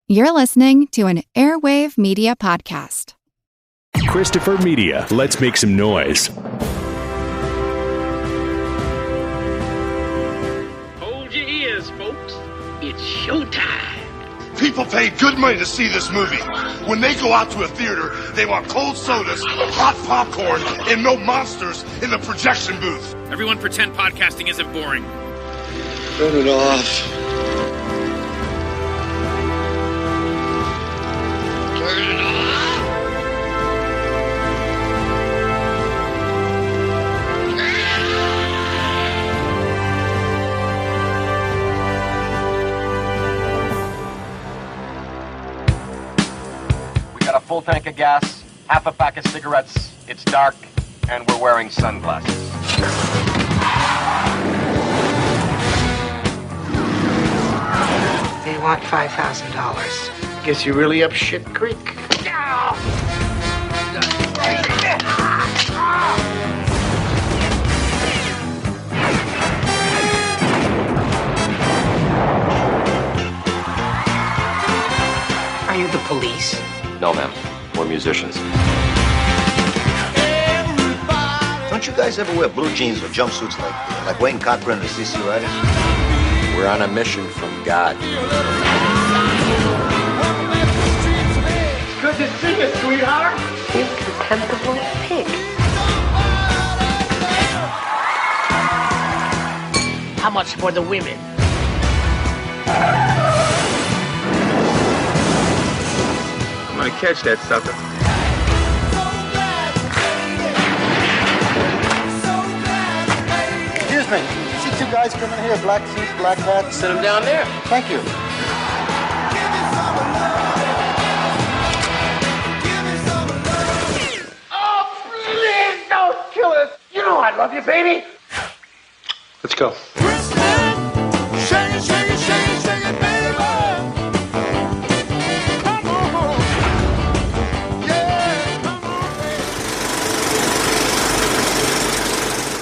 You're listening to an Airwave Media Podcast. Christopher Media, let's make some noise. Hold your ears, folks. It's showtime. People pay good money to see this movie. When they go out to a theater, they want cold sodas, hot popcorn, and no monsters in the projection booth. Everyone pretend podcasting isn't boring. Turn it off. Turn it off. A full tank of gas, half a pack of cigarettes, it's dark, and we're wearing sunglasses. They want $5,000. Guess you're really up shit creek. Are you the police? No, ma'am. We're musicians. Don't you guys ever wear blue jeans or jumpsuits like Wayne Cochran and the CC Riders? We're on a mission from God. Good to see you, sweetheart. You contemptible pig. How much for the women? I'm gonna catch that sucker. Excuse me. See two guys coming here, black suits, black hats. Send them down there. Thank you. Oh, please don't kill us. You know I love you, baby. Let's go.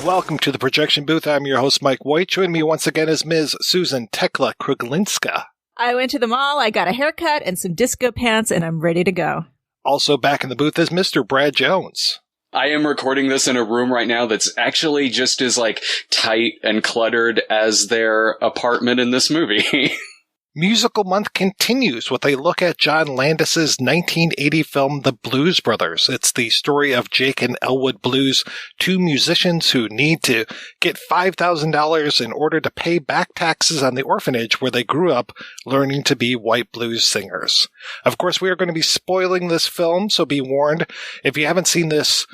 Welcome to the projection booth. I'm your host, Mike White. Joining me once again is Ms. Suzen Tekla Kruglinska. I went to the mall, I got a haircut and some disco pants, and I'm ready to go. Also back in the booth is Mr. Brad Jones. I am recording this in a room right now that's actually just as, tight and cluttered as their apartment in this movie. Musical Month continues with a look at John Landis's 1980 film, The Blues Brothers. It's the story of Jake and Elwood Blues, two musicians who need to get $5,000 in order to pay back taxes on the orphanage where they grew up learning to be white blues singers. Of course, we are going to be spoiling this film, so be warned. If you haven't seen this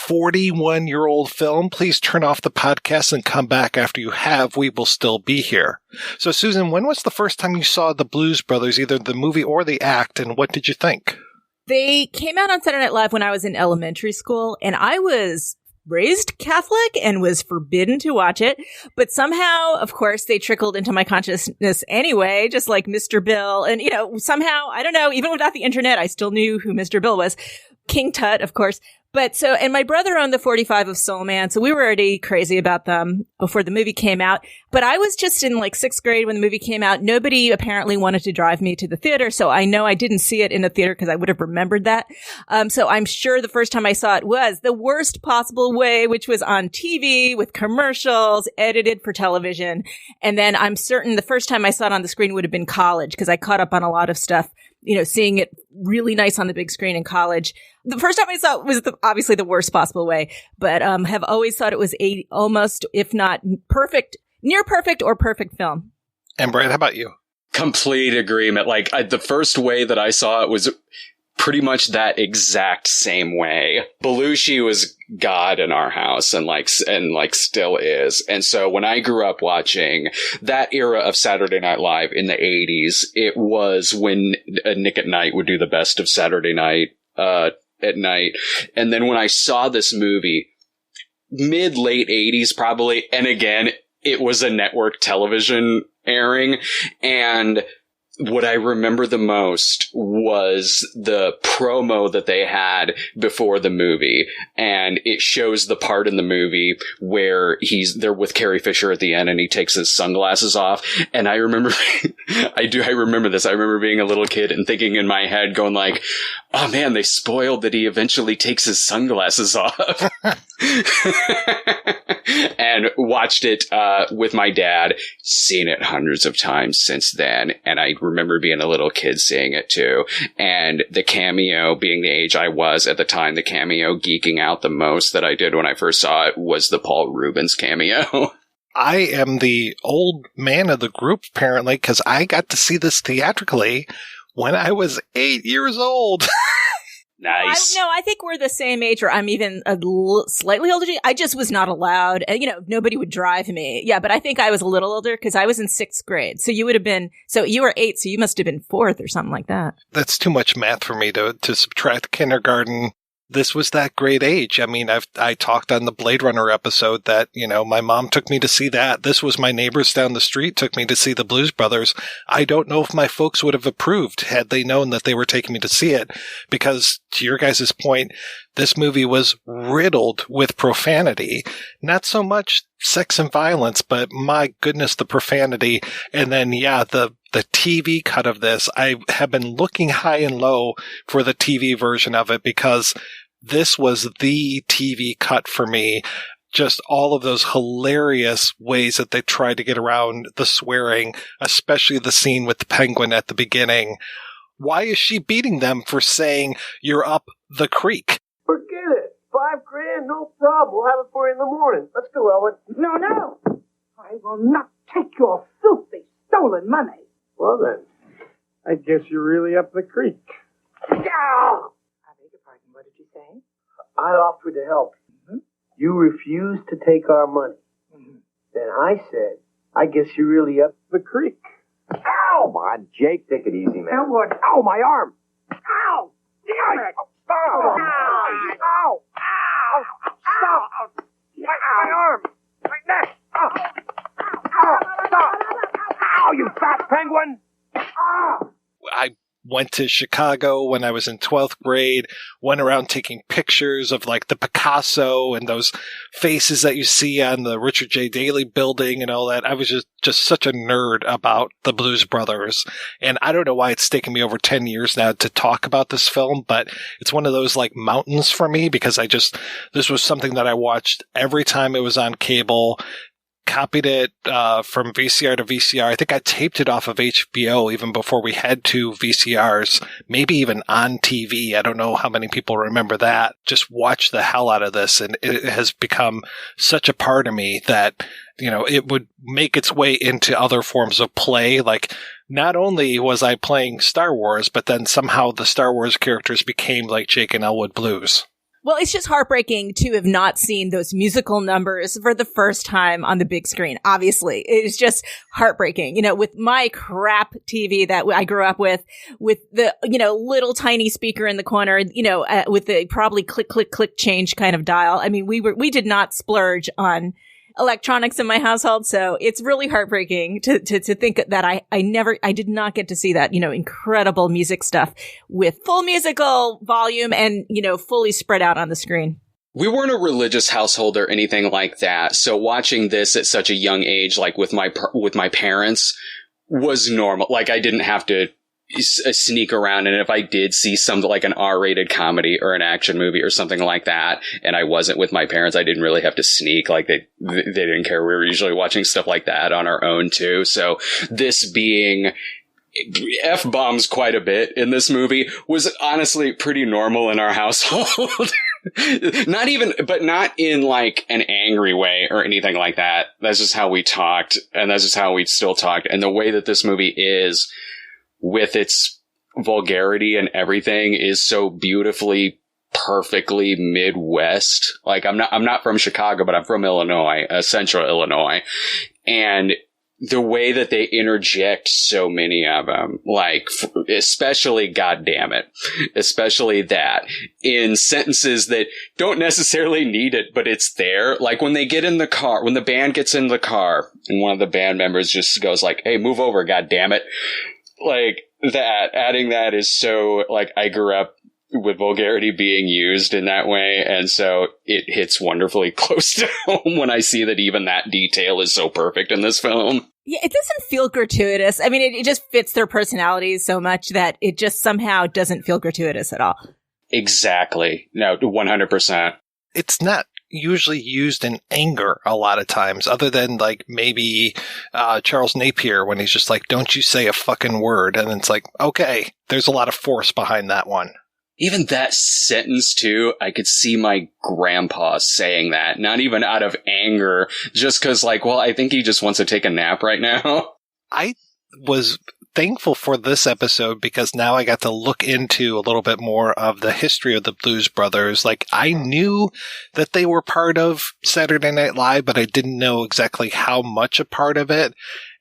41-year-old film, please turn off the podcast and come back after you have. We will still be here. So, Susan, when was the first time you saw The Blues Brothers, either the movie or the act, and what did you think? They came out on Saturday Night Live when I was in elementary school, and I was raised Catholic and was forbidden to watch it. But somehow, of course, they trickled into my consciousness anyway, just like Mr. Bill. And, somehow, I don't know, even without the internet, I still knew who Mr. Bill was. King Tut, of course. And my brother owned the 45 of Soul Man, so we were already crazy about them before the movie came out. But I was just in 6th grade when the movie came out. Nobody apparently wanted to drive me to the theater, so I know I didn't see it in the theater because I would have remembered that. So I'm sure the first time I saw it was the worst possible way, which was on TV with commercials, edited for television. And then I'm certain the first time I saw it on the screen would have been college because I caught up on a lot of stuff. Seeing it really nice on the big screen in college. The first time I saw it was obviously the worst possible way, but have always thought it was a almost, if not perfect, near perfect or perfect film. And Brad, how about you? Complete agreement. The first way that I saw it was pretty much that exact same way. Belushi was God in our house and still is. And so when I grew up watching that era of Saturday Night Live in the 80s, it was when Nick at Night would do the best of Saturday Night at night. And then when I saw this movie, mid-late 80s probably, and again, it was a network television airing, and what I remember the most was the promo that they had before the movie. And it shows the part in the movie where they're with Carrie Fisher at the end and he takes his sunglasses off. And I remember, I remember this. I remember being a little kid and thinking in my head going like, oh man, they spoiled that he eventually takes his sunglasses off. And watched it with my dad, seen it hundreds of times since then, and I remember being a little kid seeing it too, and the cameo, being the age I was at the time, the cameo geeking out the most that I did when I first saw it was the Paul Rubens cameo. I am the old man of the group, apparently, because I got to see this theatrically when I was 8 years old. Nice. I think we're the same age, or I'm even slightly older. I just was not allowed. And, nobody would drive me. Yeah, but I think I was a little older because I was in 6th grade. So you would have been, so you were 8, so you must have been 4th or something like that. That's too much math for me to subtract kindergarten. This was that great age. I mean, I talked on the Blade Runner episode that, my mom took me to see that. This was my neighbors down the street took me to see the Blues Brothers. I don't know if my folks would have approved had they known that they were taking me to see it, because to your guys' point, this movie was riddled with profanity. Not so much sex and violence, but my goodness, the profanity. And then, the TV cut of this, I have been looking high and low for the TV version of it because this was the TV cut for me. Just all of those hilarious ways that they tried to get around the swearing, especially the scene with the penguin at the beginning. Why is she beating them for saying you're up the creek? Forget it. $5,000, no problem. We'll have it for you in the morning. Let's go, Elwood. No. I will not take your filthy, stolen money. Well, then, I guess you're really up the creek. I beg your pardon. What did you say? I offered to help. Mm-hmm. You refused to take our money. Mm-hmm. Then I said, I guess you're really up the creek. Ow! Come on, Jake, take it easy, man. Elwood. Ow, my arm! Ow! Damn it! Stop! Ow! Ow! Stop! My arm! My neck! Ow! Stop! Ow, you fat penguin! I went to Chicago when I was in 12th grade, went around taking pictures of like the Picasso and those faces that you see on the Richard J. Daley building and all that. I was just such a nerd about the Blues Brothers. And I don't know why it's taken me over 10 years now to talk about this film, but it's one of those like mountains for me because this was something that I watched every time it was on cable. Copied it from VCR to VCR. I think I taped it off of HBO even before we had 2 VCRs, maybe even on TV. I don't know how many people remember that. Just watched the hell out of this, and it has become such a part of me that, it would make its way into other forms of play. Like, not only was I playing Star Wars, but then somehow the Star Wars characters became like Jake and Elwood Blues. Well, it's just heartbreaking to have not seen those musical numbers for the first time on the big screen. Obviously, it is just heartbreaking. With my crap TV that I grew up with the, little tiny speaker in the corner, with the probably click, click, click change kind of dial. I mean, we did not splurge on electronics in my household. So it's really heartbreaking to think that I did not get to see that, incredible music stuff with full musical volume and, fully spread out on the screen. We weren't a religious household or anything like that. So watching this at such a young age, like with my parents, was normal. Like I didn't have to sneak around, and if I did see something like an R-rated comedy or an action movie or something like that, and I wasn't with my parents, I didn't really have to sneak. Like they didn't care. We were usually watching stuff like that on our own too. So this being F-bombs quite a bit in this movie was honestly pretty normal in our household. Not in like an angry way or anything like that. That's just how we talked, and that's just how we still talked. And the way that this movie is, with its vulgarity and everything, is so beautifully, perfectly Midwest. Like I'm not from Chicago, but I'm from Illinois, central Illinois. And the way that they interject so many of them, like especially that in sentences that don't necessarily need it, but it's there. Like when they get in the car, when the band gets in the car and one of the band members just goes like, "Hey, move over, God damn it." like that, adding that is so, like, I grew up with vulgarity being used in that way, and so it hits wonderfully close to home when I see that even that detail is so perfect in this film. Yeah, it doesn't feel gratuitous. I mean, it just fits their personalities so much that it just somehow doesn't feel gratuitous at all. Exactly. No, 100%. It's not usually used in anger a lot of times, other than like maybe Charles Napier when he's just like, don't you say a fucking word. And it's like, okay, there's a lot of force behind that one. Even that sentence, too, I could see my grandpa saying that, not even out of anger, just because, like, well, I think he just wants to take a nap right now. I was thankful for this episode because now I got to look into a little bit more of the history of the Blues Brothers. Like, I knew that they were part of Saturday Night Live, but I didn't know exactly how much a part of it.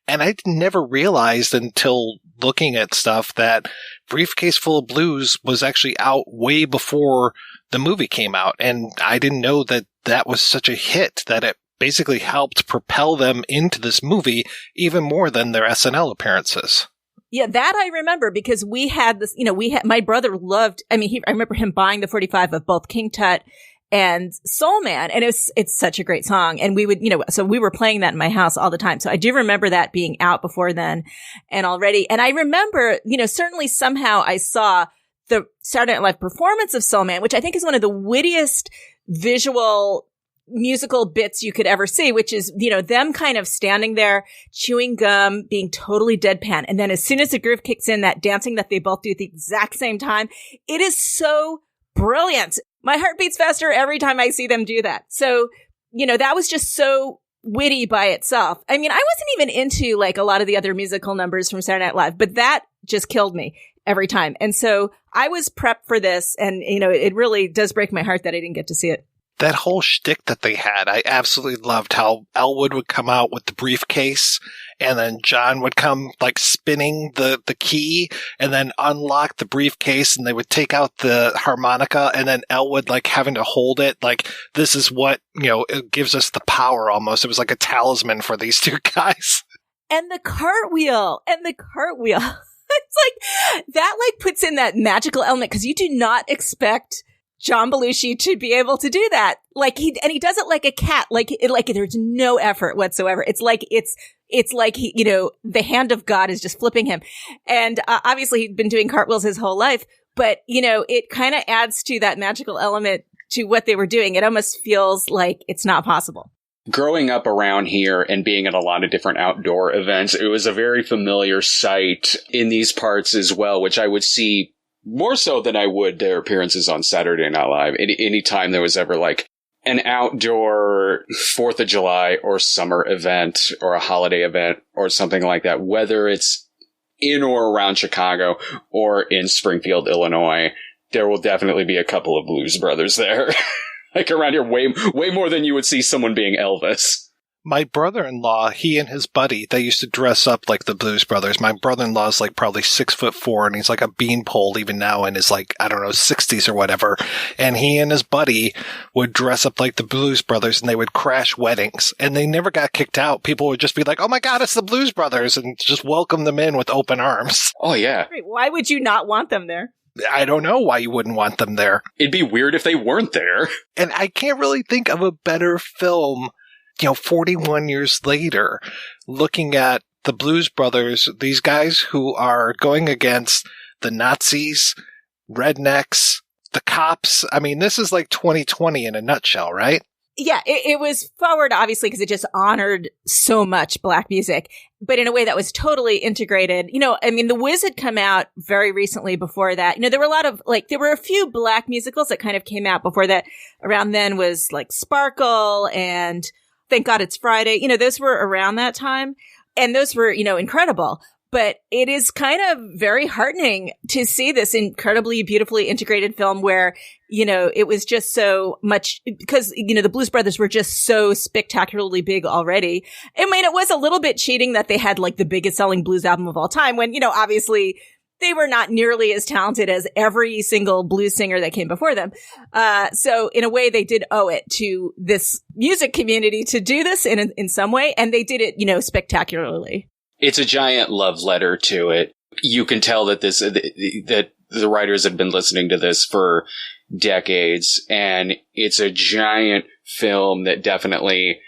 And I never realized until looking at stuff that Briefcase Full of Blues was actually out way before the movie came out. And I didn't know that that was such a hit that it basically helped propel them into this movie even more than their SNL appearances. Yeah, that I remember because we had this, my brother loved, I remember him buying the 45 of both King Tut and Soul Man. And it's such a great song. And we would, so we were playing that in my house all the time. So I do remember that being out before then and already. And I remember, certainly somehow I saw the Saturday Night Live performance of Soul Man, which I think is one of the wittiest visual musical bits you could ever see, which is, them kind of standing there, chewing gum, being totally deadpan. And then as soon as the groove kicks in, that dancing that they both do at the exact same time, it is so brilliant. My heart beats faster every time I see them do that. So, that was just so witty by itself. I mean, I wasn't even into like a lot of the other musical numbers from Saturday Night Live, but that just killed me every time. And so I was prepped for this. And, it really does break my heart that I didn't get to see it. That whole shtick that they had, I absolutely loved how Elwood would come out with the briefcase and then John would come like spinning the key and then unlock the briefcase and they would take out the harmonica and then Elwood like having to hold it. Like this is what, it gives us the power almost. It was like a talisman for these two guys. And the cartwheel. It's like that like puts in that magical element because you do not expect John Belushi to be able to do that. Like he does it like a cat, like there's no effort whatsoever. It's like he, the hand of God is just flipping him. And obviously he'd been doing cartwheels his whole life, but it kind of adds to that magical element to what they were doing. It almost feels like it's not possible. Growing up around here and being at a lot of different outdoor events, it was a very familiar sight in these parts as well, which I would see more so than I would their appearances on Saturday Night Live. Anytime there was ever like an outdoor 4th of July or summer event or a holiday event or something like that, whether it's in or around Chicago or in Springfield, Illinois, there will definitely be a couple of Blues Brothers there. Like around here, way more than you would see someone being Elvis. My brother-in-law, he and his buddy, they used to dress up like the Blues Brothers. My brother-in-law is like probably 6'4", and he's like a beanpole even now in his like, I don't know, 60s or whatever. And he and his buddy would dress up like the Blues Brothers and they would crash weddings. And they never got kicked out. People would just be like, oh my God, it's the Blues Brothers, and just welcome them in with open arms. Oh yeah. Why would you not want them there? I don't know why you wouldn't want them there. It'd be weird if they weren't there. And I can't really think of a better film 41 years later, looking at the Blues Brothers, these guys who are going against the Nazis, rednecks, the cops. I mean, this is like 2020 in a nutshell, right? Yeah, it was forward, obviously, because it just honored so much black music, but in a way that was totally integrated. The Wiz had come out very recently before that. There were a lot of, there were a few black musicals that kind of came out before that. Around then was like Sparkle and Thank God It's Friday. Those were around that time. And those were, incredible. But it is kind of very heartening to see this incredibly beautifully integrated film where, it was just so much because, the Blues Brothers were just so spectacularly big already. I mean, it was a little bit cheating that they had like the biggest selling blues album of all time when, obviously they were not nearly as talented as every single blues singer that came before them. So in a way, they did owe it to this music community to do this in some way. And they did it, spectacularly. It's a giant love letter to it. you can tell that that the writers had been listening to this for decades, and it's a giant film that definitely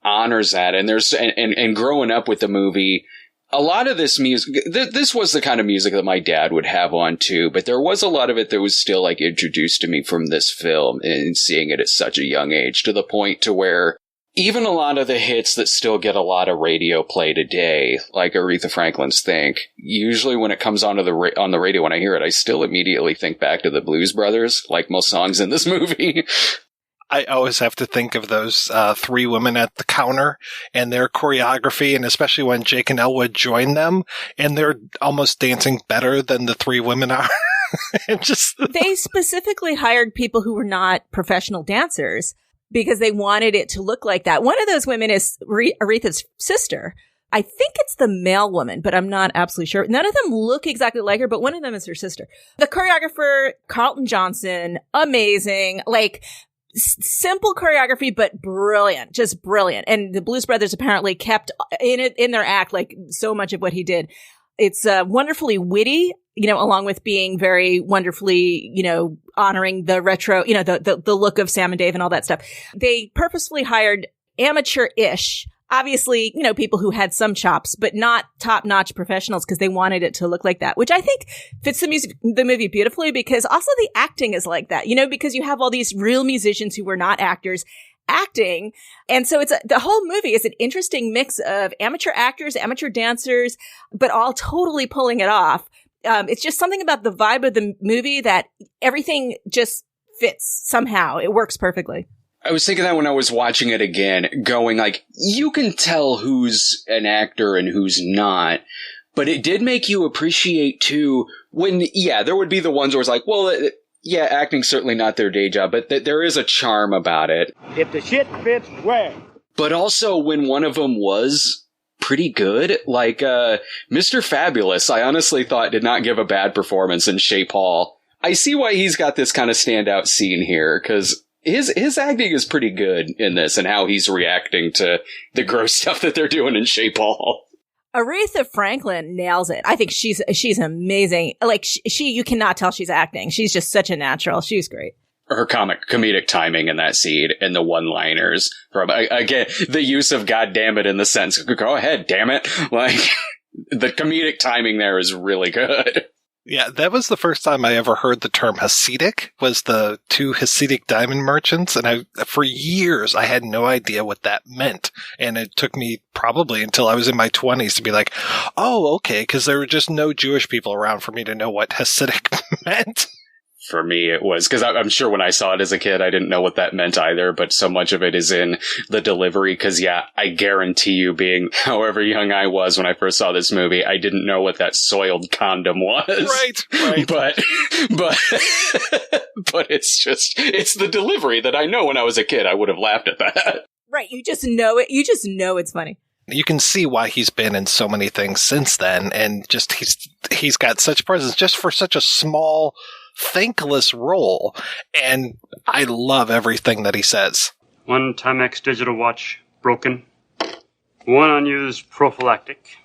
honors that. And and growing up with the movie, a lot of this music, this was the kind of music that my dad would have on too, but there was a lot of it that was still like introduced to me from this film and seeing it at such a young age, to the point to where even a lot of the hits that still get a lot of radio play today, like Aretha Franklin's Think, usually when it comes on the radio, when I hear it, I still immediately think back to the Blues Brothers, like most songs in this movie. I always have to think of those three women at the counter and their choreography, and especially when Jake and Elwood join them, and they're almost dancing better than the three women are. They specifically hired people who were not professional dancers because they wanted it to look like that. One of those women is Aretha's sister. I think it's the male woman, but I'm not absolutely sure. None of them look exactly like her, but one of them is her sister. The choreographer, Carlton Johnson, amazing. Like, simple choreography, but brilliant, just brilliant. And the Blues Brothers apparently kept in their act, like so much of what he did. It's wonderfully witty, along with being very wonderfully, honoring the retro, the look of Sam and Dave and all that stuff. They purposefully hired amateur-ish, obviously, people who had some chops, but not top-notch professionals, because they wanted it to look like that, which I think fits the movie beautifully, because also the acting is like that, because you have all these real musicians who were not actors acting. And so the whole movie is an interesting mix of amateur actors, amateur dancers, but all totally pulling it off. It's just something about the vibe of the movie that everything just fits somehow. It works perfectly. I was thinking that when I was watching it again, going like, you can tell who's an actor and who's not, but it did make you appreciate too when, there would be the ones where it's like, well, acting's certainly not their day job, but there is a charm about it. If the shit fits, where? But also when one of them was pretty good, like Mr. Fabulous, I honestly thought did not give a bad performance in Shea Paul. I see why he's got this kind of standout scene here, because his acting is pretty good in this, and how he's reacting to the gross stuff that they're doing in Shea Paul. Aretha Franklin nails it. I think she's amazing. Like you cannot tell she's acting. She's just such a natural. She's great. Her comedic timing in that scene, and the one-liners from, again, the use of "God damn it" in the sense, go ahead, damn it. Like, the comedic timing there is really good. Yeah, that was the first time I ever heard the term Hasidic, was the two Hasidic diamond merchants, and for years I had no idea what that meant, and it took me probably until I was in my 20s to be like, oh, okay, because there were just no Jewish people around for me to know what Hasidic meant. For me, it was, because I'm sure when I saw it as a kid, I didn't know what that meant either, but so much of it is in the delivery, because I guarantee you, being however young I was when I first saw this movie, I didn't know what that soiled condom was. Right. But it's the delivery that I know when I was a kid, I would have laughed at that. Right, you just know it. You just know it's funny. You can see why he's been in so many things since then, and just he's got such presence just for such a small, thankless role, and I love everything that he says. One Timex digital watch broken. One unused prophylactic.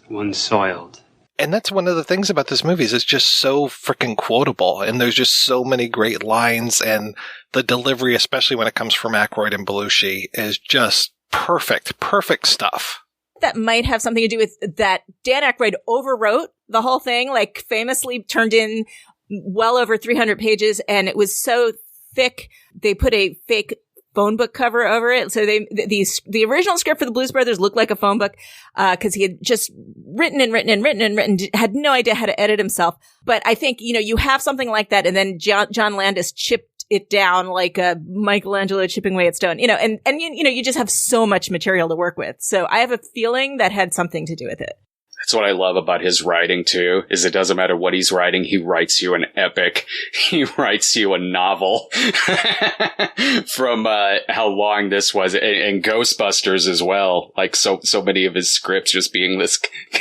One soiled. And that's one of the things about this movie, is it's just so freaking quotable, and there's just so many great lines, and the delivery, especially when it comes from Aykroyd and Belushi, is just perfect stuff. That might have something to do with that Dan Aykroyd overwrote the whole thing, like famously turned in well over 300 pages, and it was so thick they put a fake phone book cover over it. So the original script for the Blues Brothers looked like a phone book, because he had just written, had no idea how to edit himself. But I think, you have something like that, and then John Landis chipped it down like a Michelangelo chipping away at stone, and you just have so much material to work with. So I have a feeling that had something to do with it. That's what I love about his writing, too, is it doesn't matter what he's writing. He writes you an epic. He writes you a novel from how long this was. And Ghostbusters as well. Like so many of his scripts just being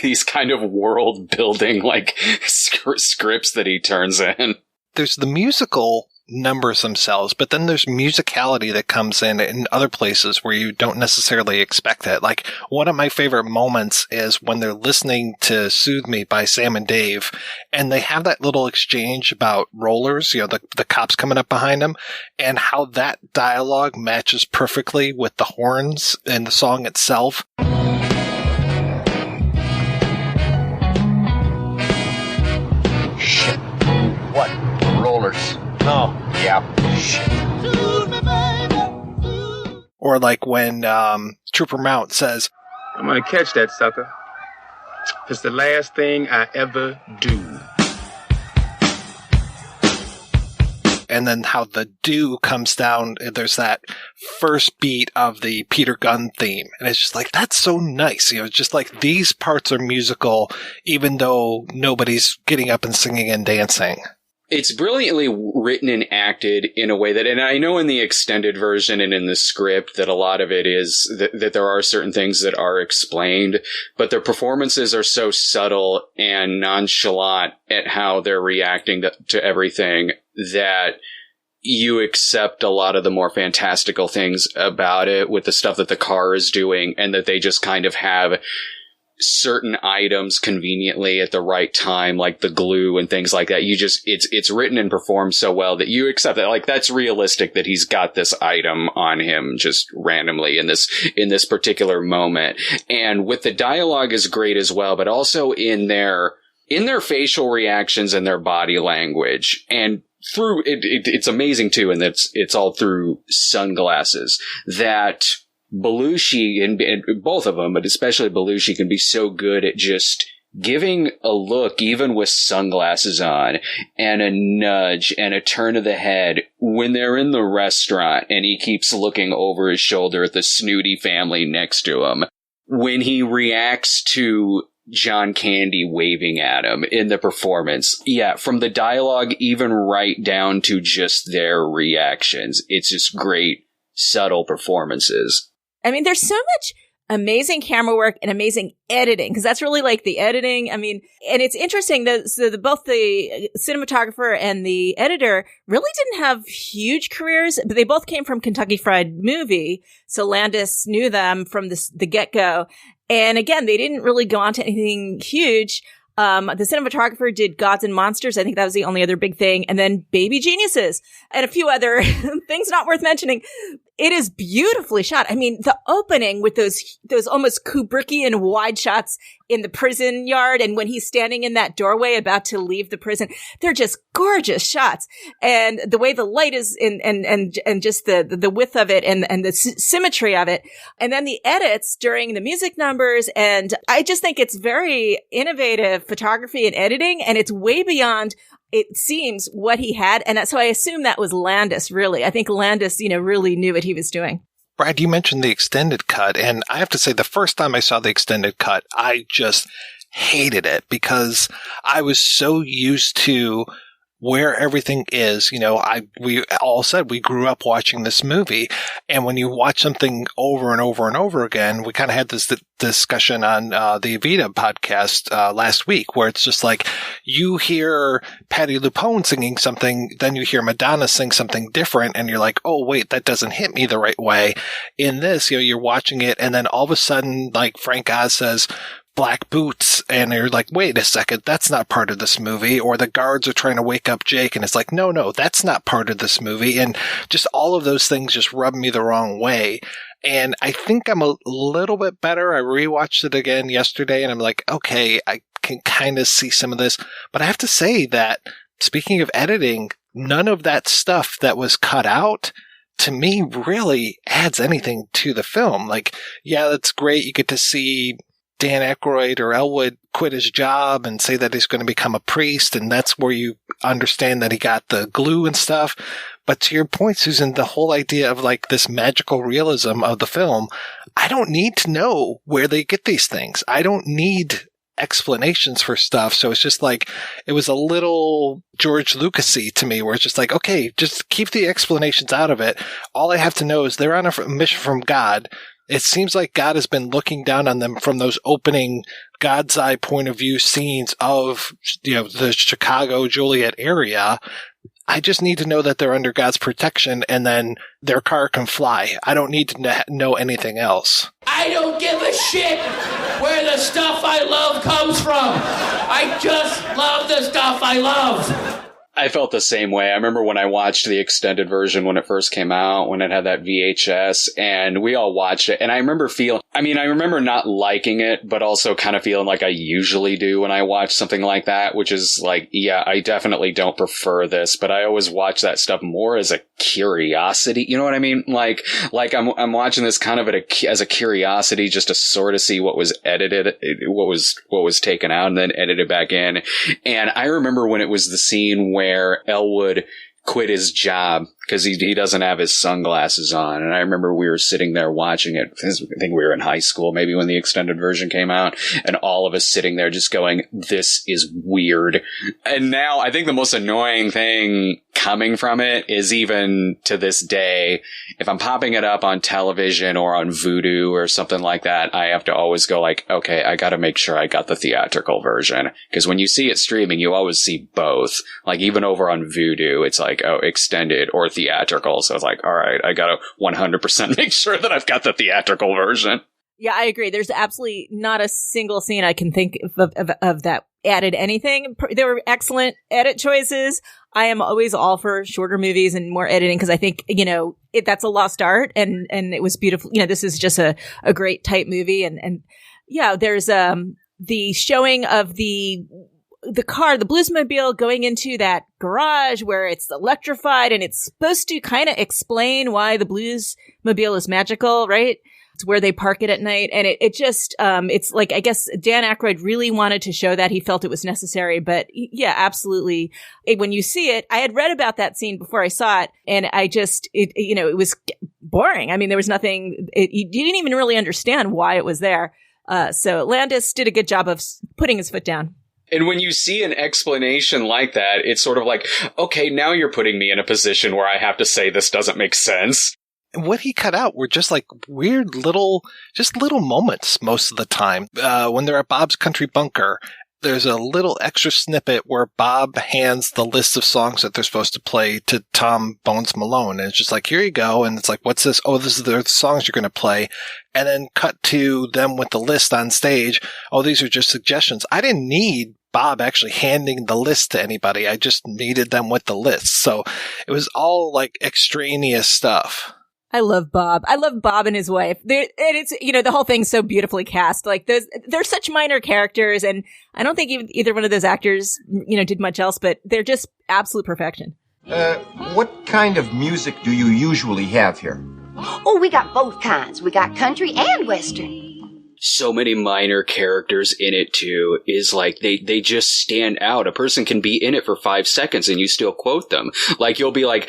these kind of world building, like scripts that he turns in. There's the musical numbers themselves, but then there's musicality that comes in other places where you don't necessarily expect it. Like, one of my favorite moments is when they're listening to Soothe Me by Sam and Dave, and they have that little exchange about rollers, the cops coming up behind them, and how that dialogue matches perfectly with the horns and the song itself. Shit. What? Rollers. No. Yeah. Shit. Or like when Trooper Mount says, I'm gonna catch that sucker. It's the last thing I ever do. and then how the do comes down, and there's that first beat of the Peter Gunn theme. And it's just like, that's so nice. It's just like these parts are musical, even though nobody's getting up and singing and dancing. It's brilliantly written and acted in a way that, and I know in the extended version and in the script that a lot of it is that there are certain things that are explained, but their performances are so subtle and nonchalant at how they're reacting to everything that you accept a lot of the more fantastical things about it with the stuff that the car is doing, and that they just kind of have certain items conveniently at the right time, like the glue and things like that. It's written and performed so well that you accept that, like, that's realistic that he's got this item on him just randomly in this particular moment. And with the dialogue is great as well, but also in their facial reactions and their body language. And through it's amazing too, and it's all through sunglasses that Belushi, and both of them, but especially Belushi, can be so good at just giving a look, even with sunglasses on, and a nudge and a turn of the head when they're in the restaurant and he keeps looking over his shoulder at the snooty family next to him. When he reacts to John Candy waving at him in the performance. Yeah, from the dialogue even right down to just their reactions. It's just great, subtle performances. I mean, there's so much amazing camera work and amazing editing, because that's really like the editing. I mean, and it's interesting that both the cinematographer and the editor really didn't have huge careers, but they both came from Kentucky Fried Movie. So Landis knew them from the get-go. And again, they didn't really go on to anything huge. The cinematographer did Gods and Monsters. I think that was the only other big thing. And then Baby Geniuses and a few other things not worth mentioning. It is beautifully shot. I mean, the opening with those almost Kubrickian wide shots in the prison yard, and when he's standing in that doorway about to leave the prison, they're just gorgeous shots. And the way the light is and just the width of it and the symmetry of it. And then the edits during the music numbers. And I just think it's very innovative photography and editing, and it's way beyond, it seems, what he had. And so I assume that was Landis, really. I think Landis, really knew what he was doing. Brad, you mentioned the extended cut, and I have to say the first time I saw the extended cut, I just hated it because I was so used to where everything is. We all said we grew up watching this movie, and when you watch something over and over and over again, we kind of had this discussion on the Evita podcast last week, where it's just like you hear Patti LuPone singing something, then you hear Madonna sing something different, and you're like, oh wait, that doesn't hit me the right way. In this, you're watching it, and then all of a sudden, like Frank Oz says, black boots, and you're like, wait a second, that's not part of this movie. Or the guards are trying to wake up Jake, and it's like, no, that's not part of this movie. And just all of those things just rub me the wrong way. And I think I'm a little bit better. I rewatched it again yesterday, and I'm like, okay, I can kind of see some of this. But I have to say that, speaking of editing, none of that stuff that was cut out, to me, really adds anything to the film. Like, yeah, that's great. You get to see Dan Aykroyd or Elwood quit his job and say that he's going to become a priest, and that's where you understand that he got the glue and stuff. But to your point, Susan, the whole idea of like this magical realism of the film, I don't need to know where they get these things. I don't need explanations for stuff. So it's just like, it was a little George Lucas-y to me, where it's just like, okay, just keep the explanations out of it. All I have to know is they're on a mission from God. It seems like God has been looking down on them from those opening God's eye point of view scenes of, the Chicago Joliet area. I just need to know that they're under God's protection and then their car can fly. I don't need to know anything else. I don't give a shit where the stuff I love comes from. I just love the stuff I love. I felt the same way. I remember when I watched the extended version when it first came out, when it had that VHS, and we all watched it. And I remember not liking it, but also kind of feeling like I usually do when I watch something like that, which is like, yeah, I definitely don't prefer this, but I always watch that stuff more as a curiosity. You know what I mean? Like I'm watching this kind of as a curiosity, just to sort of see what was edited, what was taken out and then edited back in. And I remember when it was the scene where Elwood quit his job because he doesn't have his sunglasses on. And I remember we were sitting there watching it. I think we were in high school, maybe when the extended version came out, and all of us sitting there just going, this is weird. And now I think the most annoying thing coming from it is, even to this day, if I'm popping it up on television or on Vudu or something like that, I have to always go like, okay, I got to make sure I got the theatrical version. Because when you see it streaming, you always see both. Like even over on Vudu, it's like, oh, extended or theatrical. So it's like, all right, I got to 100% make sure that I've got the theatrical version. Yeah, I agree. There's absolutely not a single scene I can think of that added anything. There were excellent edit choices. I am always all for shorter movies and more editing because I think, that's a lost art and it was beautiful. This is just a great type movie. And yeah, there's the showing of the car, the Bluesmobile, going into that garage where it's electrified and it's supposed to kind of explain why the Bluesmobile is magical, right? It's where they park it at night. And it just, it's like, I guess Dan Aykroyd really wanted to show that. He felt it was necessary. But yeah, absolutely. When you see it, I had read about that scene before I saw it. And I just, it was boring. I mean, there was nothing, you didn't even really understand why it was there. So Landis did a good job of putting his foot down. And when you see an explanation like that, it's sort of like, okay, now you're putting me in a position where I have to say this doesn't make sense. And what he cut out were just like weird little moments most of the time. When they're at Bob's Country Bunker, there's a little extra snippet where Bob hands the list of songs that they're supposed to play to Tom Bones Malone. And it's just like, here you go. And it's like, what's this? Oh, this is the songs you're going to play. And then cut to them with the list on stage. Oh, these are just suggestions. I didn't need Bob actually handing the list to anybody. I just needed them with the list. So it was all like extraneous stuff. I love Bob. I love Bob and his wife. It's the whole thing's so beautifully cast. Like they're such minor characters, and I don't think either one of those actors, did much else. But they're just absolute perfection. What kind of music do you usually have here? Oh, we got both kinds. We got country and western. So many minor characters in it too. Is like they just stand out. A person can be in it for 5 seconds and you still quote them. Like you'll be like,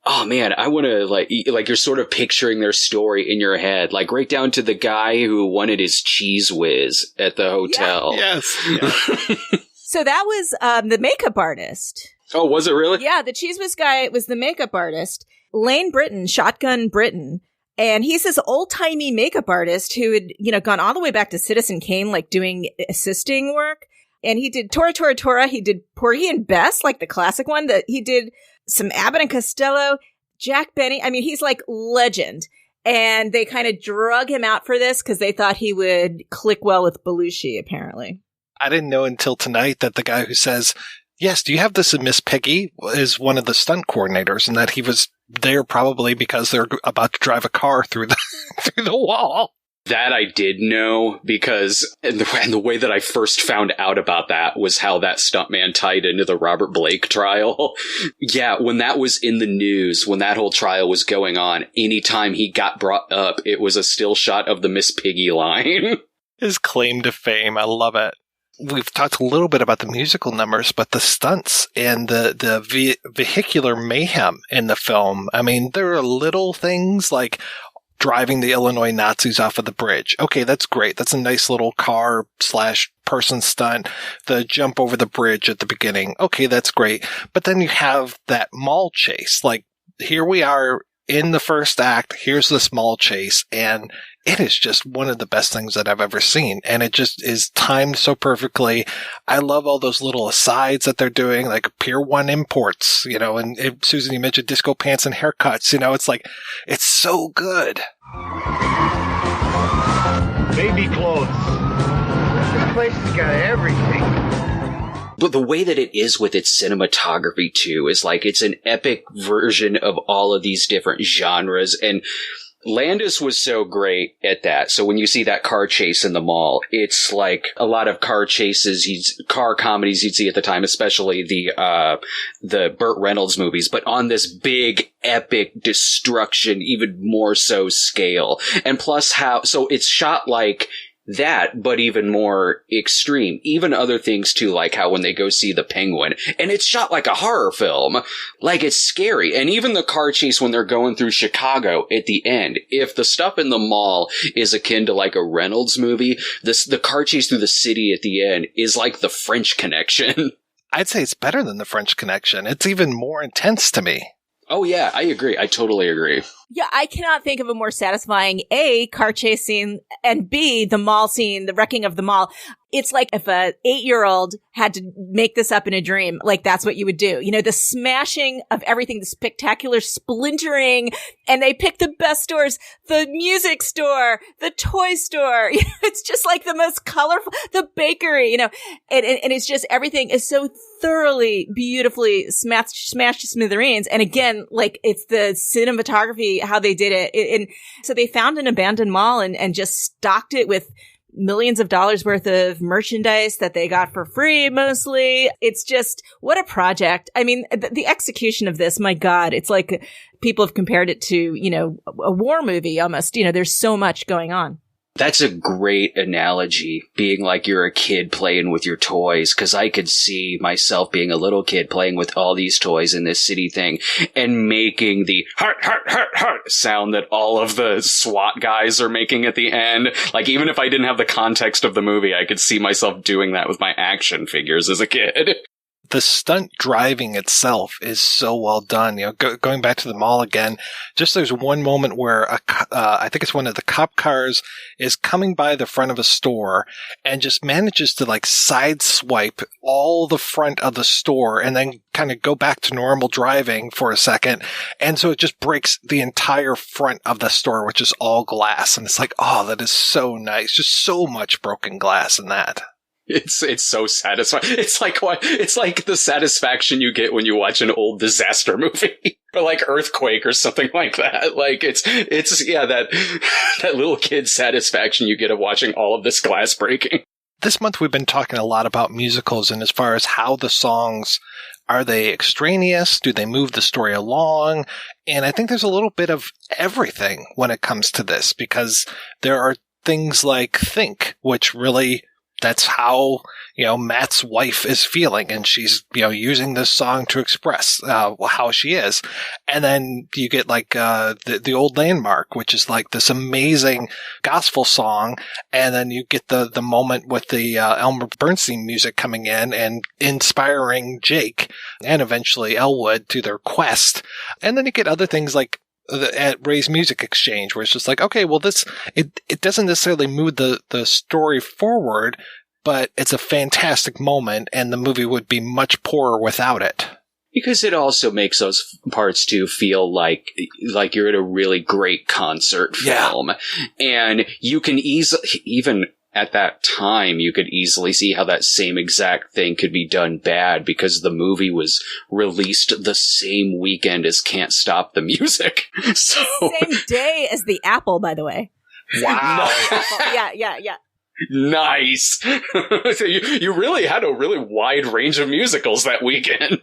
oh man, I want to like you're sort of picturing their story in your head, like right down to the guy who wanted his cheese whiz at the hotel. Yeah. Yes. So that was the makeup artist. Oh, was it really? Yeah, the cheese whiz guy was the makeup artist, Lane Britton, Shotgun Britton. And he's this old-timey makeup artist who had, gone all the way back to Citizen Kane, like doing assisting work. And he did Tora Tora Tora. He did Porgy and Bess, like the classic one. He did some Abbott and Costello, Jack Benny. I mean, he's like legend. And they kind of drug him out for this because they thought he would click well with Belushi, apparently. I didn't know until tonight that the guy who says, yes, do you have this in Miss Piggy, is one of the stunt coordinators, and that he was there probably because they're about to drive a car through the wall. That I did know, because and the way that I first found out about that was how that stuntman tied into the Robert Blake trial. Yeah, when that was in the news, when that whole trial was going on, anytime he got brought up, it was a still shot of the Miss Piggy line. His claim to fame, I love it. We've talked a little bit about the musical numbers, but the stunts and the vehicular mayhem in the film, I mean, there are little things like driving the Illinois Nazis off of the bridge. Okay, that's great. That's a nice little car/person stunt. The jump over the bridge at the beginning. Okay, that's great. But then you have that mall chase. Like, here we are in the first act, here's the small chase, and it is just one of the best things that I've ever seen. And it just is timed so perfectly. I love all those little asides that they're doing, like Pier 1 imports, and Susan, you mentioned disco pants and haircuts, it's like, it's so good. Baby clothes. This place has got everything. But the way that it is with its cinematography, too, is like it's an epic version of all of these different genres. And Landis was so great at that. So when you see that car chase in the mall, it's like a lot of car chases, car comedies you'd see at the time, especially the Burt Reynolds movies, but on this big, epic destruction, even more so scale. And plus so it's shot like that, but even more extreme. Even other things too, like how when they go see the Penguin, and it's shot like a horror film, like it's scary. And even the car chase when they're going through Chicago at the end, if the stuff in the mall is akin to like a Reynolds movie, the car chase through the city at the end is like the French Connection. I'd say it's better than the French Connection. It's even more intense to me. Oh yeah, I agree. I totally agree. Yeah, I cannot think of a more satisfying A, car chase scene, and B, the mall scene, the wrecking of the mall. It's like if a 8-year-old had to make this up in a dream, like that's what you would do. The smashing of everything, the spectacular splintering, and they pick the best stores, the music store, the toy store. It's just like the most colorful, the bakery, and it's just everything is so thoroughly, beautifully smashed to smithereens. And again, like it's the cinematography, how they did it. And so they found an abandoned mall and just stocked it with millions of dollars worth of merchandise that they got for free mostly. It's just, what a project. I mean, the execution of this, my God, it's like people have compared it to, a war movie almost. There's so much going on. That's a great analogy, being like you're a kid playing with your toys, because I could see myself being a little kid playing with all these toys in this city thing and making the heart, heart, heart, heart sound that all of the SWAT guys are making at the end. Like, even if I didn't have the context of the movie, I could see myself doing that with my action figures as a kid. The stunt driving itself is so well done. Going back to the mall again, just there's one moment where I think it's one of the cop cars is coming by the front of a store and just manages to like sideswipe all the front of the store and then kind of go back to normal driving for a second. And so it just breaks the entire front of the store, which is all glass. And it's like, oh, that is so nice. Just so much broken glass in that. It's so satisfying. It's like the satisfaction you get when you watch an old disaster movie or like Earthquake or something like that. Like it's that little kid satisfaction you get of watching all of this glass breaking. This month we've been talking a lot about musicals and as far as how the songs, are they extraneous? Do they move the story along? And I think there's a little bit of everything when it comes to this, because there are things like Think, which really, that's how, Matt's wife is feeling. And she's, using this song to express how she is. And then you get like the Old Landmark, which is like this amazing gospel song. And then you get the moment with the Elmer Bernstein music coming in and inspiring Jake and eventually Elwood to their quest. And then you get other things like at Ray's Music Exchange, where it's just like, okay, well, it doesn't necessarily move the story forward, but it's a fantastic moment, and the movie would be much poorer without it. Because it also makes those parts too feel like you're at a really great concert film, and you can even at that time, you could easily see how that same exact thing could be done bad, because the movie was released the same weekend as Can't Stop the Music. So same day as The Apple, by the way. Wow. Yeah. Nice. So you really had a really wide range of musicals that weekend.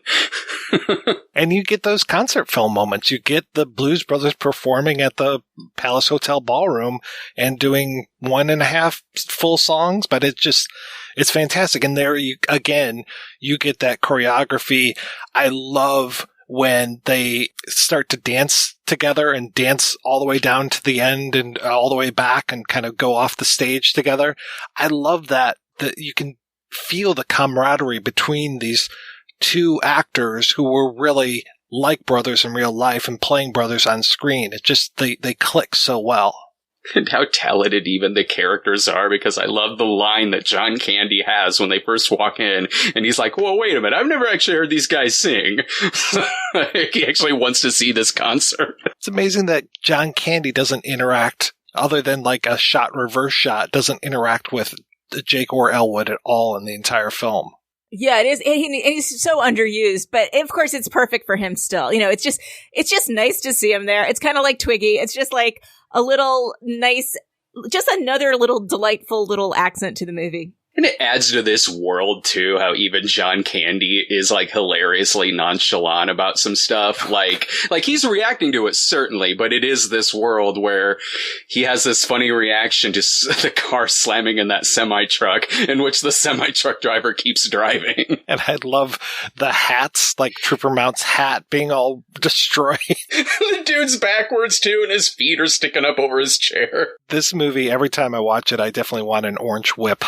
And you get those concert film moments. You get the Blues Brothers performing at the Palace Hotel Ballroom and doing 1.5 full songs, but it's fantastic. And there you get that choreography. I love when they start to dance together and dance all the way down to the end and all the way back and kind of go off the stage together. I love that you can feel the camaraderie between these two actors who were really like brothers in real life and playing brothers on screen. It just, they click so well. And how talented even the characters are, because I love the line that John Candy has when they first walk in, and he's like, "Well, wait a minute, I've never actually heard these guys sing." He actually wants to see this concert. It's amazing that John Candy doesn't interact, other than like a reverse shot, doesn't interact with Jake or Elwood at all in the entire film. Yeah, it is. And he's so underused, but of course it's perfect for him still. You know, it's just nice to see him there. It's kind of like Twiggy. It's just like a little nice, just another little delightful little accent to the movie. And it adds to this world, too, how even John Candy is, like, hilariously nonchalant about some stuff. Like he's reacting to it, certainly, but it is this world where he has this funny reaction to the car slamming in that semi-truck, in which the semi-truck driver keeps driving. And I love the hats, like Trooper Mount's hat being all destroyed. The dude's backwards, too, and his feet are sticking up over his chair. This movie, every time I watch it, I definitely want an orange whip.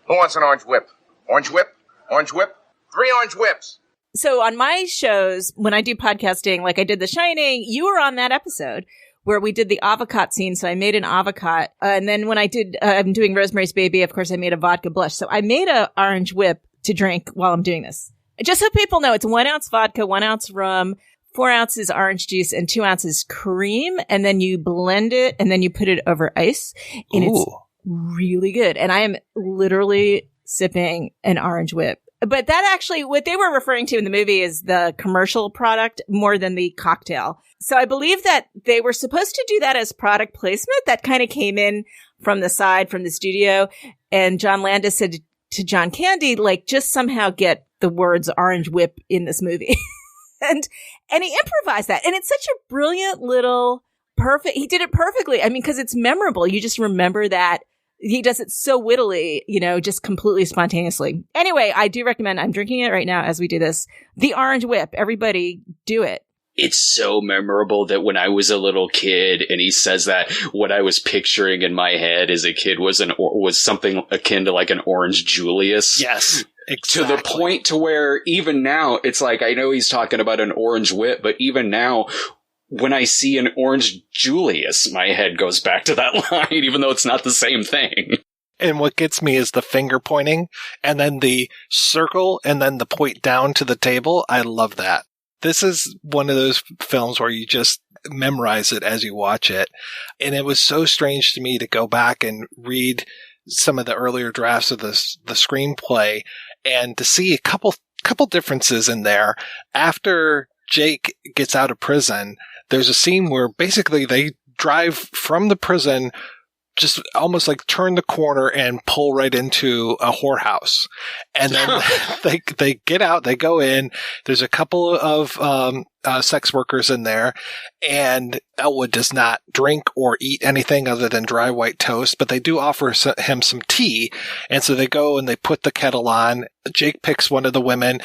Who wants an orange whip? Orange whip? Orange whip? 3 orange whips. So on my shows, when I do podcasting, like I did The Shining, you were on that episode where we did the avocado scene. So I made an avocado. And then when I did, I'm doing Rosemary's Baby, of course, I made a vodka blush. So I made a orange whip to drink while I'm doing this. Just so people know, it's 1 ounce vodka, 1 ounce rum, 4 ounces orange juice, and 2 ounces cream. And then you blend it and then you put it over ice. And it's really good. And I am literally sipping an orange whip. But that actually, what they were referring to in the movie is the commercial product more than the cocktail. So I believe that they were supposed to do that as product placement. That kind of came in from the side, from the studio. And John Landis said to John Candy, like, just somehow get the words orange whip in this movie. and he improvised that. And it's such a brilliant little perfect. He did it perfectly. I mean, because it's memorable. You just remember that. He does it so wittily, you know, just completely spontaneously. Anyway, I do recommend, I'm drinking it right now as we do this, the orange whip. Everybody do it. It's so memorable that when I was a little kid and he says that, what I was picturing in my head as a kid was something akin to like an orange Julius. Yes. Exactly. To the point to where even now, it's like, I know he's talking about an orange whip, but even now, when I see an orange Julius, my head goes back to that line, even though it's not the same thing. And what gets me is the finger pointing, and then the circle, and then the point down to the table. I love that. This is one of those films where you just memorize it as you watch it. And it was so strange to me to go back and read some of the earlier drafts of the screenplay and to see a couple differences in there. After Jake gets out of prison, there's a scene where basically they drive from the prison, just almost like turn the corner and pull right into a whorehouse. And then they get out, they go in. There's a couple of sex workers in there, and Elwood does not drink or eat anything other than dry white toast, but they do offer him some tea. And so they go and they put the kettle on. Jake picks one of the women,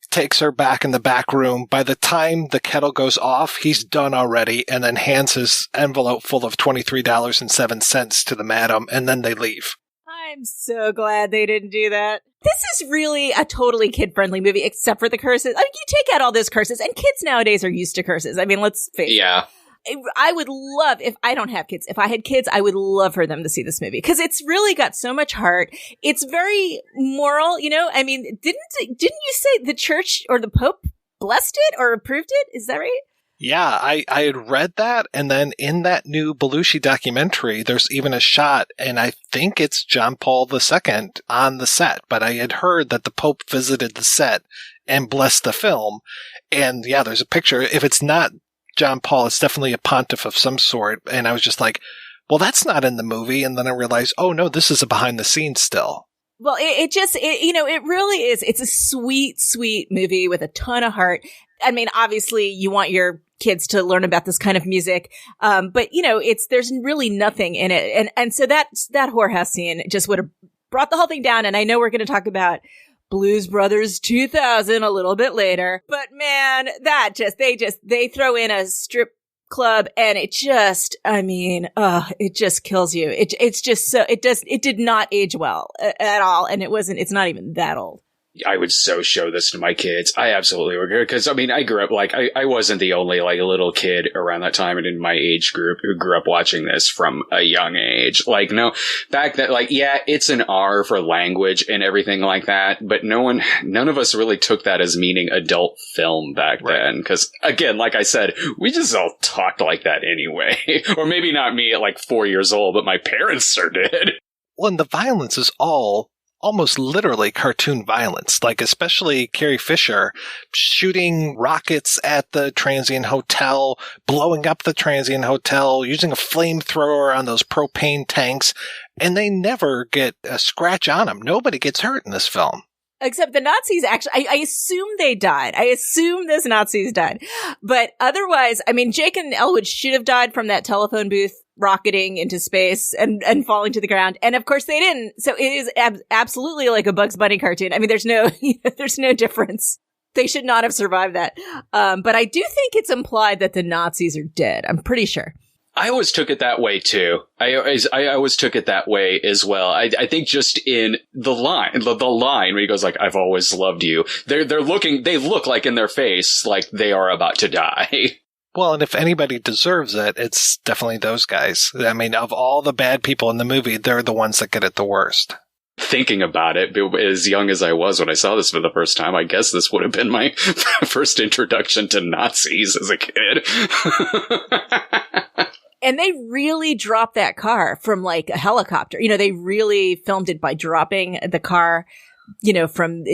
takes her back in the back room. By the time the kettle goes off, he's done already, and then hands his envelope full of $23.07 to the madam, and then they leave. I'm so glad they didn't do that. This is really a totally kid-friendly movie, except for the curses. I mean, you take out all those curses, and kids nowadays are used to curses. I mean, let's face it. Yeah. I would love, if I don't have kids, if I had kids, I would love for them to see this movie because it's really got so much heart. It's very moral, you know. I mean, didn't you say the church or the Pope blessed it or approved it? Is that right? Yeah, I had read that, and then in that new Belushi documentary, there's even a shot, and I think it's John Paul II on the set, but I had heard that the Pope visited the set and blessed the film, and yeah, there's a picture. If it's not John Paul, it's definitely a pontiff of some sort. And I was just like, well, that's not in the movie. And then I realized, oh no, this is a behind the scenes still. Well, it really is. It's a sweet, sweet movie with a ton of heart. I mean, obviously you want your kids to learn about this kind of music. But you know, there's really nothing in it. And so that whorehouse scene just would have brought the whole thing down. And I know we're going to talk about Blues Brothers 2000 a little bit later, but man, they throw in a strip club and it just kills you. It did not age well at all. And it's not even that old. I would so show this to my kids. I absolutely would. Because, I mean, I grew up, like, I wasn't the only, like, little kid around that time and in my age group who grew up watching this from a young age. Like, no, back then, like, yeah, it's an R for language and everything like that, but none of us really took that as meaning adult film back then. Because, again, like I said, we just all talked like that anyway. Or maybe not me at, like, 4 years old, but my parents sure did. Well, and the violence is all almost literally cartoon violence, like especially Carrie Fisher shooting rockets at the transient hotel, blowing up the transient hotel, using a flamethrower on those propane tanks, and they never get a scratch on them. Nobody gets hurt in this film. Except the Nazis actually, I assume they died. I assume those Nazis died. But otherwise, I mean, Jake and Elwood should have died from that telephone booth rocketing into space and falling to the ground. And of course they didn't. So it is absolutely like a Bugs Bunny cartoon. I mean, there's no difference. They should not have survived that. But I do think it's implied that the Nazis are dead. I'm pretty sure. I always took it that way too. I always took it that way as well. I think just in the line where he goes like, "I've always loved you." They look like in their face like they are about to die. Well, and if anybody deserves it, it's definitely those guys. I mean, of all the bad people in the movie, they're the ones that get it the worst. Thinking about it, as young as I was when I saw this for the first time, I guess this would have been my first introduction to Nazis as a kid. And they really dropped that car from like a helicopter. You know, they really filmed it by dropping the car, you know, from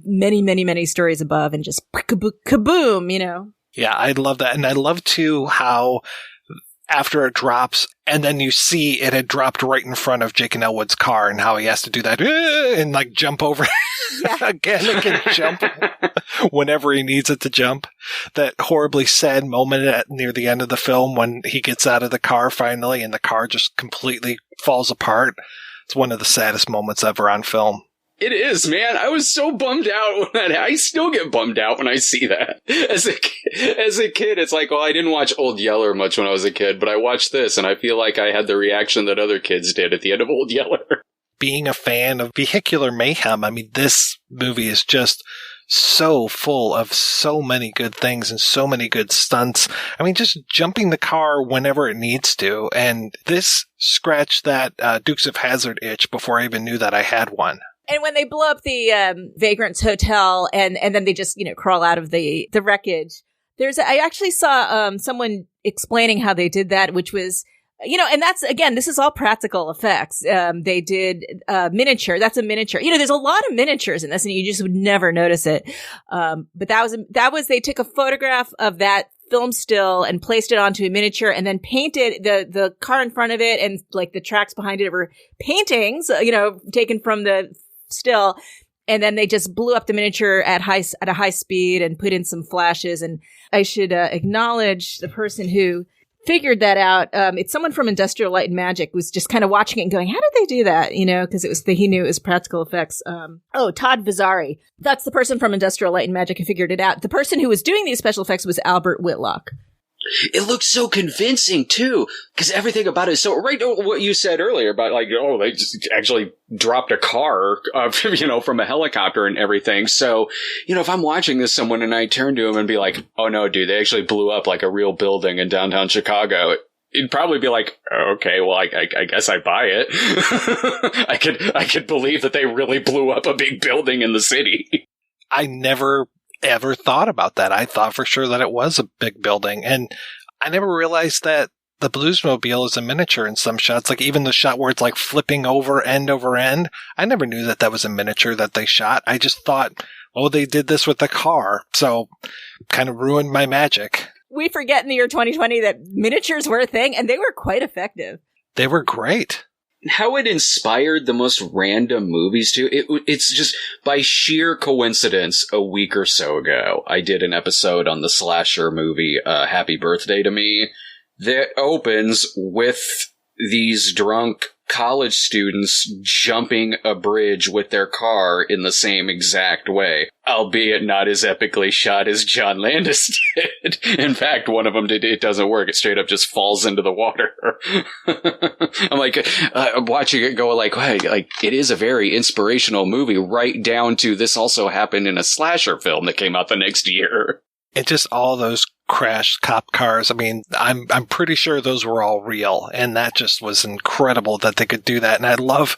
many, many, many stories above and just kaboom, you know. Yeah, I love that. And I love too how after it drops and then you see it had dropped right in front of Jake and Elwood's car and how he has to do that and like jump over again. It can jump whenever he needs it to jump. That horribly sad moment near the end of the film when he gets out of the car finally and the car just completely falls apart. It's one of the saddest moments ever on film. It is, man. I was so bummed out when I still get bummed out when I see that. As a kid, it's like, well, I didn't watch Old Yeller much when I was a kid, but I watched this and I feel like I had the reaction that other kids did at the end of Old Yeller. Being a fan of vehicular mayhem, I mean, this movie is just so full of so many good things and so many good stunts. I mean, just jumping the car whenever it needs to. And this scratched that Dukes of Hazzard itch before I even knew that I had one. And when they blow up the Vagrants Hotel and then they just, you know, crawl out of the wreckage, I actually saw someone explaining how they did that, which was, you know, and that's, again, this is all practical effects. They did miniature. That's a miniature. You know, there's a lot of miniatures in this and you just would never notice it. But that was, they took a photograph of that film still and placed it onto a miniature and then painted the car in front of it and like the tracks behind it were paintings, you know, taken from the still, and then they just blew up the miniature at a high speed and put in some flashes. And I should acknowledge the person who figured that out. It's someone from Industrial Light and Magic was just kind of watching it and going, "How did they do that?" You know, because he knew it was practical effects. Todd Vazzari. That's the person from Industrial Light and Magic who figured it out. The person who was doing these special effects was Albert Whitlock. It looks so convincing, too, because everything about it is so right. What you said earlier about, like, oh, they just actually dropped a car, you know, from a helicopter and everything. So, you know, if I'm watching this, someone and I turn to him and be like, "Oh, no, dude, they actually blew up like a real building in downtown Chicago." It'd probably be like, "Okay, well, I guess I buy it." I could believe that they really blew up a big building in the city. I never ever thought about that. I thought for sure that it was a big building, and I never realized that the Bluesmobile is a miniature in some shots. Like even the shot where it's like flipping over end, I never knew that that was a miniature that they shot. I just thought, oh, they did this with the car, so kind of ruined my magic. We forget in the year 2020 that miniatures were a thing, and they were quite effective. They were great. How it inspired the most random movies, too. It's just by sheer coincidence, a week or so ago, I did an episode on the slasher movie, Happy Birthday to Me, that opens with these drunk college students jumping a bridge with their car in the same exact way, albeit not as epically shot as John Landis did. In fact, one of them it doesn't work. It straight up just falls into the water. I'm like, watching it go like, hey, like, it is a very inspirational movie, right down to this also happened in a slasher film that came out the next year. And just all those crashed cop cars. I mean, I'm pretty sure those were all real. And that just was incredible that they could do that. And I love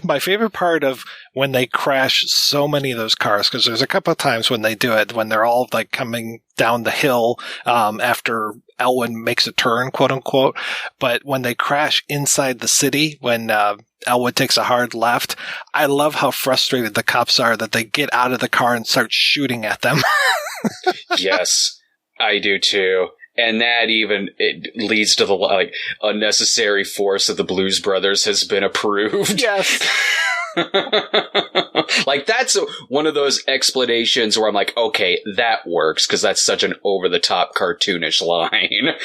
my favorite part of when they crash so many of those cars, because there's a couple of times when they do it, when they're all like coming down the hill after Elwood makes a turn, quote unquote. But when they crash inside the city, when Elwood takes a hard left, I love how frustrated the cops are that they get out of the car and start shooting at them. Yes, I do too. And that even it leads to the like unnecessary force of the Blues Brothers has been approved. Yes. Like, that's one of those explanations where I'm like, okay, that works, because that's such an over-the-top cartoonish line.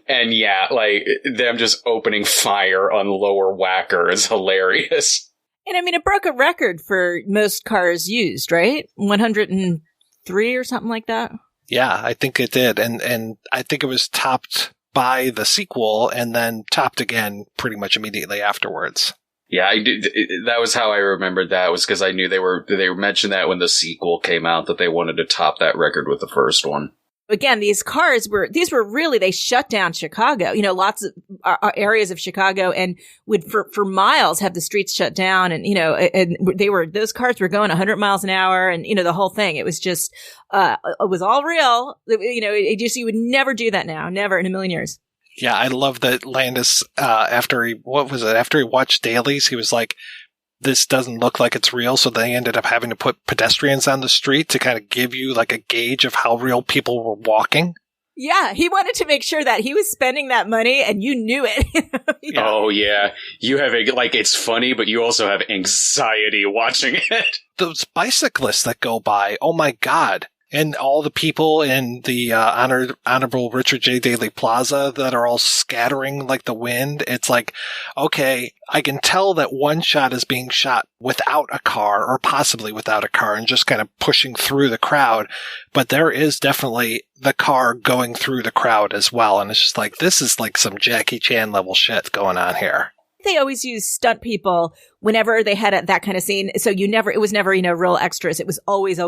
And yeah, like, them just opening fire on Lower Wacker is hilarious. And I mean, it broke a record for most cars used, right? 103 or something like that? Yeah, I think it did. And I think it was topped by the sequel and then topped again pretty much immediately afterwards. Yeah, I did. That was how I remembered that, was because I knew they mentioned that when the sequel came out, that they wanted to top that record with the first one. Again, these were really, they shut down Chicago, lots of areas of Chicago, and would for miles have the streets shut down. And, and those cars were going 100 miles an hour, and, the whole thing. It was just, it was all real. You would never do that now. Never in a million years. Yeah, I love that Landis, after he watched dailies, he was like, this doesn't look like it's real, so they ended up having to put pedestrians on the street to kind of give you like a gauge of how real people were walking. Yeah, he wanted to make sure that he was spending that money and you knew it. Oh, yeah. You have it's funny, but you also have anxiety watching it. Those bicyclists that go by, oh my God. And all the people in the Honorable Richard J. Daley Plaza that are all scattering like the wind. It's like, okay, I can tell that one shot is being shot without a car, or possibly without a car, and just kind of pushing through the crowd. But there is definitely the car going through the crowd as well. And it's just like, this is like some Jackie Chan level shit going on here. They always use stunt people whenever they had that kind of scene. So it was never, real extras. It was always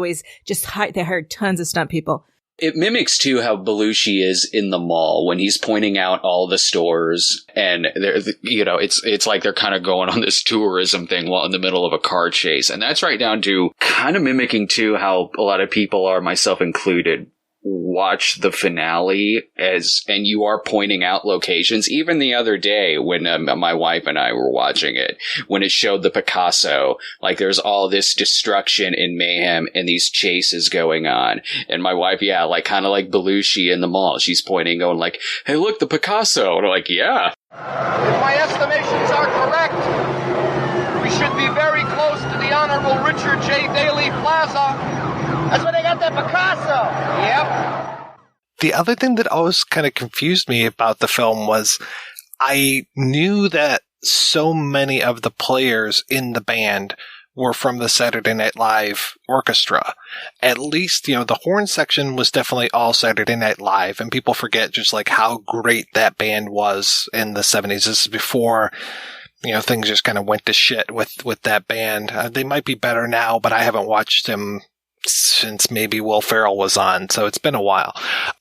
just they hired tons of stunt people. It mimics too how Belushi is in the mall when he's pointing out all the stores, and it's like they're kind of going on this tourism thing while in the middle of a car chase. And that's right down to kind of mimicking too how a lot of people are, myself included, watch the finale and you are pointing out locations. Even the other day when my wife and I were watching it, when it showed the Picasso, like there's all this destruction and mayhem and these chases going on. And my wife, kind of like Belushi in the mall, she's pointing, going like, hey, look, the Picasso. And I'm like, yeah. If my estimations are correct, we should be very close to the Honorable Richard J. Daley Plaza. That's where they got that Picasso. Yep. The other thing that always kind of confused me about the film was I knew that so many of the players in the band were from the Saturday Night Live orchestra. At least, the horn section was definitely all Saturday Night Live, and people forget just like how great that band was in the 70s. This is before things just kind of went to shit with that band. They might be better now, but I haven't watched them since maybe Will Ferrell was on, so it's been a while.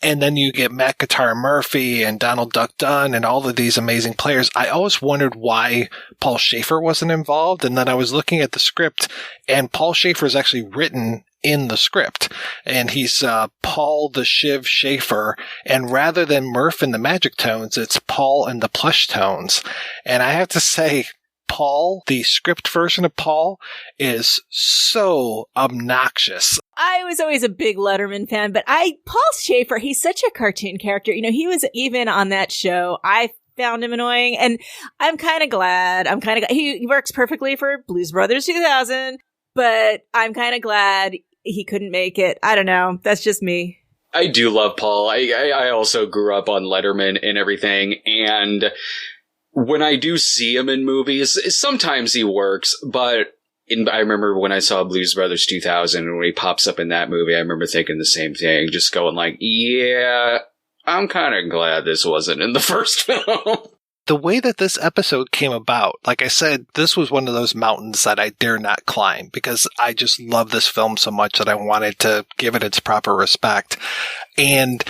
And then you get Matt Guitar Murphy and Donald Duck Dunn and all of these amazing players. I always wondered why Paul Schaefer wasn't involved, and then I was looking at the script, and Paul Schaefer is actually written in the script, and he's Paul the Shiv Schaefer, and rather than Murph and the Magic Tones, it's Paul and the Plush Tones. And I have to say, Paul, the script version of Paul, is so obnoxious. I was always a big Letterman fan, but Paul Schaefer, he's such a cartoon character. He was even on that show. I found him annoying, and I'm kind of glad. He works perfectly for Blues Brothers 2000, but I'm kind of glad he couldn't make it. I don't know. That's just me. I do love Paul. I also grew up on Letterman and everything, and when I do see him in movies, sometimes he works, but I remember when I saw Blues Brothers 2000, and when he pops up in that movie, I remember thinking the same thing, just going like, yeah, I'm kind of glad this wasn't in the first film. The way that this episode came about, like I said, this was one of those mountains that I dare not climb because I just love this film so much that I wanted to give it its proper respect. And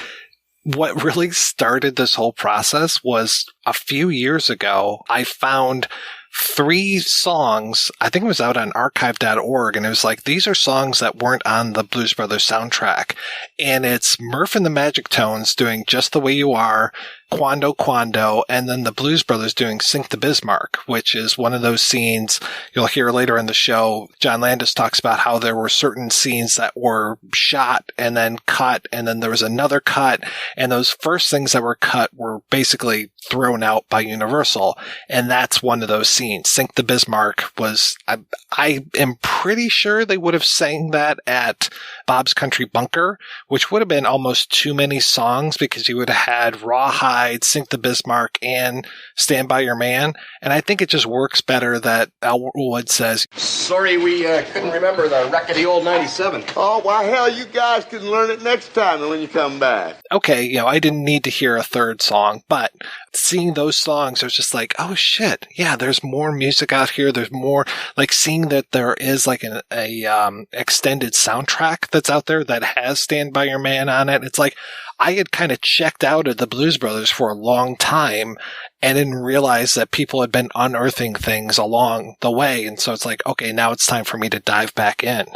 what really started this whole process was a few years ago, I found 3 songs. I think it was out on archive.org, and it was like, these are songs that weren't on the Blues Brothers soundtrack. And it's Murph and the Magic Tones doing Just the Way You Are, Quando Quando, and then the Blues Brothers doing Sink the Bismarck, which is one of those scenes you'll hear later in the show. John Landis talks about how there were certain scenes that were shot and then cut, and then there was another cut, and those first things that were cut were basically thrown out by Universal, and that's one of those scenes. Sink the Bismarck was, I am pretty sure they would have sang that at Bob's Country Bunker, which would have been almost too many songs because you would have had Rawhide, Sink the Bismarck, and Stand By Your Man. And I think it just works better that Elwood says, sorry we couldn't remember the rickety old 97. Oh, why, hell, you guys can learn it next time when you come back. Okay, I didn't need to hear a third song, but seeing those songs, I was just like, oh shit, yeah, there's more music out here. There's more, like seeing that there is like an extended soundtrack that's out there that has Stand By Your Man on it. It's like, I had kind of checked out of the Blues Brothers for a long time and didn't realize that people had been unearthing things along the way. And so it's like, okay, now it's time for me to dive back in.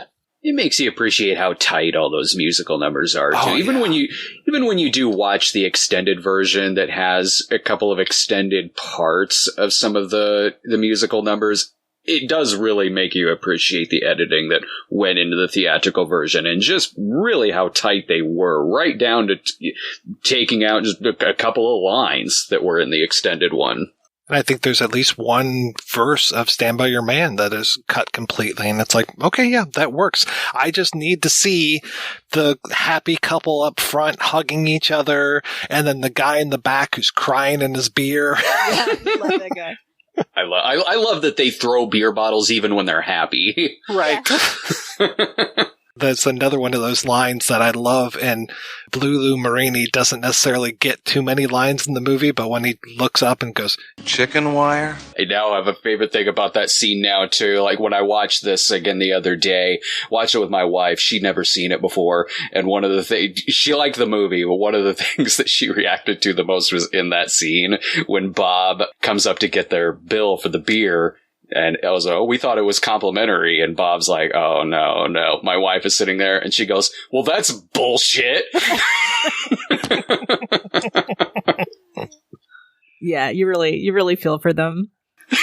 It makes you appreciate how tight all those musical numbers are, too. Even when you do watch the extended version that has a couple of extended parts of some of the musical numbers, it does really make you appreciate the editing that went into the theatrical version and just really how tight they were, right down to taking out just a couple of lines that were in the extended one. And I think there's at least one verse of Stand By Your Man that is cut completely. And it's like, okay, yeah, that works. I just need to see the happy couple up front hugging each other and then the guy in the back who's crying in his beer. Yeah, I love that guy. I love that they throw beer bottles even when they're happy. Right. That's another one of those lines that I love, and Blue Lou Marini doesn't necessarily get too many lines in the movie, but when he looks up and goes, chicken wire? I now have a favorite thing about that scene now, too. Like, when I watched this again the other day, watched it with my wife, she'd never seen it before, and one of the things, she liked the movie, but one of the things that she reacted to the most was in that scene, when Bob comes up to get their bill for the beer, and I was like, oh, we thought it was complimentary. And Bob's like, oh, no. My wife is sitting there and she goes, well, that's bullshit. Yeah, you really feel for them.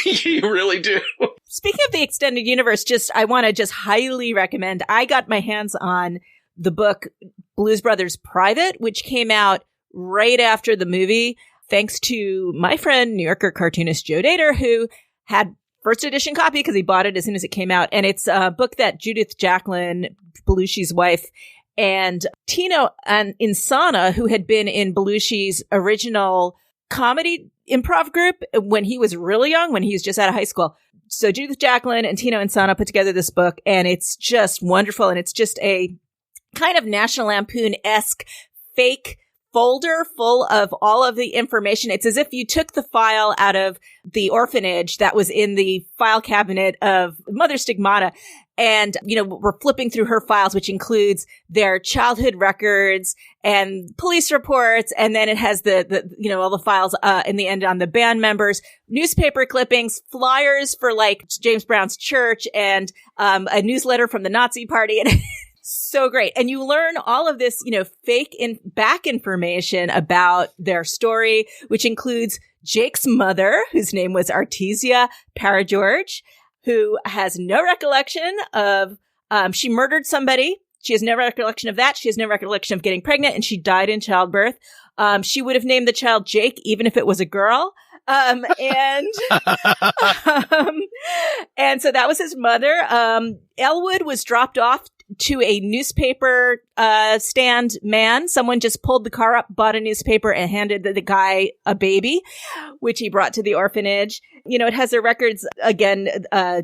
You really do. Speaking of the extended universe, I want to highly recommend. I got my hands on the book Blues Brothers Private, which came out right after the movie, thanks to my friend, New Yorker cartoonist Joe Dater, who had first edition copy because he bought it as soon as it came out. And it's a book that Judith Jacqueline, Belushi's wife, and Tino and Insana, who had been in Belushi's original comedy improv group when he was really young, when he was just out of high school. So Judith Jacqueline and Tino Insana put together this book, and it's just wonderful. And it's just a kind of National Lampoon-esque fake folder full of all of the information. It's as if you took the file out of the orphanage that was in the file cabinet of Mother Stigmata. And, we're flipping through her files, which includes their childhood records and police reports. And then it has the all the files, in the end on the band members, newspaper clippings, flyers for like James Brown's church, and, a newsletter from the Nazi party. And so great. And you learn all of this, fake back information about their story, which includes Jake's mother, whose name was Artesia Parageorge, who has no recollection of, she murdered somebody. She has no recollection of that. She has no recollection of getting pregnant, and she died in childbirth. She would have named the child Jake, even if it was a girl. And so that was his mother. Elwood was dropped off to a newspaper stand man. Someone just pulled the car up, bought a newspaper, and handed the guy a baby, which he brought to the orphanage. You know, it has their records. Again,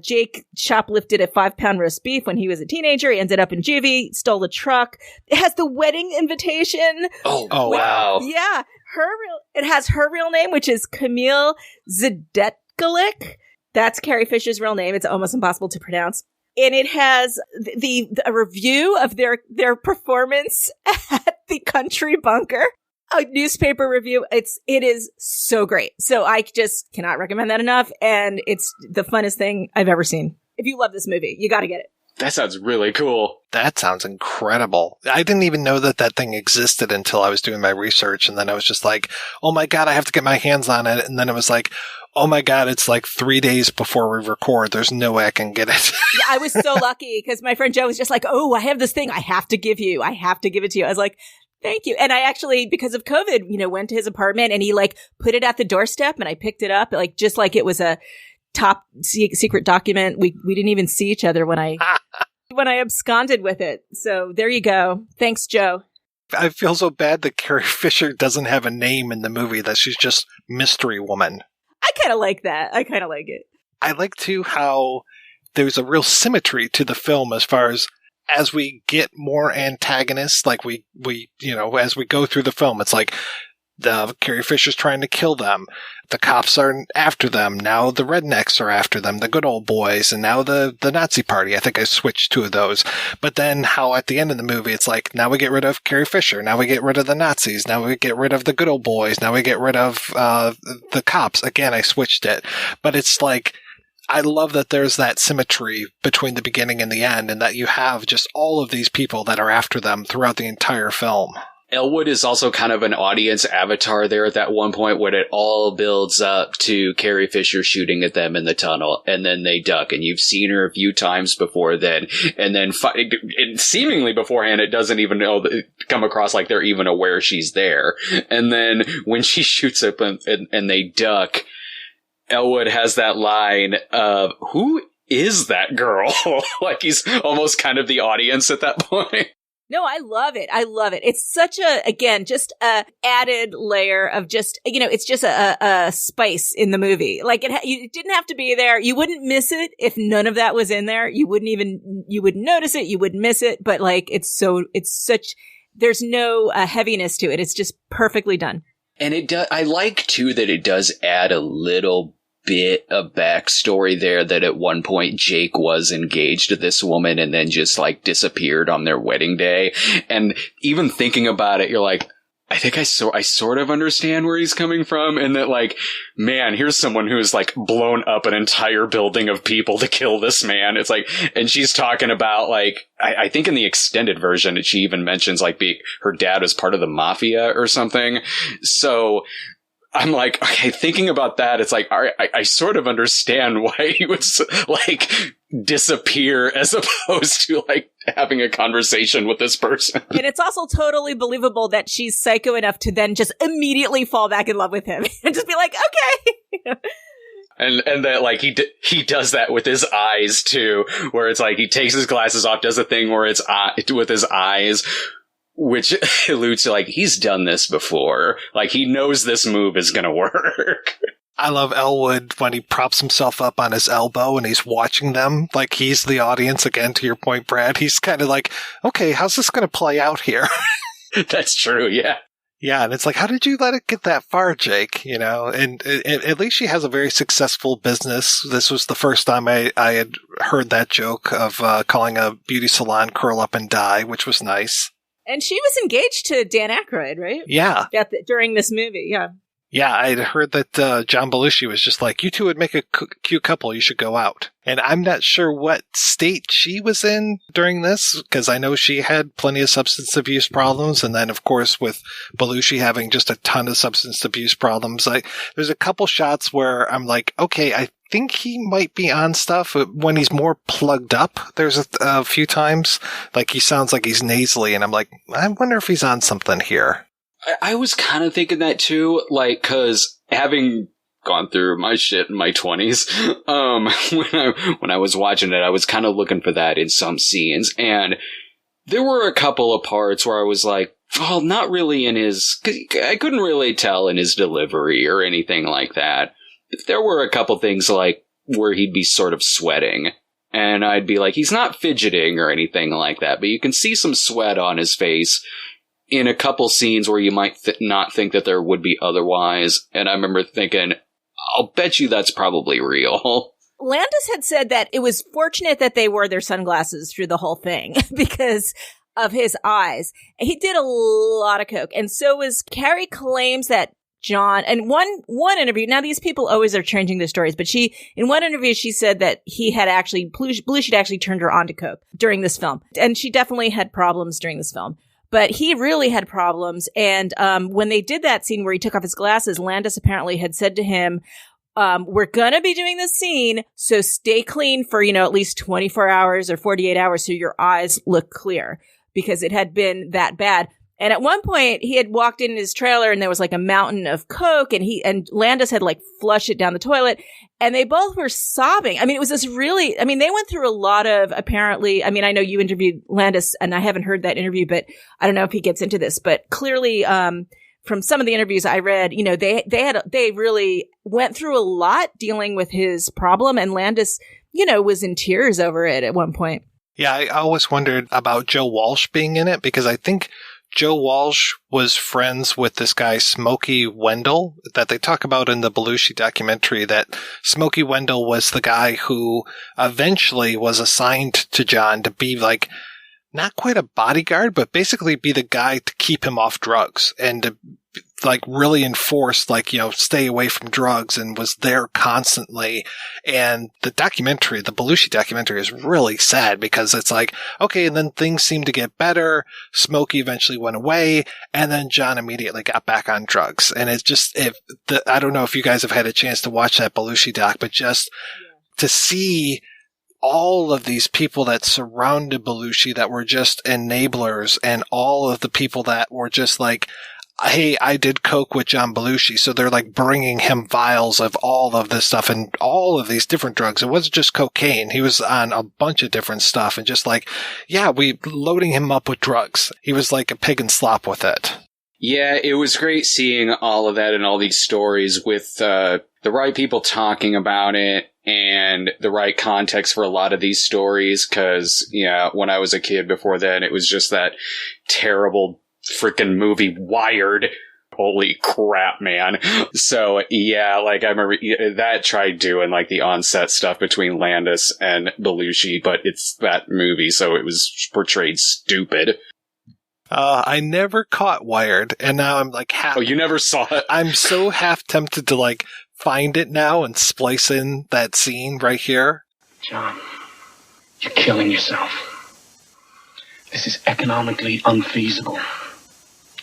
Jake shoplifted a 5-pound roast beef when he was a teenager. He ended up in juvie, stole a truck. It has the wedding invitation. Oh, wow. Yeah. It has her real name, which is Camille Zdetkalik. That's Carrie Fisher's real name. It's almost impossible to pronounce. And it has a review of their performance at the Country Bunker, a newspaper review. It is so great. So I just cannot recommend that enough. And it's the funnest thing I've ever seen. If you love this movie, you got to get it. That sounds really cool. That sounds incredible. I didn't even know that thing existed until I was doing my research. And then I was just like, oh my God, I have to get my hands on it. And then it was like, oh my God, it's like 3 days before we record. There's no way I can get it. Yeah, I was so lucky because my friend Joe was just like, oh, I have this thing I have to give you. I have to give it to you. I was like, thank you. And I actually, because of COVID, went to his apartment and he like put it at the doorstep and I picked it up like just like it was a top secret document. We didn't even see each other when I absconded with it. So there you go. Thanks, Joe. I feel so bad that Carrie Fisher doesn't have a name in the movie, that she's just Mystery Woman. I kind of like that. I kind of like it. I like, too, how there's a real symmetry to the film as we get more antagonists, like we as we go through the film, it's like Carrie Fisher's trying to kill them. The cops are after them. Now the rednecks are after them, the good old boys, and now the Nazi party. I think I switched 2 of those. But then how at the end of the movie, it's like, now we get rid of Carrie Fisher. Now we get rid of the Nazis. Now we get rid of the good old boys. Now we get rid of the cops. Again, I switched it. But it's like, I love that there's that symmetry between the beginning and the end, and that you have just all of these people that are after them throughout the entire film. Elwood is also kind of an audience avatar there at that one point when it all builds up to Carrie Fisher shooting at them in the tunnel, and then they duck, and you've seen her a few times before then, and then seemingly beforehand it doesn't even come across like they're even aware she's there. And then when she shoots up and they duck, Elwood has that line of, who is that girl? Like he's almost kind of the audience at that point. No, I love it. I love it. It's such just a added layer of it's just a spice in the movie. Like it didn't have to be there. You wouldn't miss it if none of that was in there. You wouldn't notice it. You wouldn't miss it. But like, there's no heaviness to it. It's just perfectly done. And I like too that it does add a little bit of backstory there, that at one point Jake was engaged to this woman and then just like disappeared on their wedding day. And even thinking about it, you're like, I think I sort of understand where he's coming from, and that like, man, here's someone who's like blown up an entire building of people to kill this man. It's like, and she's talking about like, I think in the extended version, she even mentions like her dad was part of the mafia or something. So I'm like, okay, thinking about that, it's like, all right, I sort of understand why he would like disappear as opposed to like having a conversation with this person. And it's also totally believable that she's psycho enough to then just immediately fall back in love with him and just be like, okay. And that like he does that with his eyes too, where it's like he takes his glasses off, does a thing where it's with his eyes, which alludes to like he's done this before. Like he knows this move is going to work. I love Elwood when he props himself up on his elbow and he's watching them. Like he's the audience again, to your point, Brad. He's kind of like, okay, how's this going to play out here? That's true. Yeah. Yeah. And it's like, how did you let it get that far, Jake? You know, and at least she has a very successful business. This was the first time I had heard that joke of calling a beauty salon Curl Up and Die, which was nice. And she was engaged to Dan Aykroyd, right? Yeah. During this movie, yeah. Yeah, I'd heard that John Belushi was just like, you two would make a cute couple, you should go out. And I'm not sure what state she was in during this, because I know she had plenty of substance abuse problems. And then, of course, with Belushi having just a ton of substance abuse problems, there's a couple shots where I'm like, okay, I think he might be on stuff when he's more plugged up. There's a few times, like he sounds like he's nasally, and I'm like, I wonder if he's on something here. I was kind of thinking that too, like, cause having gone through my shit in my 20s. When I was watching it, I was kind of looking for that in some scenes, and there were a couple of parts where I was like, well, not really in his, I couldn't really tell in his delivery or anything like that. There were a couple things like where he'd be sort of sweating, and I'd be like, he's not fidgeting or anything like that, but you can see some sweat on his face in a couple scenes where you might not think that there would be otherwise. And I remember thinking, I'll bet you that's probably real. Landis had said that it was fortunate that they wore their sunglasses through the whole thing because of his eyes. He did a lot of coke. And so was Carrie claims that John, and one interview, now these people always are changing their stories, but in one interview, she said that he had actually, Belushi had actually turned her on to coke during this film. And she definitely had problems during this film. But he really had problems. And when they did that scene where he took off his glasses, Landis apparently had said to him, we're going to be doing this scene, so stay clean for, at least 24 hours or 48 hours so your eyes look clear, because it had been that bad. And at one point, he had walked in his trailer and there was like a mountain of coke, and Landis had like flushed it down the toilet, and they both were sobbing. I mean, it was this really, they went through a lot of, apparently, I know you interviewed Landis and I haven't heard that interview, but I don't know if he gets into this, but clearly, from some of the interviews I read, they really went through a lot dealing with his problem, and Landis, was in tears over it at one point. Yeah, I always wondered about Joe Walsh being in it, because I think Joe Walsh was friends with this guy, Smokey Wendell, that they talk about in the Belushi documentary, that Smokey Wendell was the guy who eventually was assigned to John to be like, not quite a bodyguard, but basically be the guy to keep him off drugs and to like really enforce, like, stay away from drugs, and was there constantly. And the Belushi documentary is really sad, because it's like, okay, and then things seemed to get better. Smokey eventually went away, and then John immediately got back on drugs. And it's just, I don't know if you guys have had a chance to watch that Belushi doc, but just to see all of these people that surrounded Belushi that were just enablers, and all of the people that were just like, hey, I did coke with John Belushi. So they're like bringing him vials of all of this stuff and all of these different drugs. It wasn't just cocaine. He was on a bunch of different stuff, and just like, we loading him up with drugs. He was like a pig in slop with it. Yeah, it was great seeing all of that and all these stories with the right people talking about it and the right context for a lot of these stories. Because, when I was a kid before then, it was just that terrible freaking movie Wired. Holy crap, man. So, yeah, like I remember that tried doing like the on-set stuff between Landis and Belushi, but it's that movie, so it was portrayed stupid. I never caught Wired, and now I'm like half... Oh, you never saw it? I'm so half tempted to like find it now and splice in that scene right here. John, you're killing yourself. This is economically unfeasible.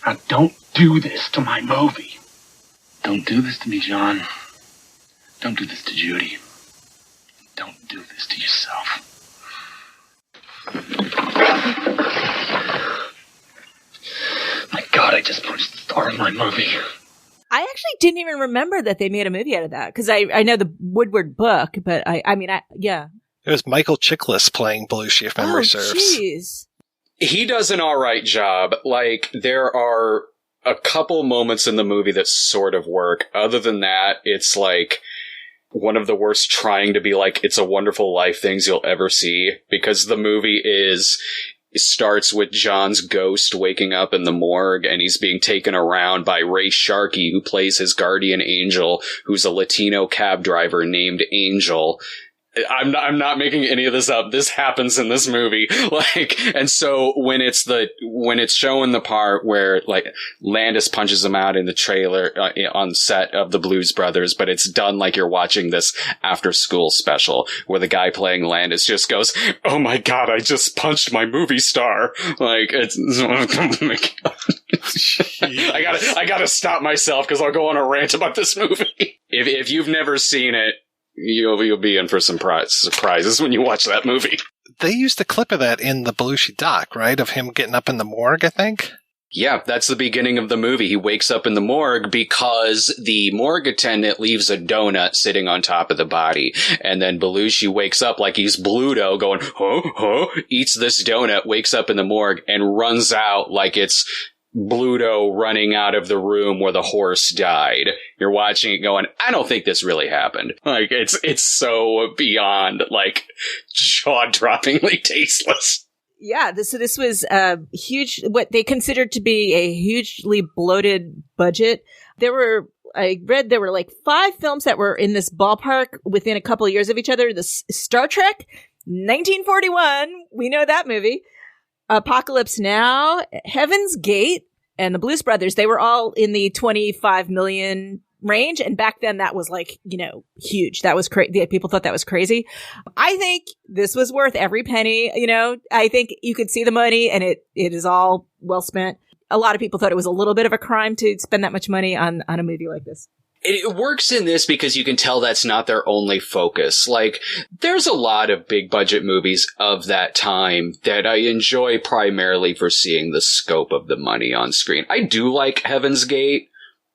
Now, don't do this to my movie. Don't do this to me, John. Don't do this to Judy. Don't do this to yourself. My God, I just punched the star of my movie. I actually didn't even remember that they made a movie out of that, because I know the Woodward book, but yeah. It was Michael Chiklis playing Belushi, if memory serves. Jeez. He does an alright job. Like, there are a couple moments in the movie that sort of work. Other than that, it's like one of the worst trying to be like It's a Wonderful Life things you'll ever see, because the movie starts with John's ghost waking up in the morgue, and he's being taken around by Ray Sharkey, who plays his guardian angel, who's a Latino cab driver named Angel. I'm not making any of this up. This happens in this movie. And so when it's showing the part where like Landis punches him out in the trailer on set of the Blues Brothers, but it's done like you're watching this after school special where the guy playing Landis just goes, "Oh my God, I just punched my movie star." Like it's, oh my God. I gotta stop myself because I'll go on a rant about this movie. If you've never seen it, You'll be in for some surprises when you watch that movie. They used a clip of that in the Belushi doc, right? Of him getting up in the morgue, I think? Yeah, that's the beginning of the movie. He wakes up in the morgue because the morgue attendant leaves a donut sitting on top of the body. And then Belushi wakes up like he's Bluto going, huh, eats this donut, wakes up in the morgue, and runs out like it's Bluto running out of the room where the horse died. You're watching it going, I don't think this really happened. Like, it's so beyond, like, jaw-droppingly tasteless. Yeah, this was a huge, what they considered to be a hugely bloated budget. I read there were like 5 films that were in this ballpark within a couple of years of each other. The Star Trek, 1941, we know that movie. Apocalypse Now, Heaven's Gate, and the Blues Brothers. They were all in the 25 million range. And back then that was like, huge. That was crazy. People thought that was crazy. I think this was worth every penny. I think you could see the money and it is all well spent. A lot of people thought it was a little bit of a crime to spend that much money on a movie like this. It works in this because you can tell that's not their only focus. Like, there's a lot of big budget movies of that time that I enjoy primarily for seeing the scope of the money on screen. I do like Heaven's Gate,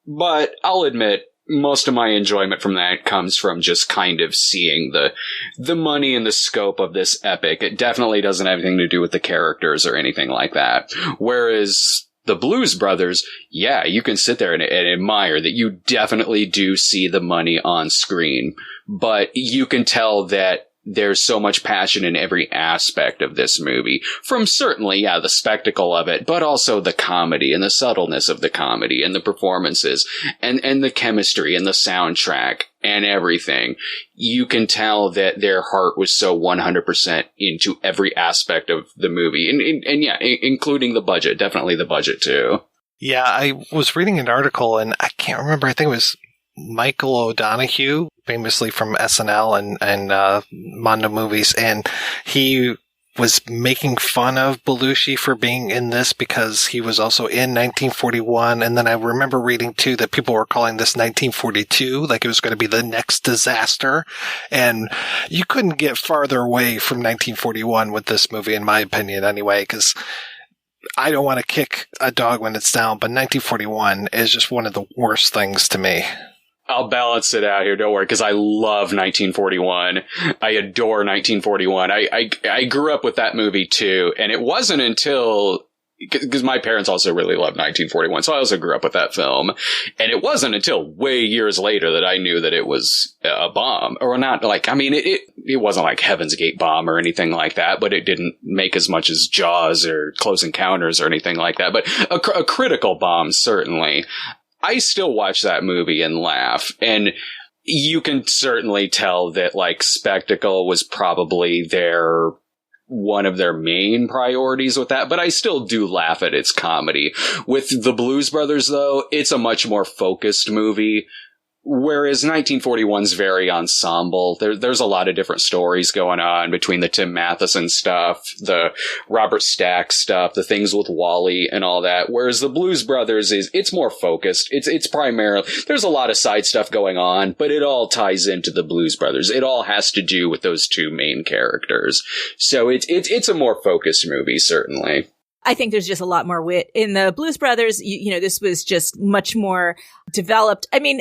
but I'll admit most of my enjoyment from that comes from just kind of seeing the money and the scope of this epic. It definitely doesn't have anything to do with the characters or anything like that. Whereas the Blues Brothers, yeah, you can sit there and admire that you definitely do see the money on screen, but you can tell that there's so much passion in every aspect of this movie. From certainly, yeah, the spectacle of it, but also the comedy and the subtleness of the comedy and the performances and the chemistry and the soundtrack and everything. You can tell that their heart was so 100% into every aspect of the movie. And yeah, including the budget, definitely the budget too. Yeah, I was reading an article and I can't remember, I think it was Michael O'Donoghue, famously from SNL and Mondo movies, and he was making fun of Belushi for being in this because he was also in 1941. And then I remember reading too that people were calling this 1942, like it was going to be the next disaster. And you couldn't get farther away from 1941 with this movie, in my opinion, anyway, because I don't want to kick a dog when it's down, but 1941 is just one of the worst things to me. I'll balance it out here, don't worry, because I love 1941. I adore 1941. I grew up with that movie too, and it wasn't until, because my parents also really loved 1941, so I also grew up with that film, and it wasn't until way years later that I knew that it was a bomb, or not, like, I mean, it wasn't like Heaven's Gate bomb or anything like that, but it didn't make as much as Jaws or Close Encounters or anything like that, but a critical bomb, certainly. I still watch that movie and laugh, and you can certainly tell that, like, spectacle was probably one of their main priorities with that, but I still do laugh at its comedy. With the Blues Brothers, though, it's a much more focused movie. Whereas 1941's very ensemble. There's a lot of different stories going on between the Tim Matheson stuff, the Robert Stack stuff, the things with Wally and all that. Whereas the Blues Brothers it's more focused. It's primarily, there's a lot of side stuff going on, but it all ties into the Blues Brothers. It all has to do with those two main characters. So it's a more focused movie, certainly. I think there's just a lot more wit in the Blues Brothers. This was just much more developed. I mean,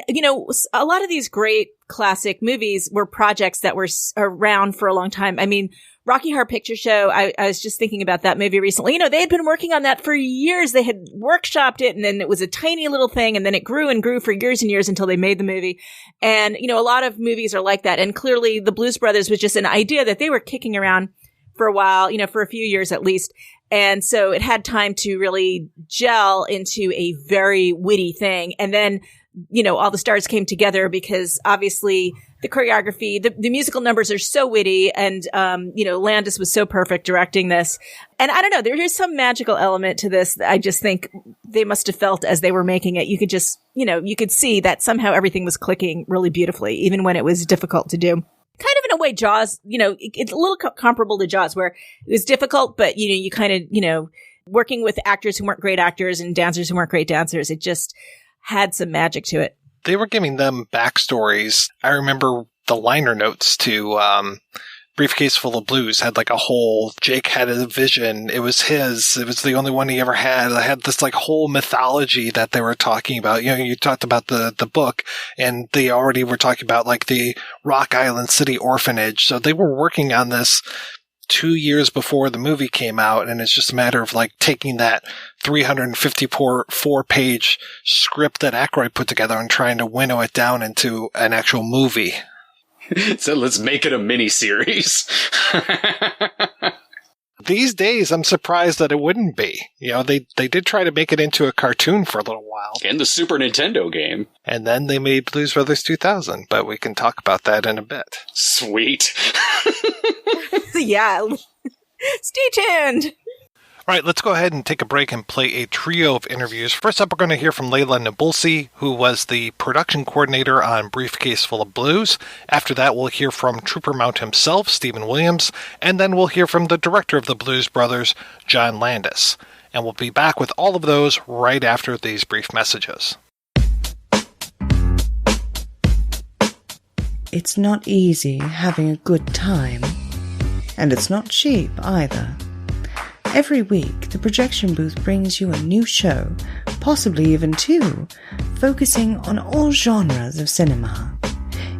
a lot of these great classic movies were projects that were around for a long time. I mean, Rocky Horror Picture Show, I was just thinking about that movie recently. They had been working on that for years. They had workshopped it, and then it was a tiny little thing, and then it grew and grew for years and years until they made the movie. And, a lot of movies are like that. And clearly the Blues Brothers was just an idea that they were kicking around for a while, for a few years at least. And so it had time to really gel into a very witty thing. And then, all the stars came together because obviously the choreography, the musical numbers are so witty. And, Landis was so perfect directing this. And I don't know, there is some magical element to this that I just think they must have felt as they were making it. You could just, you could see that somehow everything was clicking really beautifully, even when it was difficult to do. Kind of in a way, Jaws, it's a little comparable to Jaws, where it was difficult, but, you kind of, working with actors who weren't great actors and dancers who weren't great dancers, it just had some magic to it. They were giving them backstories. I remember the liner notes to Briefcase Full of Blues had like a whole, Jake had a vision. It was his. It was the only one he ever had. I had this like whole mythology that they were talking about. You know, you talked about the book, and they already were talking about like the Rock Island City orphanage. So they were working on this 2 years before the movie came out, and it's just a matter of like taking that 354-page script that Aykroyd put together and trying to winnow it down into an actual movie. So let's make it a mini-series. These days, I'm surprised that it wouldn't be. You know, they did try to make it into a cartoon for a little while. And the Super Nintendo game. And then they made Blues Brothers 2000, but we can talk about that in a bit. Sweet. Yeah. Stay tuned. All right, let's go ahead and take a break and play a trio of interviews. First up, we're going to hear from Laila Nablusi, who was the production coordinator on Briefcase Full of Blues. After that, we'll hear from Trooper Mount himself, Stephen Williams, and then we'll hear from the director of the Blues Brothers, John Landis. And we'll be back with all of those right after these brief messages. It's not easy having a good time, and it's not cheap either. Every week, the projection booth brings you a new show, possibly even two, focusing on all genres of cinema.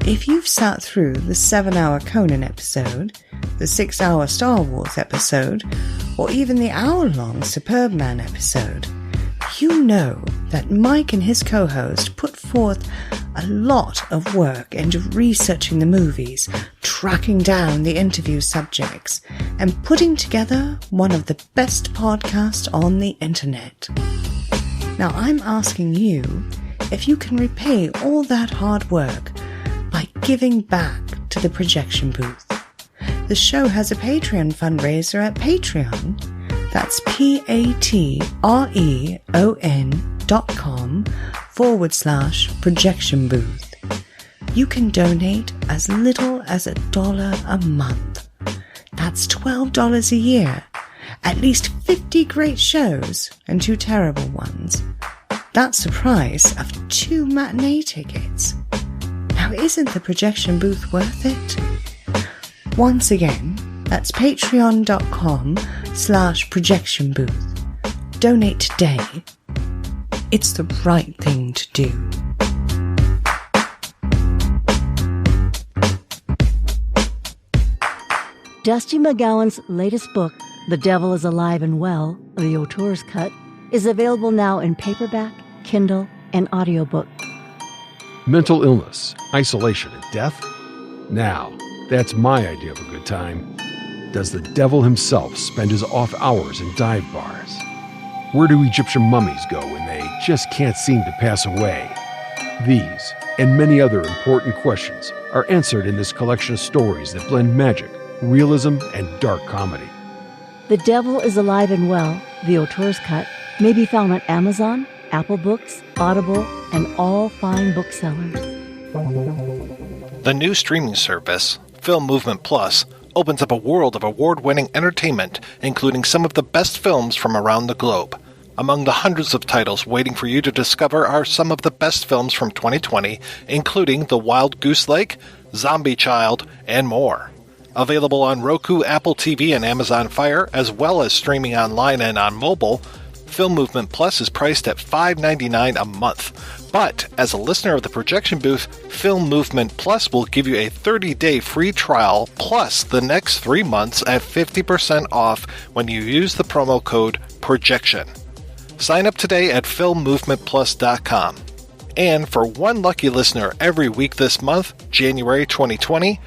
If you've sat through the 7-hour Conan episode, the 6-hour Star Wars episode, or even the hour-long Superman episode, you know that Mike and his co-host put forth a lot of work into researching the movies, tracking down the interview subjects, and putting together one of the best podcasts on the internet. Now I'm asking you if you can repay all that hard work by giving back to the projection booth. The show has a Patreon fundraiser at Patreon. That's patreon.com/projection booth. You can donate as little as $1 a month. That's $12 a year. At least 50 great shows and 2 terrible ones. That's the price of 2 matinee tickets. Now isn't the projection booth worth it? Once again, that's patreon.com/projection booth. Donate today. It's the right thing to do. Dusty McGowan's latest book, The Devil is Alive and Well, the auteur's cut, is available now in paperback, Kindle, and audiobook. Mental illness, isolation, and death? Now, that's my idea of a good time. Does the devil himself spend his off hours in dive bars? Where do Egyptian mummies go when they just can't seem to pass away? These and many other important questions are answered in this collection of stories that blend magic, realism, and dark comedy. The Devil is Alive and Well, the auteur's cut, may be found on Amazon, Apple Books, Audible, and all fine booksellers. The new streaming service, Film Movement Plus, opens up a world of award-winning entertainment, including some of the best films from around the globe. Among the hundreds of titles waiting for you to discover are some of the best films from 2020, including The Wild Goose Lake, Zombie Child, and more. Available on Roku, Apple TV, and Amazon Fire, as well as streaming online and on mobile, Film Movement Plus is priced at $5.99 a month. But, as a listener of the Projection Booth, Film Movement Plus will give you a 30-day free trial, plus the next 3 months at 50% off when you use the promo code PROJECTION. Sign up today at filmmovementplus.com. And for one lucky listener every week this month, January 2020,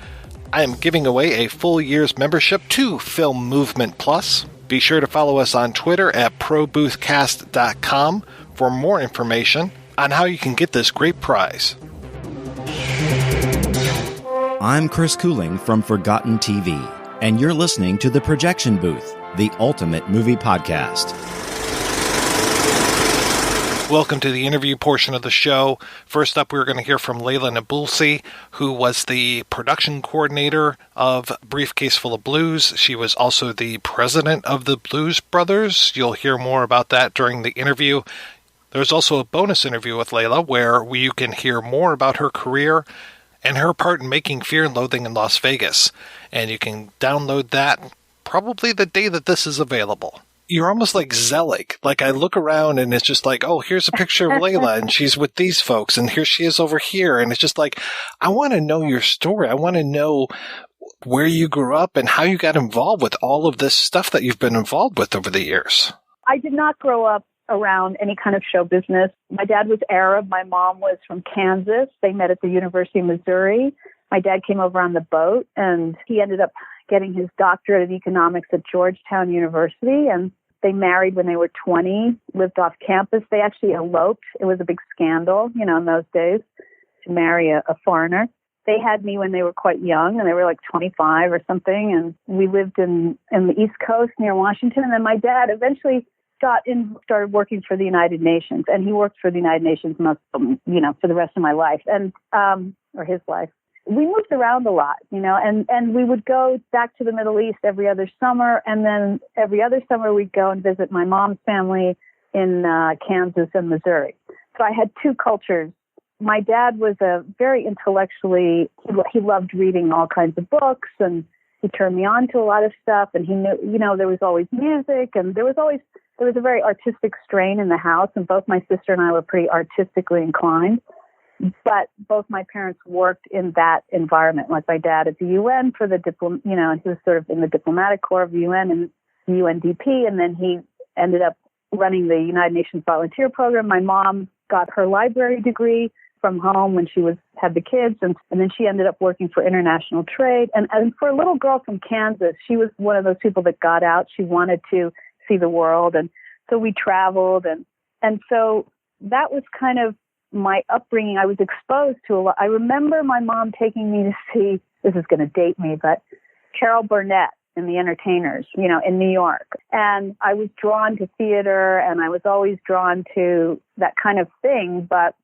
I am giving away a full year's membership to Film Movement Plus. Be sure to follow us on Twitter at ProBoothCast.com for more information on how you can get this great prize. I'm Chris Cooling from Forgotten TV, and you're listening to The Projection Booth, the ultimate movie podcast. Welcome to the interview portion of the show. First up, we're going to hear from Laila Nablusi, who was the production coordinator of Briefcase Full of Blues. She was also the president of the Blues Brothers. You'll hear more about that during the interview. There's also a bonus interview with Laila where you can hear more about her career and her part in making Fear and Loathing in Las Vegas. And you can download that probably the day that this is available. You're almost like Zelig. Like, I look around and it's just like, oh, here's a picture of Laila and she's with these folks and here she is over here. And it's just like, I want to know your story. I want to know where you grew up and how you got involved with all of this stuff that you've been involved with over the years. I did not grow up around any kind of show business. My dad was Arab. My mom was from Kansas. They met at the University of Missouri. My dad came over on the boat and he ended up getting his doctorate in economics at Georgetown University, and they married when they were 20, lived off campus. They actually eloped. It was a big scandal, in those days, to marry a foreigner. They had me when they were quite young, and they were like 25 or something, and we lived in the East Coast near Washington, and then my dad eventually started working for the United Nations, and he worked for the United Nations for the rest of my life, and or his life. We moved around a lot, and we would go back to the Middle East every other summer. And then every other summer we'd go and visit my mom's family in Kansas and Missouri. So I had two cultures. My dad was very intellectually, he loved reading all kinds of books, and he turned me on to a lot of stuff. And he knew, there was always music, and there was a very artistic strain in the house. And both my sister and I were pretty artistically inclined. But both my parents worked in that environment, like my dad at the UN for the and he was sort of in the diplomatic corps of the UN and the UNDP, and then he ended up running the United Nations Volunteer Program. My mom got her library degree from home when she had the kids, and then she ended up working for international trade. And for a little girl from Kansas, she was one of those people that got out. She wanted to see the world, and so we traveled, and so that was kind of my upbringing. I was exposed to a lot. I remember my mom taking me to see, this is going to date me, but Carol Burnett in The Entertainers, in New York. And I was drawn to theater, and I was always drawn to that kind of thing, but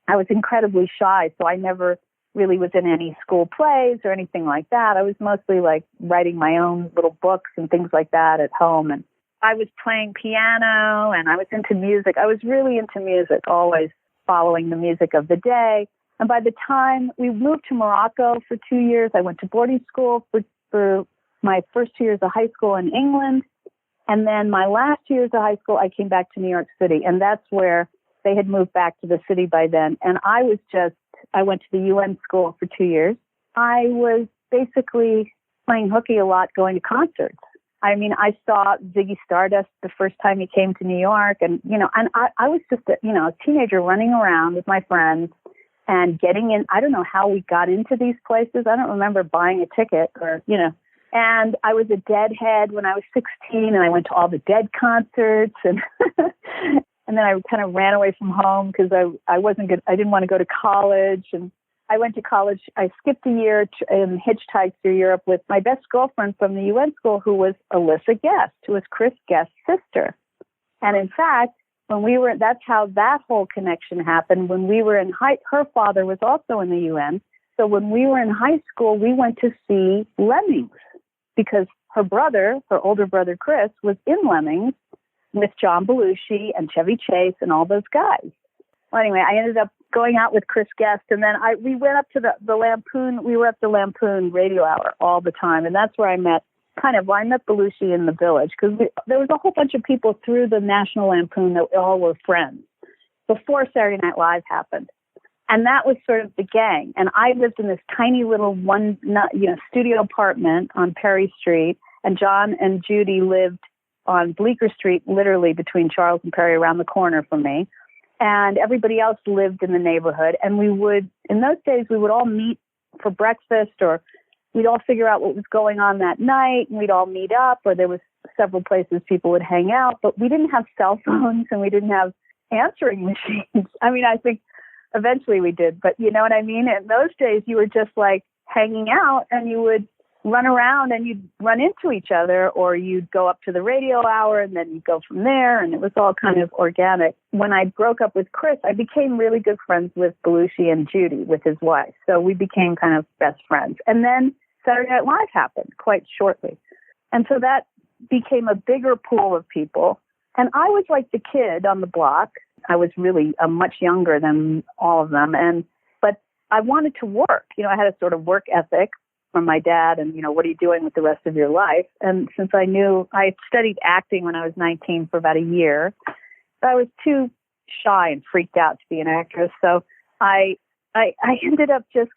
I was incredibly shy, so I never really was in any school plays or anything like that. I was mostly like writing my own little books and things like that at home. And I was playing piano, and I was into music. I was really into music, always following the music of the day. And by the time we moved to Morocco for 2 years, I went to boarding school for my first 2 years of high school in England. And then my last 2 years of high school, I came back to New York City. And that's where they had moved back to the city by then. And I went to the UN school for 2 years. I was basically playing hooky a lot, going to concerts. I mean, I saw Ziggy Stardust the first time he came to New York, and I was just a teenager running around with my friends and getting in. I don't know how we got into these places. I don't remember buying a ticket and I was a Deadhead when I was 16, and I went to all the Dead concerts, and and then I kind of ran away from home because I wasn't good. I didn't want to go to college, and I went to college. I skipped a year and hitchhiked through Europe with my best girlfriend from the UN school, who was Alyssa Guest, who was Chris Guest's sister. And in fact, that's how that whole connection happened. When we were her father was also in the UN. So when we were in high school, we went to see Lemmings because her older brother Chris, was in Lemmings with John Belushi and Chevy Chase and all those guys. Well, anyway, I ended up going out with Chris Guest, and then we went up to the Lampoon. We were at the Lampoon Radio Hour all the time, and that's where I met Belushi in the Village, because there was a whole bunch of people through the National Lampoon that all were friends before Saturday Night Live happened, and that was sort of the gang. And I lived in this tiny little studio apartment on Perry Street, and John and Judy lived on Bleecker Street, literally between Charles and Perry, around the corner from me. And everybody else lived in the neighborhood. And in those days, we would all meet for breakfast, or we'd all figure out what was going on that night, and we'd all meet up, or there was several places people would hang out. But we didn't have cell phones, and we didn't have answering machines. I mean, I think eventually we did, but you know what I mean? In those days, you were just like hanging out, and you would run around and you'd run into each other, or you'd go up to the radio hour and then you'd go from there, and it was all kind of organic. When I broke up with Chris, I became really good friends with Belushi and Judy, with his wife. So we became kind of best friends. And then Saturday Night Live happened quite shortly. And so that became a bigger pool of people. And I was like the kid on the block. I was really much younger than all of them. But I wanted to work. I had a sort of work ethic from my dad and, what are you doing with the rest of your life? And since I knew I had studied acting when I was 19 for about a year, I was too shy and freaked out to be an actress. So I ended up just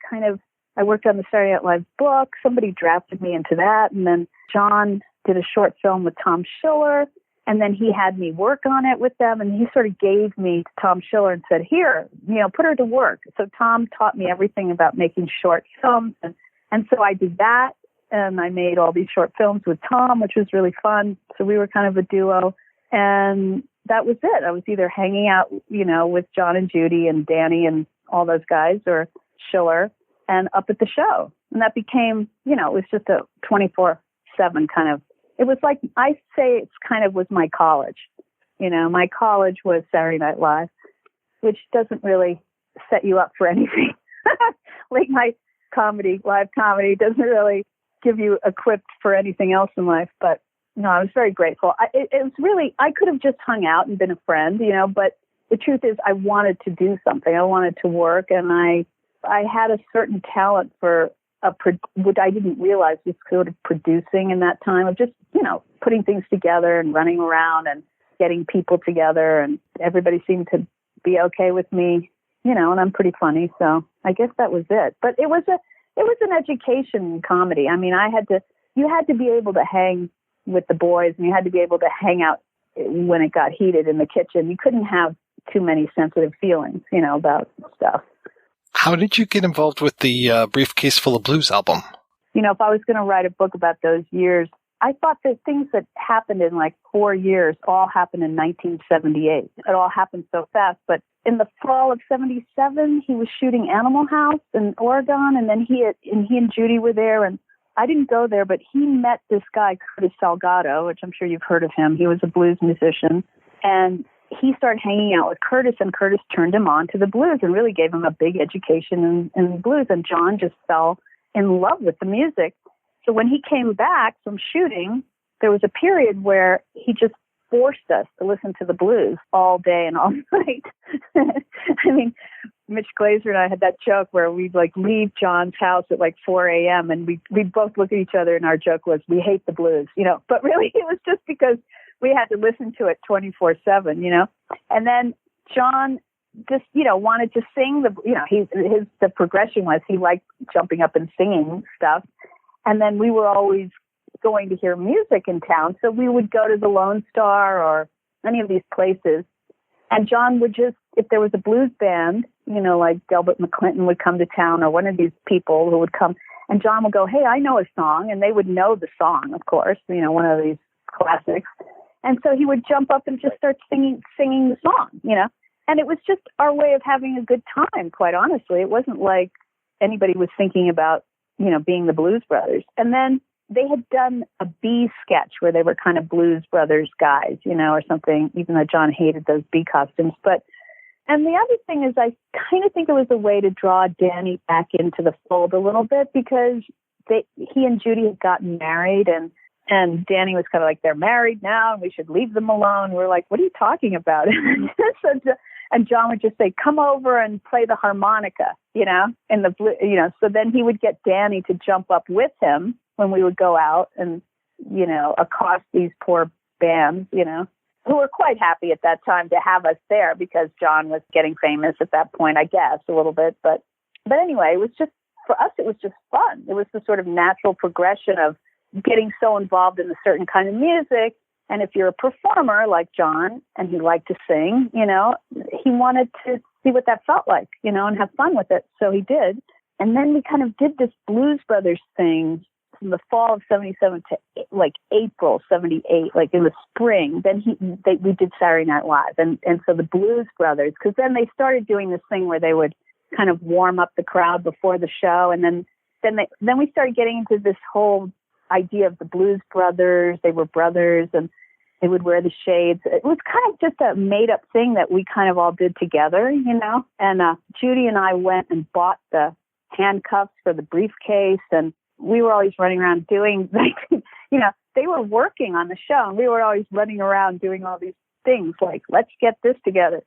I worked on the Saturday Night Live book. Somebody drafted me into that. And then John did a short film with Tom Schiller. And then he had me work on it with them. And he sort of gave me to Tom Schiller and said, here, put her to work. So Tom taught me everything about making short films. And so I did that. And I made all these short films with Tom, which was really fun. So we were kind of a duo. And that was it. I was either hanging out, with John and Judy and Danny and all those guys, or Schiller, and up at the show. And that became, it was just a 24/7 kind of, it was like, I say it's kind of was my college. My college was Saturday Night Live, which doesn't really set you up for anything. Late night comedy, live comedy doesn't really give you equipped for anything else in life. But no, I was very grateful. It was really, I could have just hung out and been a friend, but the truth is I wanted to do something. I wanted to work, and I had a certain talent for what I didn't realize was sort of producing in that time, of just, putting things together and running around and getting people together, and everybody seemed to be okay with me, and I'm pretty funny. So I guess that was it. But it was an education in comedy. I mean, you had to be able to hang with the boys, and you had to be able to hang out when it got heated in the kitchen. You couldn't have too many sensitive feelings, about stuff. How did you get involved with the Briefcase Full of Blues album? If I was going to write a book about those years, I thought that things that happened in like 4 years all happened in 1978. It all happened so fast. But in the fall of 77, he was shooting Animal House in Oregon, and then he and Judy were there, and I didn't go there, but he met this guy, Curtis Salgado, which I'm sure you've heard of him. He was a blues musician, and he started hanging out with Curtis, and Curtis turned him on to the blues and really gave him a big education in the blues. And John just fell in love with the music. So when he came back from shooting, there was a period where he just forced us to listen to the blues all day and all night. I mean, Mitch Glazer and I had that joke where we'd leave John's house at 4 a.m. and we'd both look at each other, and our joke was, we hate the blues, but really it was just because we had to listen to it 24/7, And then John just, wanted to sing the progression was he liked jumping up and singing stuff. And then we were always going to hear music in town. So we would go to the Lone Star or any of these places. And John would just, if there was a blues band, like Delbert McClinton would come to town, or one of these people who would come, and John would go, hey, I know a song. And they would know the song, of course, one of these classics. And so he would jump up and just start singing the song, And it was just our way of having a good time, quite honestly. It wasn't like anybody was thinking about, being the Blues Brothers. And then they had done a B sketch where they were kind of Blues Brothers guys, or something, even though John hated those B costumes. And the other thing is, I kind of think it was a way to draw Danny back into the fold a little bit, because he and Judy had gotten married, and Danny was kind of like, they're married now and we should leave them alone. We're like, what are you talking about? And John would just say, come over and play the harmonica, in the blue, so then he would get Danny to jump up with him when we would go out and, accost these poor bands, who were quite happy at that time to have us there, because John was getting famous at that point, I guess, a little bit. But anyway, it was just, for us, it was just fun. It was the sort of natural progression of getting so involved in a certain kind of music. And if you're a performer like John, and he liked to sing, he wanted to see what that felt like, and have fun with it. So he did. And then we kind of did this Blues Brothers thing from the fall of 77 to April 78, in the spring. Then we did Saturday Night Live. And so the Blues Brothers, because then they started doing this thing where they would kind of warm up the crowd before the show. And then we started getting into this whole idea of the Blues Brothers. They were brothers, and they would wear the shades. It was kind of just a made-up thing that we kind of all did together, And Judy and I went and bought the handcuffs for the briefcase, and we were always running around doing, they they were working on the show, and we were always running around doing all these things like, let's get this together,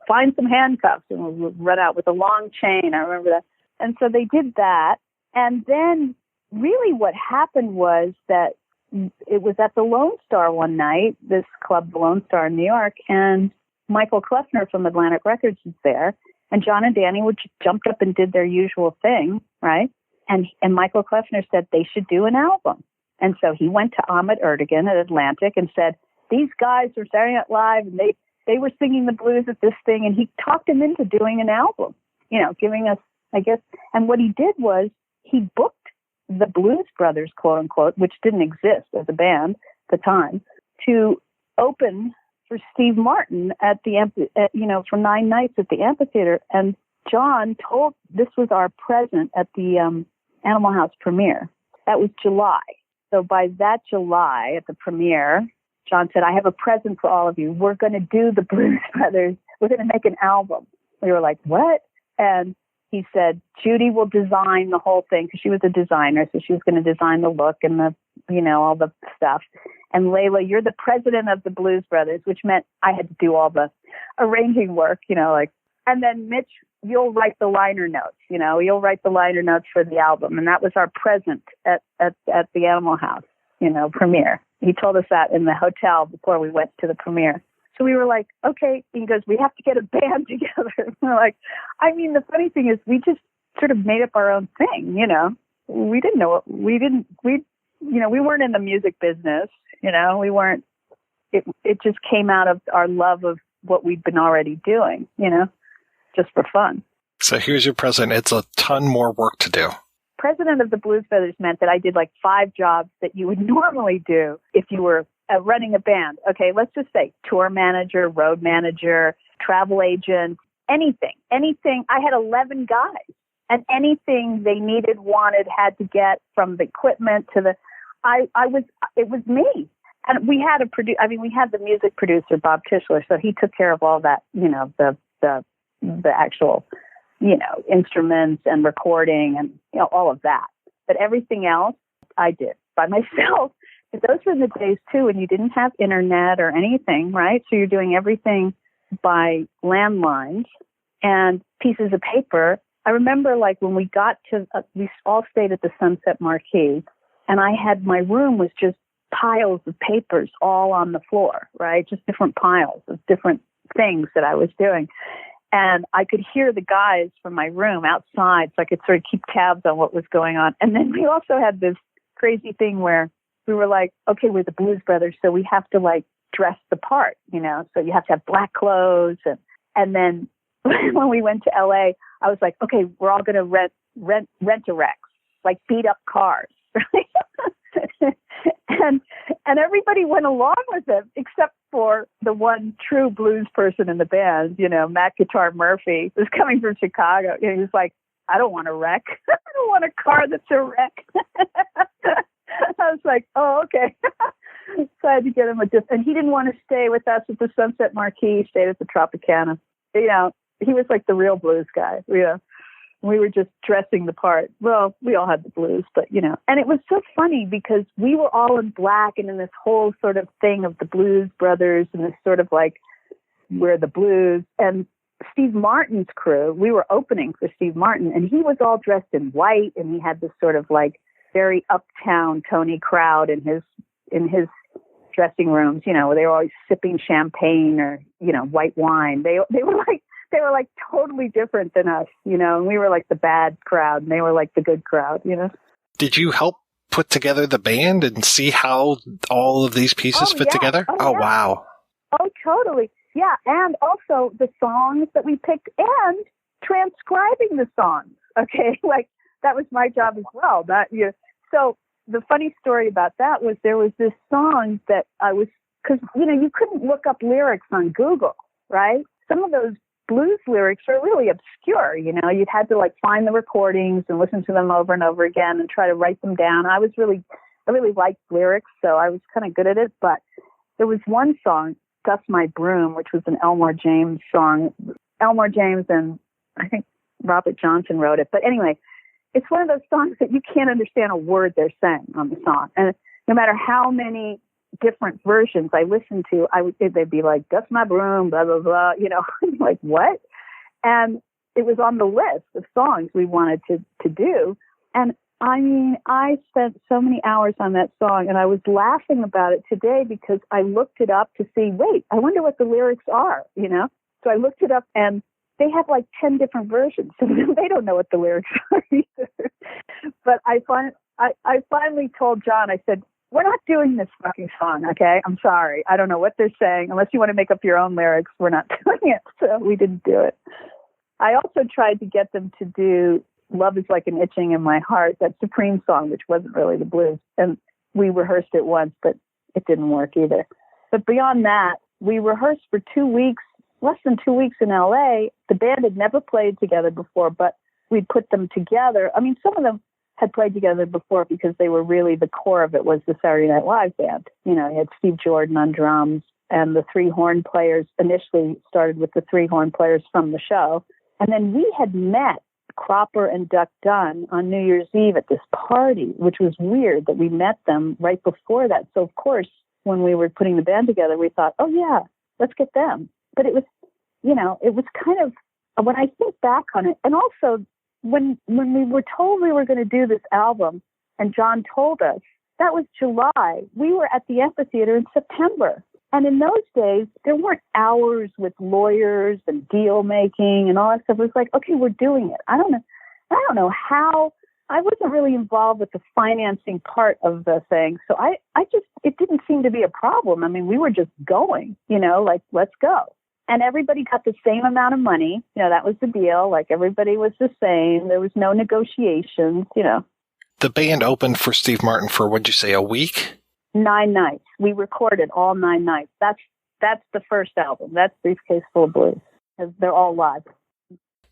find some handcuffs, and we'll run out with a long chain. I remember that. And so they did that. And then really what happened was that it was at the Lone Star one night, this club, the Lone Star in New York, and Michael Kleffner from Atlantic Records was there, and John and Danny jumped up and did their usual thing, right? And Michael Kleffner said they should do an album. And so he went to Ahmet Ertegun at Atlantic and said, these guys were Saturday Night Live, and they were singing the blues at this thing, and he talked him into doing an album, giving us, I guess. And what he did was he booked the Blues Brothers, quote unquote, which didn't exist as a band at the time, to open for Steve Martin at the, for 9 nights at the amphitheater. And John this was our present at the Animal House premiere. That was July. So by that July at the premiere, John said, I have a present for all of you. We're going to do the Blues Brothers. We're going to make an album. We were like, what? And he said, Judy will design the whole thing, because she was a designer, so she was going to design the look and the, all the stuff. And Laila, you're the president of the Blues Brothers, which meant I had to do all the arranging work, and then Mitch, you'll write the liner notes, you'll write the liner notes for the album. And that was our present at the Animal House, premiere. He told us that in the hotel before we went to the premiere. So we were like, okay. He goes, we have to get a band together. We're like, the funny thing is we just sort of made up our own thing, We didn't know we weren't in the music business, we weren't, it just came out of our love of what we'd been already doing, just for fun. So here's your present. It's a ton more work to do. President of the Blues Brothers meant that I did like 5 jobs that you would normally do if you were running a band. Okay, let's just say tour manager, road manager, travel agent, anything. I had 11 guys, and anything they needed, wanted, had to get, from the equipment to it was me. And we had we had the music producer, Bob Tischler, so he took care of all that, the actual, instruments and recording and, all of that. But everything else I did by myself. And those were the days, too, when you didn't have internet or anything, right? So you're doing everything by landlines and pieces of paper. I remember, when we got to, we all stayed at the Sunset Marquee, and my room was just piles of papers all on the floor, right? Just different piles of different things that I was doing. And I could hear the guys from my room outside, so I could sort of keep tabs on what was going on. And then we also had this crazy thing where we were like, okay, we're the Blues Brothers, so we have to dress the part, so you have to have black clothes. And then when we went to LA, I was like, okay, we're all going to rent a wreck, beat up cars. and everybody went along with it, except for the one true blues person in the band, Matt Guitar Murphy was coming from Chicago. He was like, I don't want a wreck. I don't want a car that's a wreck. I was like, oh, okay. So I had to get him and he didn't want to stay with us at the Sunset Marquee. He stayed at the Tropicana. He was like the real blues guy. We were just dressing the part. Well, we all had the blues, but, and it was so funny because we were all in black and in this whole sort of thing of the Blues Brothers and this sort of we're the blues. And Steve Martin's crew, we were opening for Steve Martin, and he was all dressed in white, and he had this sort of very uptown Tony crowd in his dressing rooms, where they were always sipping champagne or, white wine. They were totally different than us, and we were the bad crowd and they were the good crowd, Did you help put together the band and see how all of these pieces fit together? Oh, yeah. Wow. Oh, totally. Yeah. And also the songs that we picked and transcribing the songs. Okay. That was my job as well. So the funny story about that was there was this song that because, you couldn't look up lyrics on Google, right? Some of those blues lyrics are really obscure, you'd had to find the recordings and listen to them over and over again and try to write them down. I really liked lyrics, so I was kind of good at it. But there was one song, Dust My Broom, which was an Elmore James song. Elmore James and I think Robert Johnson wrote it. But anyway, it's one of those songs that you can't understand a word they're saying on the song. And no matter how many different versions I listened to, they'd be like, "Dust my broom," blah, blah, blah, I'm like, what? And it was on the list of songs we wanted to do. And I mean, I spent so many hours on that song, and I was laughing about it today because I looked it up to see, wait, I wonder what the lyrics are, So I looked it up, and they have like 10 different versions, so they don't know what the lyrics are either. But I finally told John, I said, we're not doing this fucking song, okay? I'm sorry. I don't know what they're saying. Unless you want to make up your own lyrics, we're not doing it. So we didn't do it. I also tried to get them to do Love Is Like an Itching in My Heart, that Supreme song, which wasn't really the blues. And we rehearsed it once, but it didn't work either. But beyond that, we rehearsed for 2 weeks, less than 2 weeks in LA. The band had never played together before, but we put them together. I mean, some of them had played together before because they were really the core of it was the Saturday Night Live band. You had Steve Jordan on drums, and the three horn players initially started with the three horn players from the show. And then we had met Cropper and Duck Dunn on New Year's Eve at this party, which was weird that we met them right before that. So, of course, when we were putting the band together, we thought, oh, yeah, let's get them. But it was, it was kind of, when I think back on it, and also when we were told we were going to do this album, and John told us, that was July. We were at the amphitheater in September. And in those days, there weren't hours with lawyers and deal making and all that stuff. It was like, okay, we're doing it. I don't know how. I wasn't really involved with the financing part of the thing. So it didn't seem to be a problem. I mean, we were just going, like, let's go. And everybody got the same amount of money. That was the deal. Like, everybody was the same. There was no negotiations, The band opened for Steve Martin for, what'd you say, a week? 9 nights. We recorded all 9 nights. That's the first album. That's Briefcase Full of Blues. They're all live.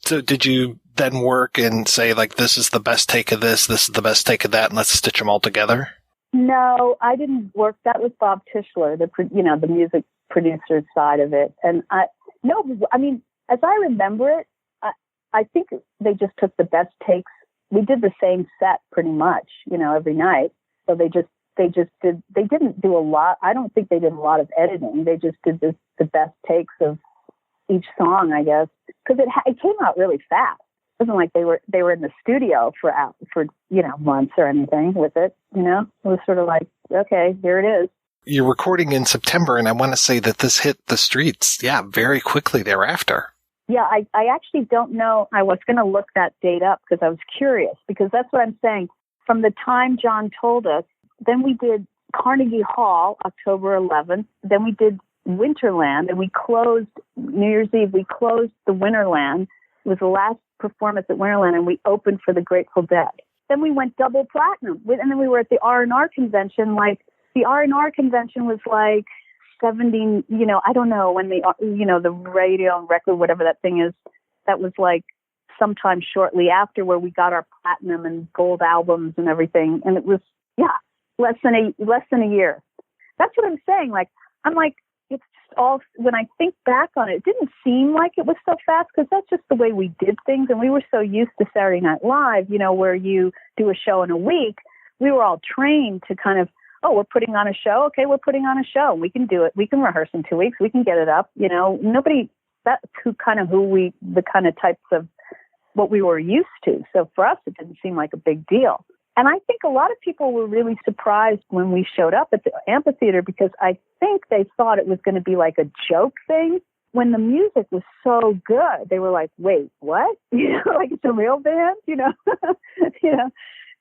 So did you then work and say, like, this is the best take of this is the best take of that, and let's stitch them all together? No, I didn't work. That was Bob Tischler, the music producer side of it. And as I remember it, I think they just took the best takes. We did the same set pretty much, every night. So they didn't do a lot. I don't think they did a lot of editing. They just did the best takes of each song, I guess, because it came out really fast. It wasn't like they were in the studio for months or anything with it. It was sort of like, okay, here it is. You're recording in September, and I want to say that this hit the streets, very quickly thereafter. Yeah, I actually don't know. I was going to look that date up because I was curious, because that's what I'm saying. From the time John told us, then we did Carnegie Hall, October 11th. Then we did Winterland, and we closed New Year's Eve. We closed the Winterland. It was the last performance at Winterland, and we opened for the Grateful Dead. Then we went double platinum, and then we were at the R&R convention. Like, the R&R convention was like 70, I don't know when the radio and record, whatever that thing is, that was like sometime shortly after, where we got our platinum and gold albums and everything. And it was, less than a year. That's what I'm saying. Like, I'm like, it's just all, when I think back on it, it didn't seem like it was so fast, because that's just the way we did things. And we were so used to Saturday Night Live, where you do a show in a week. We were all trained to kind of, we're putting on a show. Okay, we're putting on a show. We can do it. We can rehearse in 2 weeks. We can get it up. That's the kind of types of what we were used to. So for us, it didn't seem like a big deal. And I think a lot of people were really surprised when we showed up at the amphitheater, because I think they thought it was going to be like a joke thing. When the music was so good, they were like, wait, what? Like, it's a real band,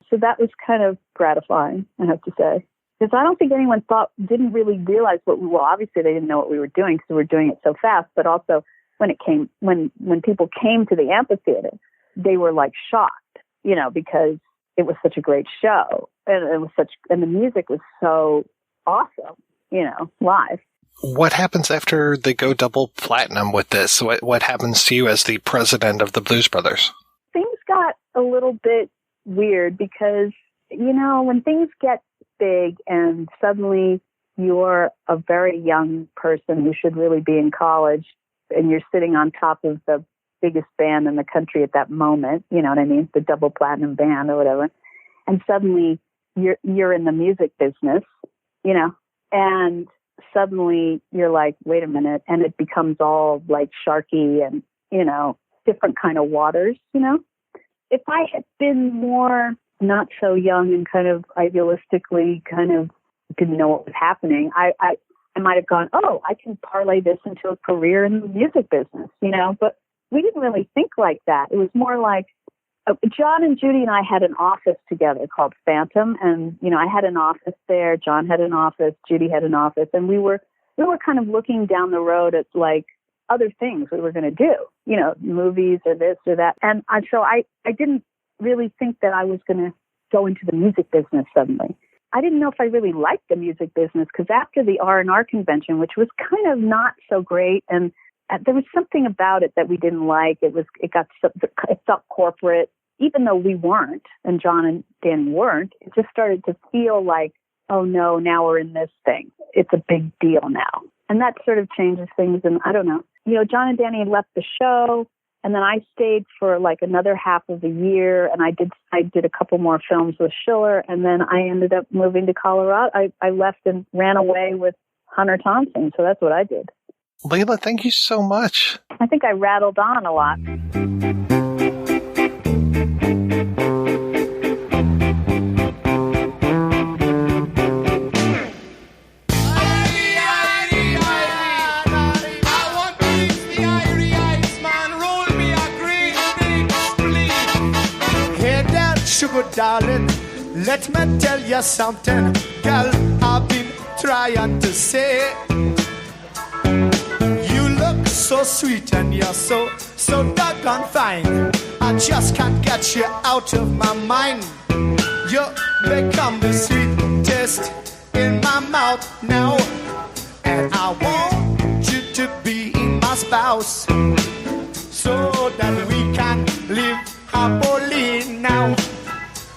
So that was kind of gratifying, I have to say. Because I don't think anyone didn't really realize obviously they didn't know what we were doing because we were doing it so fast, but also when people came to the amphitheater, they were like shocked, because it was such a great show, and the music was so awesome, live. What happens after they go double platinum with this? What happens to you as the president of the Blues Brothers? Things got a little bit weird because, when things get big and suddenly you're a very young person who should really be in college, and you're sitting on top of the biggest band in the country at that moment, you know what I mean? The double platinum band or whatever. And suddenly you're in the music business, you know, and suddenly you're like, wait a minute, and it becomes all like sharky and, you know, different kind of waters, you know. If I had been more not so young and kind of idealistically kind of didn't know what was happening, I might have gone, oh, I can parlay this into a career in the music business, you know. But we didn't really think like that. It was more like John and Judy and I had an office together called Phantom, and you know, I had an office there. John had an office. Judy had an office, and we were kind of looking down the road at like other things we were going to do, you know, movies or this or that. And so I didn't really think that I was going to go into the music business suddenly. I didn't know if I really liked the music business because after the R&R convention, which was kind of not so great, and there was something about it that we didn't like. It felt corporate, even though we weren't, and John and Danny weren't. It just started to feel like, oh no, now we're in this thing. It's a big deal now. And that sort of changes things. And I don't know, you know, John and Danny had left the show, and then I stayed for like another half of the year, and I did a couple more films with Schiller, and then I ended up moving to Colorado. I left and ran away with Hunter Thompson, so that's what I did. Laila, thank you so much. I think I rattled on a lot. Sugar darling, let me tell you something, girl, I've been trying to say. You look so sweet and you're so doggone fine. I just can't get you out of my mind. You become the sweetest in my mouth now, and I want you to be my spouse, so that we can live happily now.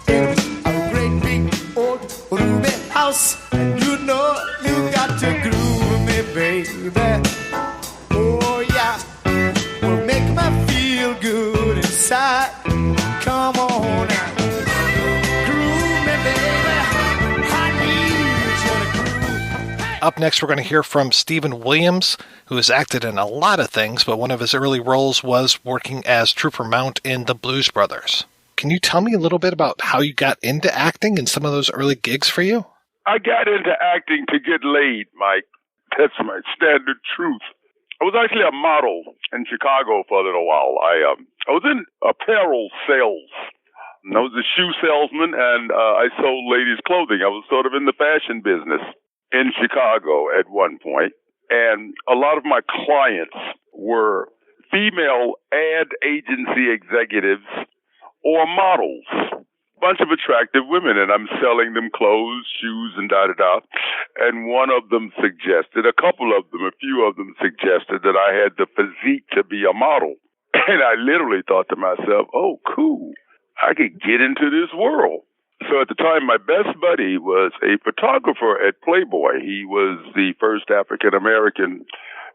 A great big old roomy house, you know you got to groove me, baby. Oh yeah, will make me feel good inside. Come on now, groove me, baby. I need you to groove. Up next, we're going to hear from Stephen Williams, who has acted in a lot of things, but one of his early roles was working as Trooper Mount in The Blues Brothers. Can you tell me a little bit about how you got into acting and some of those early gigs for you? I got into acting to get laid, Mike. That's my standard truth. I was actually a model in Chicago for a little while. I was in apparel sales. I was a shoe salesman, and I sold ladies' clothing. I was sort of in the fashion business in Chicago at one point. And a lot of my clients were female ad agency executives or models, a bunch of attractive women, and I'm selling them clothes, shoes, and da-da-da. And one of them suggested, a few of them suggested that I had the physique to be a model. And I literally thought to myself, oh, cool, I could get into this world. So at the time, my best buddy was a photographer at Playboy. He was the first African-American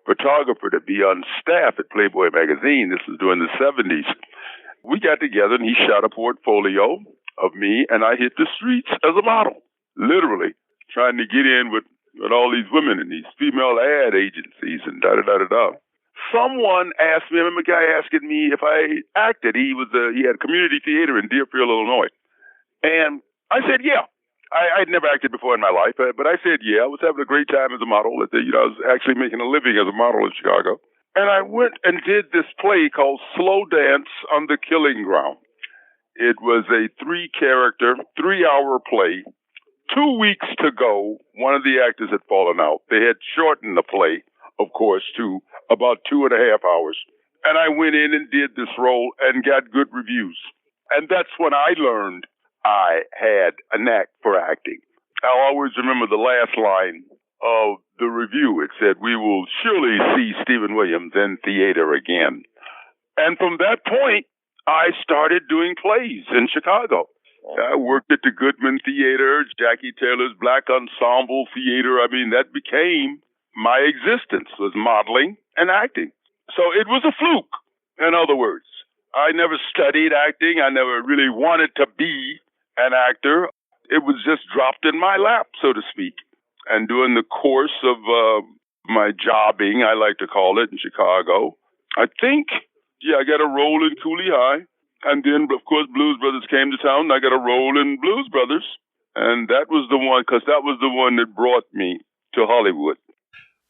photographer to be on staff at Playboy magazine. This was during the 70s. We got together, and he shot a portfolio of me, and I hit the streets as a model, literally, trying to get in with all these women in these female ad agencies and da-da-da-da-da. Someone asked me, I remember a guy asking me if I acted. He had community theater in Deerfield, Illinois. And I said, yeah. I'd never acted before in my life, but I said, yeah. I was having a great time as a model. I was actually making a living as a model in Chicago. And I went and did this play called Slow Dance on the Killing Ground. It was a 3-character, 3-hour play. 2 weeks to go. One of the actors had fallen out. They had shortened the play, of course, to about 2.5 hours. And I went in and did this role and got good reviews. And that's when I learned I had a knack for acting. I'll always remember the last line of the review. It said, "We will surely see Stephen Williams in theater again." And from that point, I started doing plays in Chicago. I worked at the Goodman Theater, Jackie Taylor's Black Ensemble Theater. I mean, that became my existence, was modeling and acting. So it was a fluke, in other words. I never studied acting. I never really wanted to be an actor. it was just dropped in my lap, so to speak. And during the course of my jobbing, I like to call it, in Chicago, I think, I got a role in Cooley High. And then, of course, Blues Brothers came to town, and I got a role in Blues Brothers. And that was the one, because that was the one that brought me to Hollywood.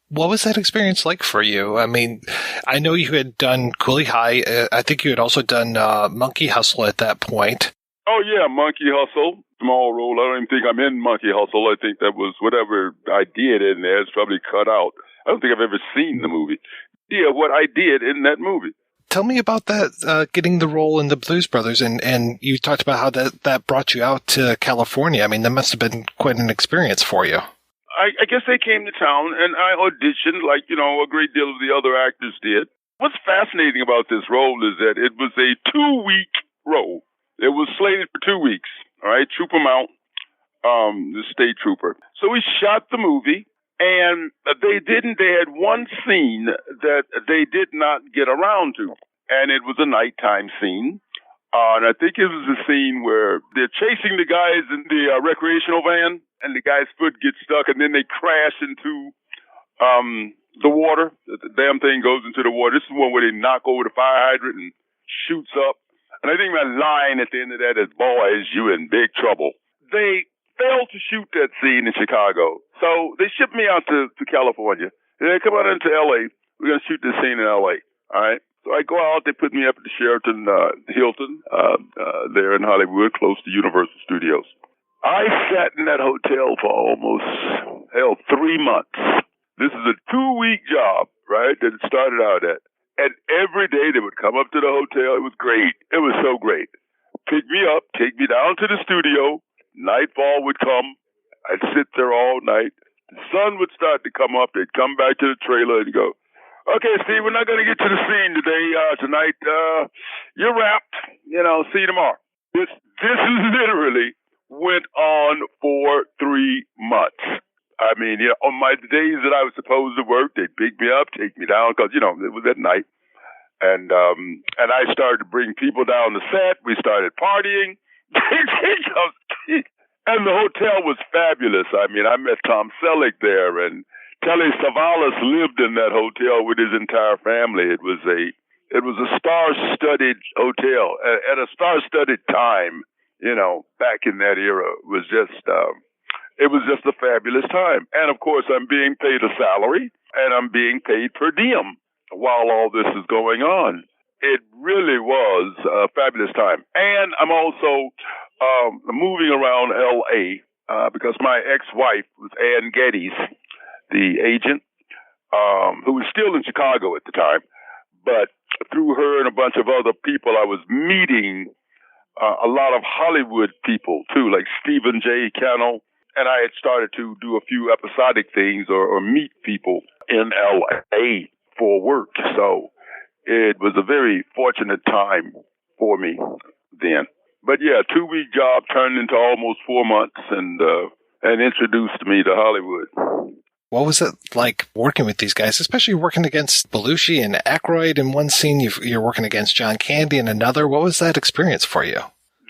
What was that experience like for you? I mean, I know you had done Cooley High. I think you had also done Monkey Hustle at that point. Oh, yeah, Monkey Hustle. Small role. I don't even think I'm in Monkey Hustle. I think that was whatever I did in there. It's probably cut out. I don't think I've ever seen the movie. Yeah, what I did in that movie. Tell me about that, getting the role in the Blues Brothers, and you talked about how that brought you out to California. I mean, that must have been quite an experience for you. I guess they came to town, and I auditioned like, a great deal of the other actors did. What's fascinating about this role is that it was a 2-week role. It was slated for 2 weeks, all right? Trooper Mount, the state trooper. So we shot the movie, and they had one scene that they did not get around to, and it was a nighttime scene. And I think it was a scene where they're chasing the guys in the recreational van, and the guy's foot gets stuck, and then they crash into the water. The damn thing goes into the water. This is one where they knock over the fire hydrant and shoots up. And I think my line at the end of that is, boys, you in big trouble. They failed to shoot that scene in Chicago. So they shipped me out to California. And they come out into L.A. We're going to shoot this scene in L.A., all right? So I go out, they put me up at the Sheraton Hilton there in Hollywood, close to Universal Studios. I sat in that hotel for almost, 3 months. This is a 2-week job, right, that it started out at. And every day they would come up to the hotel. It was great. It was so great. Pick me up, take me down to the studio. Nightfall would come. I'd sit there all night. The sun would start to come up. They'd come back to the trailer and go, okay, Steve, we're not going to get to the scene tonight. You're wrapped. See you tomorrow. This literally went on for 3 months. I mean, on my days that I was supposed to work, they'd pick me up, take me down, because, it was at night. And I started to bring people down the set. We started partying. And the hotel was fabulous. I mean, I met Tom Selleck there, and Telly Savalas lived in that hotel with his entire family. It was a star-studded hotel at a star-studded time. Back in that era, it was just a fabulous time. And of course, I'm being paid a salary, and I'm being paid per diem while all this is going on. It really was a fabulous time. And I'm also moving around L.A. Because my ex-wife was Ann Geddes, the agent, who was still in Chicago at the time. But through her and a bunch of other people, I was meeting a lot of Hollywood people, too, like Stephen J. Cannell. And I had started to do a few episodic things or meet people in L.A. for work. So it was a very fortunate time for me then. But yeah, 2-week job turned into almost 4 months and introduced me to Hollywood. What was it like working with these guys, especially working against Belushi and Aykroyd in one scene? You're working against John Candy in another. What was that experience for you?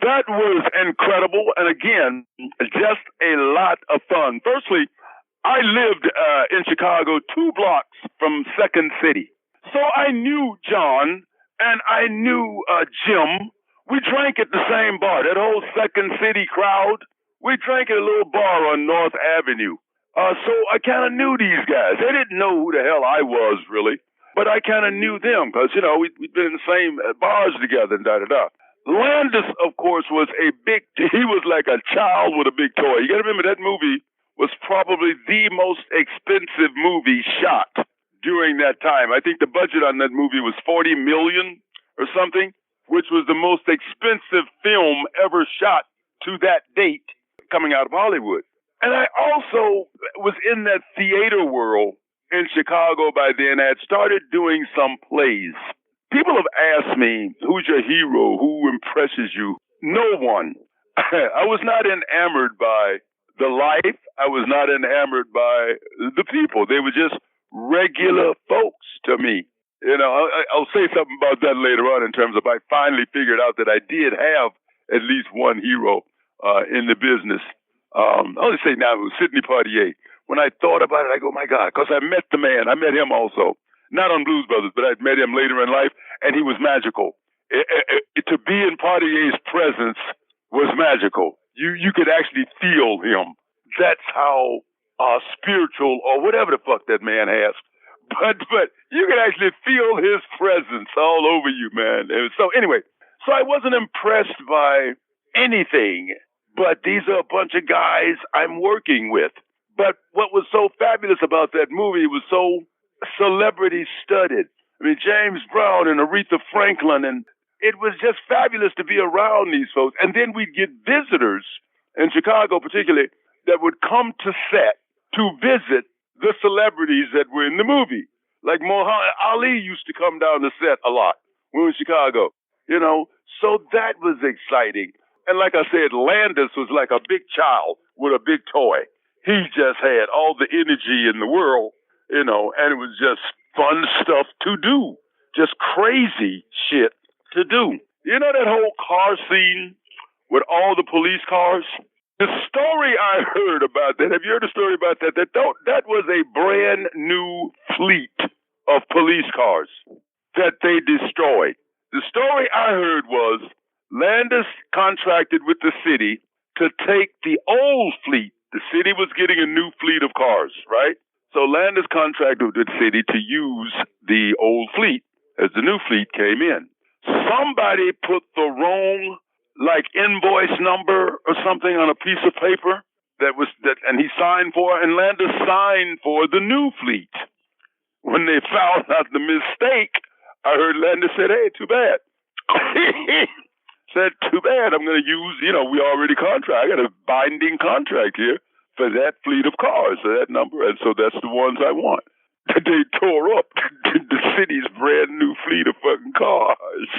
That was incredible. And again, just a lot of fun. Firstly, I lived in Chicago 2 blocks from Second City. So I knew John and I knew Jim. We drank at the same bar. That whole Second City crowd, we drank at a little bar on North Avenue. So I kind of knew these guys. They didn't know who the hell I was, really. But I kind of knew them because, we'd been in the same bars together and da-da-da. Landis, of course, he was like a child with a big toy. You got to remember that movie was probably the most expensive movie shot during that time. I think the budget on that movie was $40 million or something, which was the most expensive film ever shot to that date coming out of Hollywood. And I also was in that theater world in Chicago by then. I had started doing some plays. People have asked me, who's your hero? Who impresses you? No one. I was not enamored by the life. I was not enamored by the people. They were just regular folks to me. I'll say something about that later on in terms of I finally figured out that I did have at least one hero in the business. I'll just say now it was Sidney Poitier. When I thought about it, I go, my God, because I met the man. I met him also. Not on Blues Brothers, but I'd met him later in life, and he was magical. To be in Poitier's presence was magical. You could actually feel him. That's how spiritual or whatever the fuck that man has. But you can actually feel his presence all over you, man. So anyway, so I wasn't impressed by anything, but these are a bunch of guys I'm working with. But what was so fabulous about that movie was so celebrity studded. I mean, James Brown and Aretha Franklin, and it was just fabulous to be around these folks. And then we'd get visitors in Chicago, particularly, that would come to set to visit the celebrities that were in the movie. Like Muhammad Ali used to come down the set a lot when we were in Chicago, you know. So that was exciting. And like I said, Landis was like a big child with a big toy. He just had all the energy in the world, you know, and it was just fun stuff to do. Just crazy shit to do. You know that whole car scene with all the police cars? The story I heard about that, have you heard a story about that? That was a brand new fleet of police cars that they destroyed. The story I heard was Landis contracted with the city to take the old fleet. The city was getting a new fleet of cars, right? So Landis contracted with the city to use the old fleet as the new fleet came in. Somebody put the wrong, like, invoice number or something on a piece of paper and he signed for it, and Landis signed for the new fleet. When they found out the mistake, I heard Landis said, hey, too bad. Said, too bad, I'm going to use, you know, we already I got a binding contract here for that fleet of cars, for that number, and so that's the ones I want. They tore up the city's brand new fleet of fucking cars.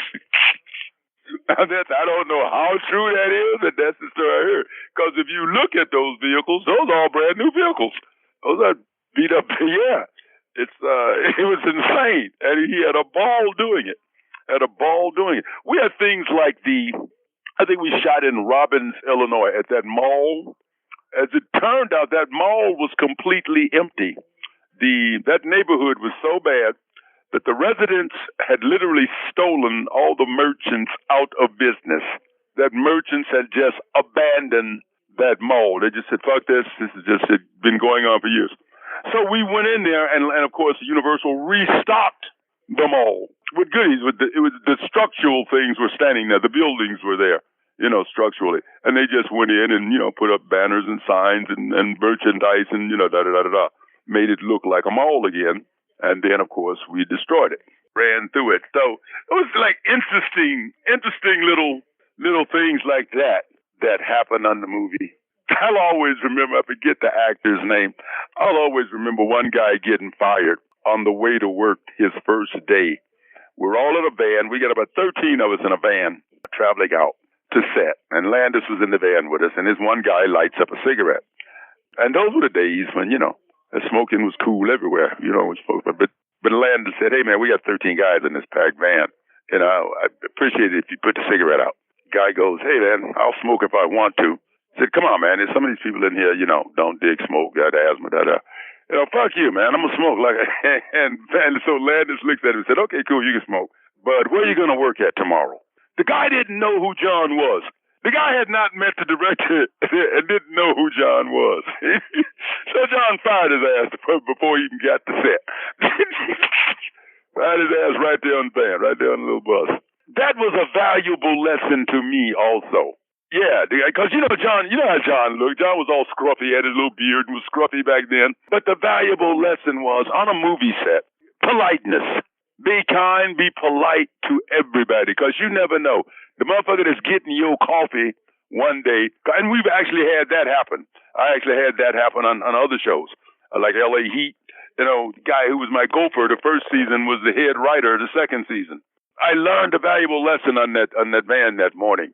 I don't know how true that is, but that's the story I heard. Because if you look at those vehicles, those are all brand new vehicles. Those are beat up, yeah. It was insane, and he had a ball doing it. We had things like I think we shot in Robbins, Illinois, at that mall. As it turned out, that mall was completely empty. That neighborhood was so bad that the residents had literally stolen all the merchants out of business. That merchants had just abandoned that mall. They just said, fuck this. This has just been going on for years. So we went in there, and of course, Universal restocked the mall with goodies. The structural things were standing there. The buildings were there, you know, structurally. And they just went in and, you know, put up banners and signs and merchandise and, you know, da-da-da-da-da. Made it look like a mall again. And then, of course, we destroyed it, ran through it. So it was like interesting little things like that happened on the movie. I'll always remember, I forget the actor's name. I'll always remember one guy getting fired on the way to work his first day. We're all in a van. We got about 13 of us in a van traveling out to set. And Landis was in the van with us, and this one guy lights up a cigarette. And those were the days when, you know, smoking was cool everywhere, you know. But Landis said, hey, man, we got 13 guys in this packed van. You know, I appreciate it if you put the cigarette out. Guy goes, hey, man, I'll smoke if I want to. I said, come on, man. There's some of these people in here, you know, don't dig smoke, got asthma, da-da. You know, fuck you, man. I'm going to smoke. And so Landis looked at him and said, okay, cool, you can smoke. But where are you going to work at tomorrow? The guy didn't know who John was. The guy had not met the director and didn't know who John was. So John fired his ass before he even got to set. Fired his ass right there on the van, right there on the little bus. That was a valuable lesson to me also. Yeah, because you know how John looked. John was all scruffy, had his little beard and was scruffy back then. But the valuable lesson was, on a movie set, politeness. Be kind, be polite to everybody, because you never know. The motherfucker that's getting your coffee one day, and we've actually had that happen. I actually had that happen on other shows, like L.A. Heat. You know, the guy who was my gopher the first season was the head writer the second season. I learned a valuable lesson on that van that morning.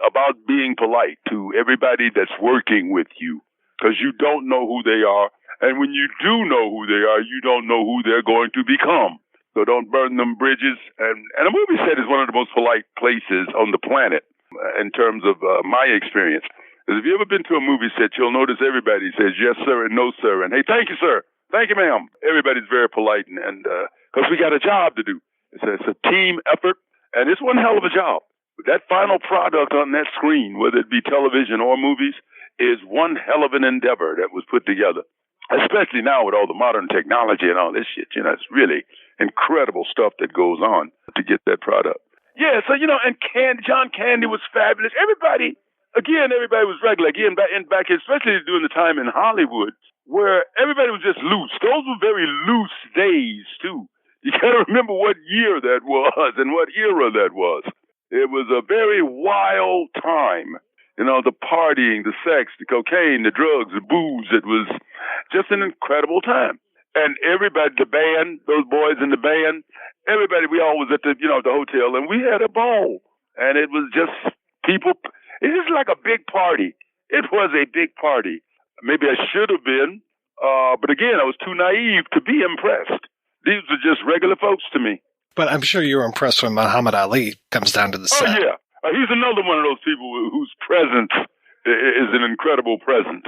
About being polite to everybody that's working with you, because you don't know who they are. And when you do know who they are, you don't know who they're going to become. So don't burn them bridges. And a movie set is one of the most polite places on the planet in terms of my experience. is if you ever been to a movie set, you'll notice everybody says yes, sir, and no, sir, and hey, thank you, sir. Thank you, ma'am. Everybody's very polite, and because we got a job to do. It's a team effort, and it's one hell of a job. But that final product on that screen, whether it be television or movies, is one hell of an endeavor that was put together, especially now with all the modern technology and all this shit. You know, it's really incredible stuff that goes on to get that product. Yeah, so, you know, and John Candy was fabulous. Everybody was regular. Again, back especially during the time in Hollywood, where everybody was just loose. Those were very loose days, too. You got to remember what year that was and what era that was. It was a very wild time. You know, the partying, the sex, the cocaine, the drugs, the booze. It was just an incredible time. And everybody, the band, those boys in the band, everybody, we all was at the, the hotel, and we had a ball. And it was just people. It was like a big party. It was a big party. Maybe I should have been, but again, I was too naive to be impressed. These were just regular folks to me. But I'm sure you were impressed when Muhammad Ali comes down to the set. Oh, yeah. He's another one of those people whose presence is an incredible presence.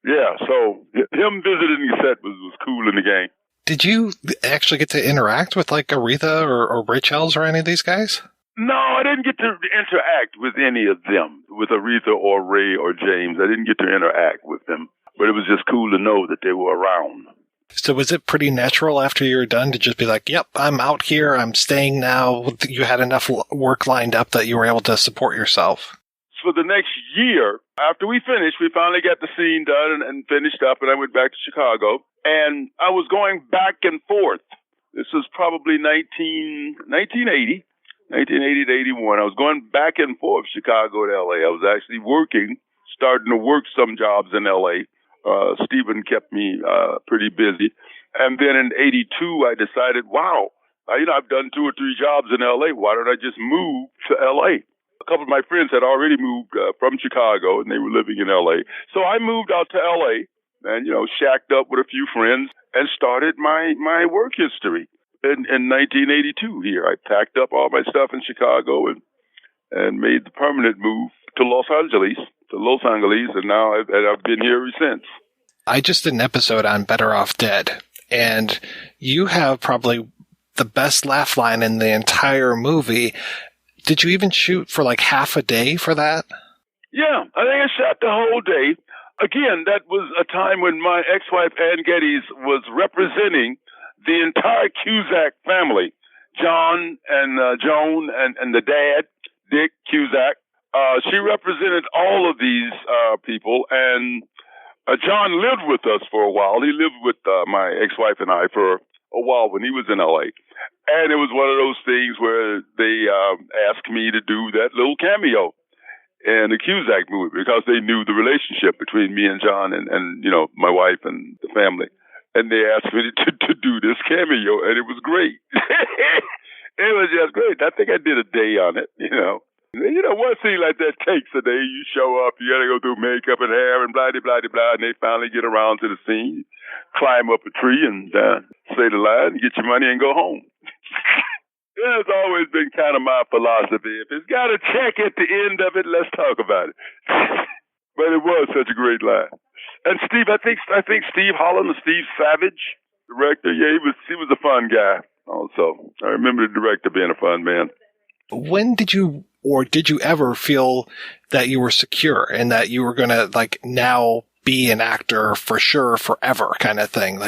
Yeah, so him visiting the set was cool in the game. Did you actually get to interact with, like, Aretha or Ray Charles or any of these guys? No, I didn't get to interact with any of them, with Aretha or Ray or James. I didn't get to interact with them, but it was just cool to know that they were around. So was it pretty natural after you were done to just be like, yep, I'm out here, I'm staying now? You had enough work lined up that you were able to support yourself? For the next year, after we finished, we finally got the scene done and finished up, and I went back to Chicago. And I was going back and forth. This was probably 1980 to 81. I was going back and forth, Chicago to L.A. I was actually starting to work some jobs in L.A. Stephen kept me pretty busy. And then in 82, I decided, wow, I've done 2 or 3 jobs in L.A. Why don't I just move to L.A.? A couple of my friends had already moved from Chicago, and they were living in L.A. So I moved out to L.A. and, shacked up with a few friends and started my work history in 1982 here. I packed up all my stuff in Chicago and made the permanent move to Los Angeles, and now I've been here ever since. I just did an episode on Better Off Dead, and you have probably the best laugh line in the entire movie. Did you even shoot for like half a day for that? Yeah, I think I shot the whole day. Again, that was a time when my ex-wife, Ann Geddes, was representing the entire Cusack family. John and Joan and the dad, Dick Cusack. She represented all of these people, and John lived with us for a while. He lived with my ex-wife and I for a while when he was in L.A., and it was one of those things where they asked me to do that little cameo in the Cusack movie because they knew the relationship between me and John and my wife and the family. And they asked me to do this cameo, and it was great. It was just great. I think I did a day on it, one scene like that takes a day. You show up, you got to go through makeup and hair and blah, blah, blah, blah, and they finally get around to the scene, climb up a tree and say the line, get your money and go home. It's always been kind of my philosophy. If it's got a check at the end of it, let's talk about it. But it was such a great line. And Steve, I think Steve Holland, Steve Savage, director, yeah, he was a fun guy also. I remember the director being a fun man. When did you ever feel that you were secure and that you were going to now be an actor for sure, forever kind of thing?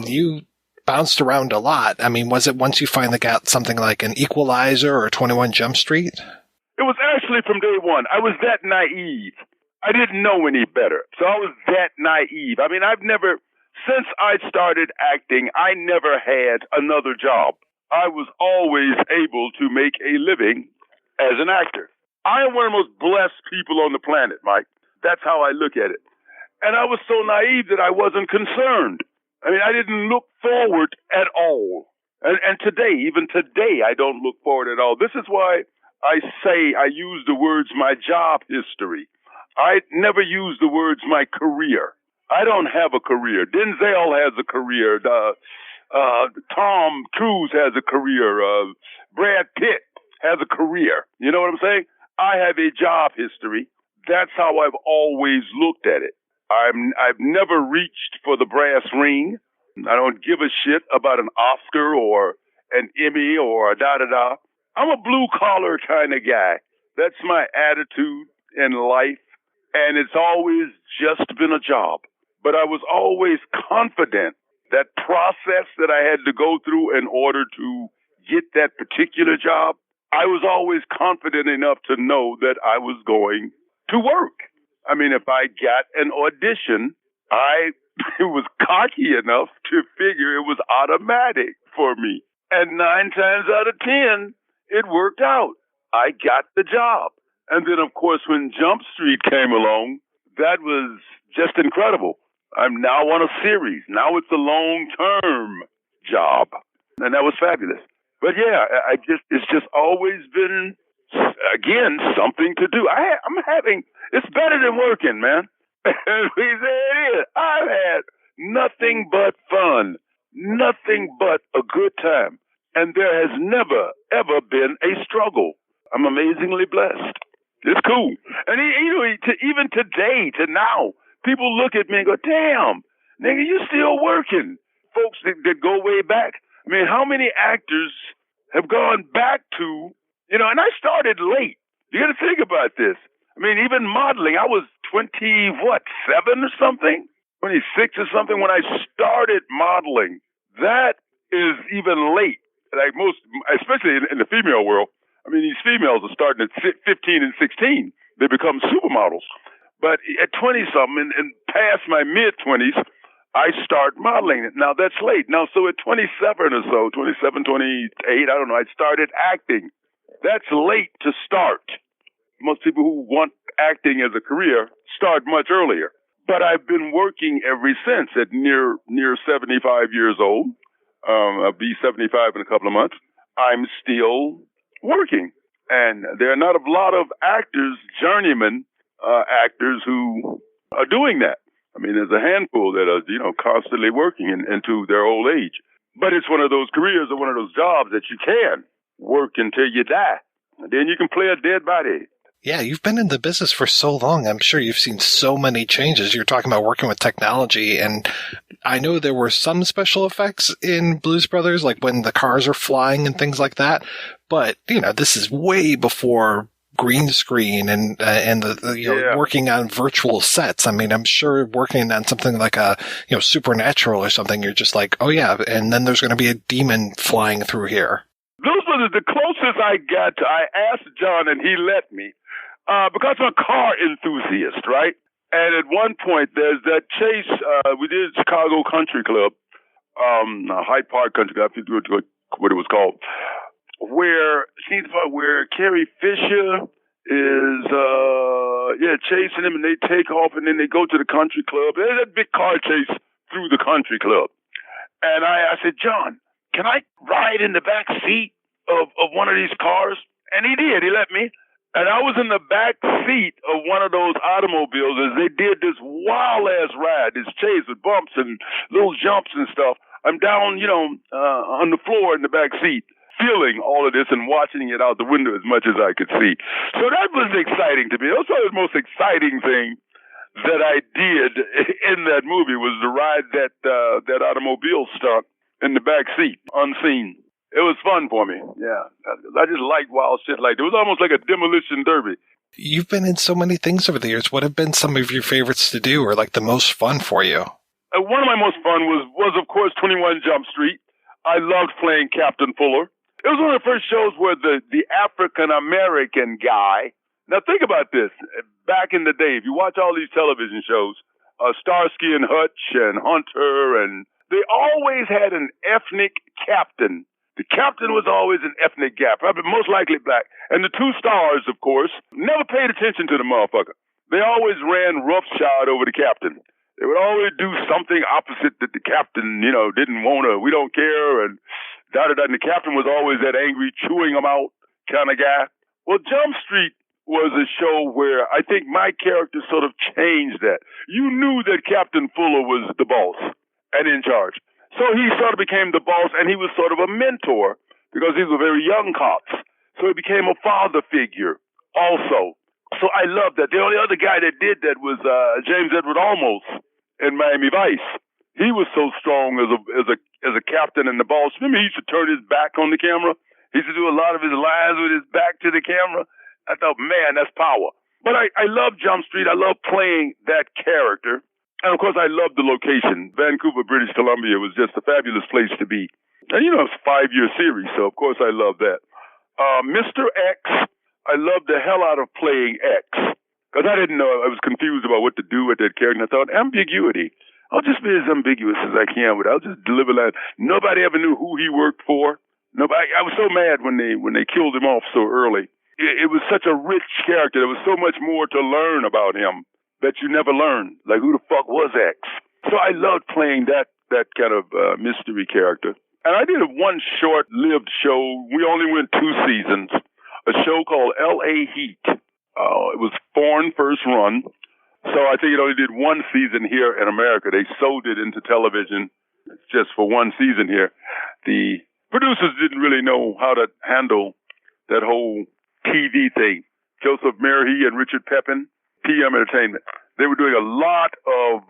You bounced around a lot. Was it once you finally got something like an Equalizer or 21 Jump Street? It was actually from day one. I was that naive. I didn't know any better. So I was that naive. Since I started acting, I never had another job. I was always able to make a living as an actor. I am one of the most blessed people on the planet, Mike. That's how I look at it. And I was so naive that I wasn't concerned. I didn't look forward at all. And today, even today, I don't look forward at all. This is why I use the words my job history. I never use the words my career. I don't have a career. Denzel has a career. Tom Cruise has a career. Brad Pitt has a career. You know what I'm saying? I have a job history. that's how I've always looked at it. I've never reached for the brass ring. I don't give a shit about an Oscar or an Emmy or a da-da-da. I'm a blue-collar kind of guy. That's my attitude in life, and it's always just been a job. But I was always confident that process that I had to go through in order to get that particular job, I was always confident enough to know that I was going to work. I mean, if I got an audition, I was cocky enough to figure it was automatic for me. And 9 times out of 10, it worked out. I got the job. And then, of course, when Jump Street came along, that was just incredible. I'm now on a series. Now it's a long-term job. And that was fabulous. But yeah, it's just always been, again, something to do. It's better than working, man. We say it is. I've had nothing but fun, nothing but a good time. And there has never, ever been a struggle. I'm amazingly blessed. It's cool. And even today, to now, people look at me and go, damn, nigga, you still working. Folks that go way back. I mean, how many actors have gone back to, and I started late. You got to think about this. I mean, even modeling, I was 7 or something? 26 or something when I started modeling. That is even late. Like most, especially in the female world. I mean, these females are starting at 15 and 16. They become supermodels. But at 20-something and past my mid-20s, I start modeling. Now, that's late. Now, so at 27 or so, 27, 28, I don't know, I started acting. That's late to start. Most people who want acting as a career start much earlier. But I've been working ever since at near 75 years old. I'll be 75 in a couple of months. I'm still working. And there are not a lot of actors, journeyman actors who are doing that. I mean, there's a handful that are, constantly working into their old age. But it's one of those careers or one of those jobs that you can work until you die. And then you can play a dead body. Yeah, you've been in the business for so long. I'm sure you've seen so many changes. You're talking about working with technology, and I know there were some special effects in Blues Brothers, like when the cars are flying and things like that. But, this is way before green screen and working on virtual sets. I mean, I'm sure working on something like a, Supernatural or something, you're just like, oh yeah, and then there's going to be a demon flying through here. Those were the closest I got to. I asked John and he let me. Because I'm a car enthusiast, right? And at one point, there's that chase. We did Chicago Country Club, Hyde Park Country Club, I forget what it was called, where Carrie Fisher is, chasing him, and they take off, and then they go to the country club. There's that big car chase through the country club. And I said, John, can I ride in the back seat of one of these cars? And he did. He let me. And I was in the back seat of one of those automobiles as they did this wild-ass ride, this chase with bumps and little jumps and stuff. I'm down, on the floor in the back seat, feeling all of this and watching it out the window as much as I could see. So that was exciting to me. That was probably the most exciting thing that I did in that movie was to ride that automobile stunt in the back seat, unseen. It was fun for me. Yeah. I just like wild shit like that. It was almost like a demolition derby. You've been in so many things over the years. What have been some of your favorites to do or like the most fun for you? One of my most fun was of course, 21 Jump Street. I loved playing Captain Fuller. It was one of the first shows where the African-American guy, now think about this, back in the day, if you watch all these television shows, Starsky and Hutch and Hunter, and they always had an ethnic captain. The captain was always an ethnic guy, probably most likely black. And the two stars, of course, never paid attention to the motherfucker. They always ran roughshod over the captain. They would always do something opposite that the captain, didn't want to, we don't care, and da-da-da. And the captain was always that angry, chewing them out kind of guy. Well, Jump Street was a show where I think my character sort of changed that. You knew that Captain Fuller was the boss and in charge. So he sort of became the boss, and he was sort of a mentor because he was a very young cop. So he became a father figure also. So I love that. The only other guy that did that was James Edward Olmos in Miami Vice. He was so strong as a captain in the boss. Remember, he used to turn his back on the camera. He used to do a lot of his lines with his back to the camera. I thought, man, that's power. But I love Jump Street. I love playing that character. And, of course, I love the location. Vancouver, British Columbia was just a fabulous place to be. And, you know, it's a 5-year series, so, of course, I love that. Mr. X, I loved the hell out of playing X. Because I didn't know. I was confused about what to do with that character. And I thought, ambiguity. I'll just be as ambiguous as I can with it. I'll just deliver that. Nobody ever knew who he worked for. Nobody. I was so mad when they killed him off so early. It was such a rich character. There was so much more to learn about him that you never learned. Like, who the fuck was X? So I loved playing that kind of mystery character. And I did one short-lived show. We only went 2 seasons. A show called L.A. Heat. It was foreign first run. So I think it only did 1 season here in America. They sold it into television just for 1 season here. The producers didn't really know how to handle that whole TV thing. Joseph Merhi and Richard Pepin, PM Entertainment. They were doing a lot of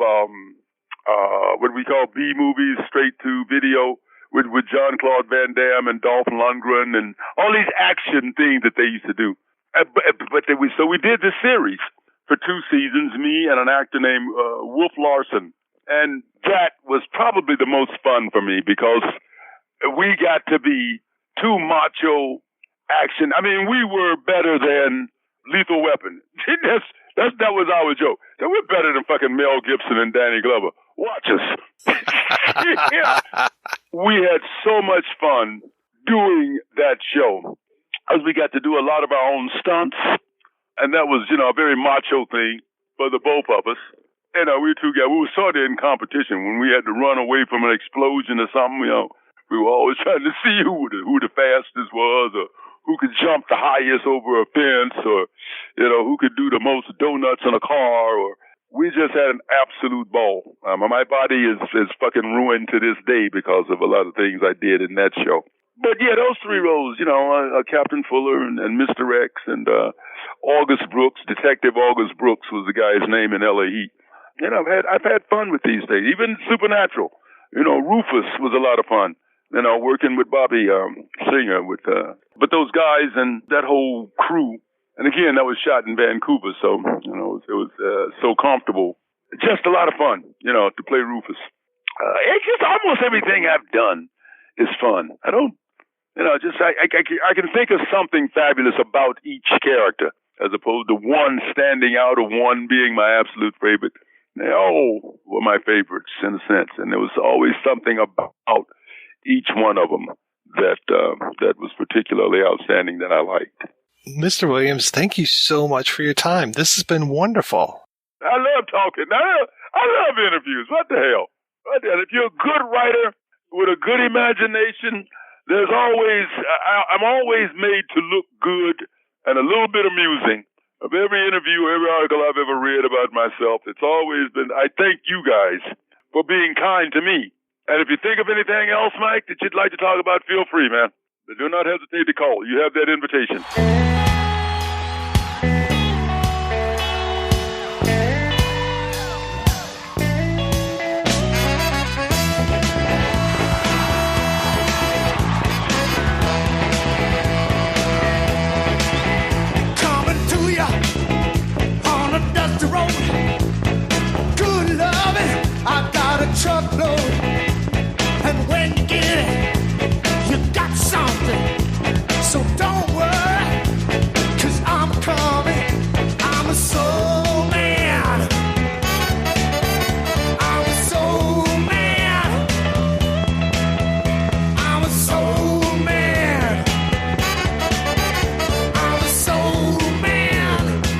what we call B movies, straight to video, with Jean-Claude Van Damme and Dolph Lundgren and all these action things that they used to do. So we did this series for 2 seasons, me and an actor named Wolf Larson. And that was probably the most fun for me because we got to be 2 macho action. I mean, we were better than Lethal Weapon. That was our joke. That we're better than fucking Mel Gibson and Danny Glover. Watch us. We had so much fun doing that show as we got to do a lot of our own stunts. And that was, a very macho thing for the both of us. And we two guys, we were sort of in competition. When we had to run away from an explosion or something, we were always trying to see who the fastest was, or who could jump the highest over a fence, or, who could do the most donuts in a car, or we just had an absolute ball. My body is fucking ruined to this day because of a lot of things I did in that show. But yeah, those 3 roles, Captain Fuller and Mr. X and August Brooks, Detective August Brooks was the guy's name in L.A. Heat. And I've had fun with these things. Even Supernatural, Rufus was a lot of fun. Working with Bobby Singer but those guys and that whole crew. And again, that was shot in Vancouver, so it was so comfortable. Just a lot of fun, to play Rufus. It's just almost everything I've done is fun. I don't. I can think of something fabulous about each character as opposed to one standing out or one being my absolute favorite. They all were my favorites in a sense, and there was always something about each one of them that was particularly outstanding that I liked. Mr. Williams, thank you so much for your time. This has been wonderful. I love talking. I love interviews. What the hell? If you're a good writer with a good imagination, I'm always made to look good and a little bit amusing. Of every interview, every article I've ever read about myself, it's always been, I thank you guys for being kind to me. And if you think of anything else, Mike, that you'd like to talk about, feel free, man. But do not hesitate to call. You have that invitation. Truckload, and when you get it, you got something. So don't worry, 'cause I'm coming. I'm a soul man. I'm a soul man. I'm a soul man. I'm a soul man.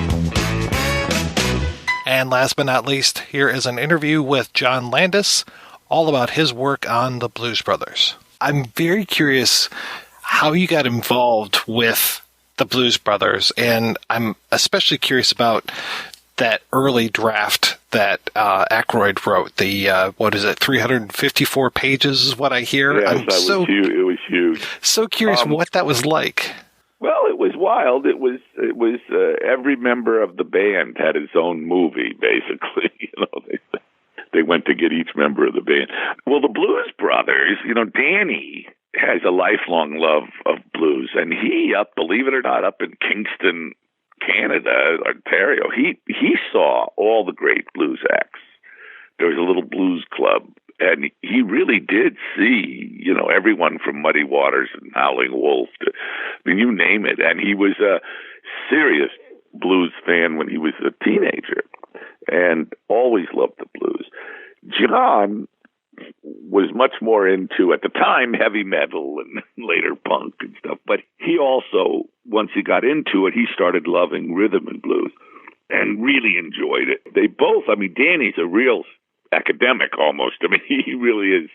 And last but not least, here is an interview with John Landis, all about his work on the Blues Brothers. I'm very curious how you got involved with the Blues Brothers, and I'm especially curious about that early draft that Aykroyd wrote. The 354 pages is what I hear. Yes, it was huge. So curious what that was like. Well, it was wild. It was every member of the band had his own movie, basically. They went to get each member of the band. Well, the Blues Brothers, Danny has a lifelong love of blues, and he, believe it or not, up in Kingston, Canada, Ontario, he saw all the great blues acts. There was a little blues club, and he really did see, everyone from Muddy Waters and Howling Wolf to, you name it. And he was a serious blues fan when he was a teenager and always loved the blues. John was much more into, at the time, heavy metal and later punk and stuff. But he also, once he got into it, he started loving rhythm and blues and really enjoyed it. They both, Danny's a real academic almost. He really is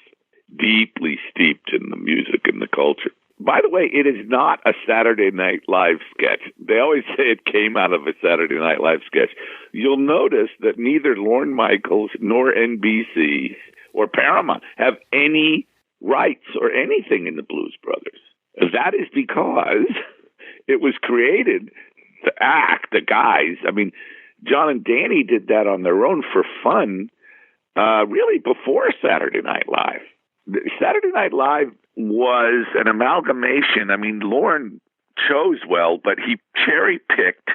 deeply steeped in the music and the culture. By the way, it is not a Saturday Night Live sketch. They always say it came out of a Saturday Night Live sketch. You'll notice that neither Lorne Michaels nor NBC or Paramount have any rights or anything in the Blues Brothers. That is because it was created to act, the guys. John and Danny did that on their own for fun, really before Saturday Night Live. Saturday Night Live was an amalgamation. Lorne chose well, but he cherry-picked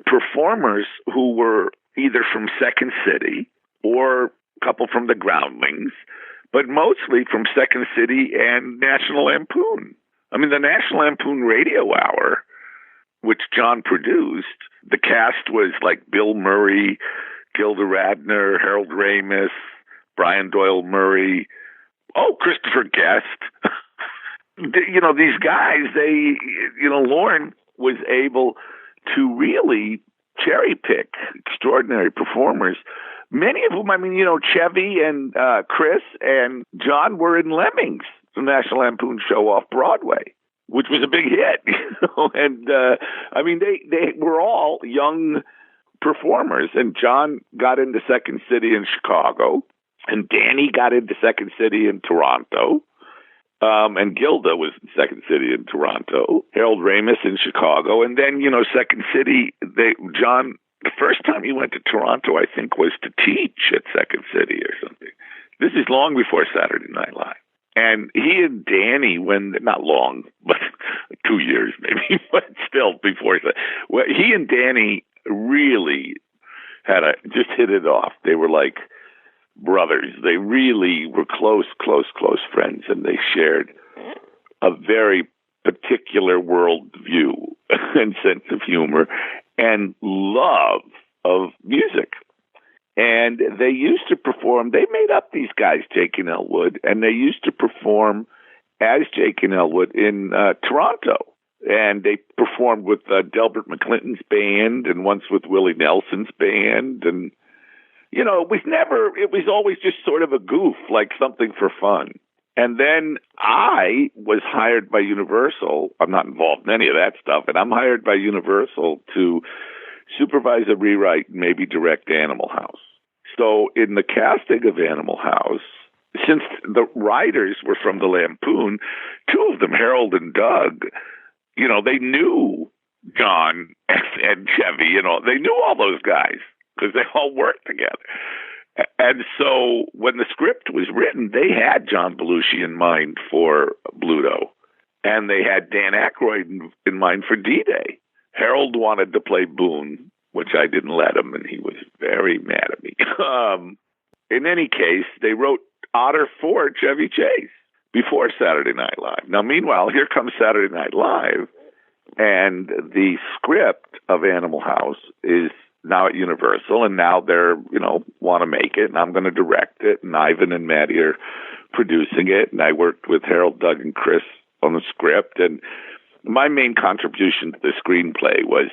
performers who were either from Second City or a couple from the Groundlings, but mostly from Second City and National Lampoon. The National Lampoon Radio Hour, which John produced, the cast was like Bill Murray, Gilda Radner, Harold Ramis, Brian Doyle Murray, Christopher Guest. These guys, Lorne was able to really cherry pick extraordinary performers. Many of whom, Chevy and Chris and John were in Lemmings, the National Lampoon show off Broadway, which was a big hit. And they were all young performers. And John got into Second City in Chicago, and Danny got into Second City in Toronto. And Gilda was in Second City in Toronto. Harold Ramis in Chicago. And then, Second City, John, the first time he went to Toronto, I think, was to teach at Second City or something. This is long before Saturday Night Live. And he and Danny, not long, but 2 years maybe, but still before that, he and Danny really just hit it off. They were like brothers. They really were close friends, and they shared a very particular world view and sense of humor and love of music. And they used to perform, they made up these guys, Jake and Elwood, and they used to perform as Jake and Elwood in Toronto. And they performed with Delbert McClinton's band and once with Willie Nelson's band. And, it was always just sort of a goof, like something for fun. And then I was hired by Universal. I'm not involved in any of that stuff, and I'm hired by Universal to supervise a rewrite and maybe direct Animal House. So in the casting of Animal House, since the writers were from the Lampoon, two of them, Harold and Doug, they knew John and Chevy, they knew all those guys because they all worked together. And so when the script was written, they had John Belushi in mind for Bluto, and they had Dan Aykroyd in mind for D-Day. Harold wanted to play Boone, which I didn't let him, and he was very mad at me. In any case, they wrote Otter for Chevy Chase before Saturday Night Live. Now, meanwhile, here comes Saturday Night Live, and the script of Animal House is now at Universal, and now they're, want to make it, and I'm going to direct it, and Ivan and Maddie are producing it, and I worked with Harold, Doug, and Chris on the script, and my main contribution to the screenplay was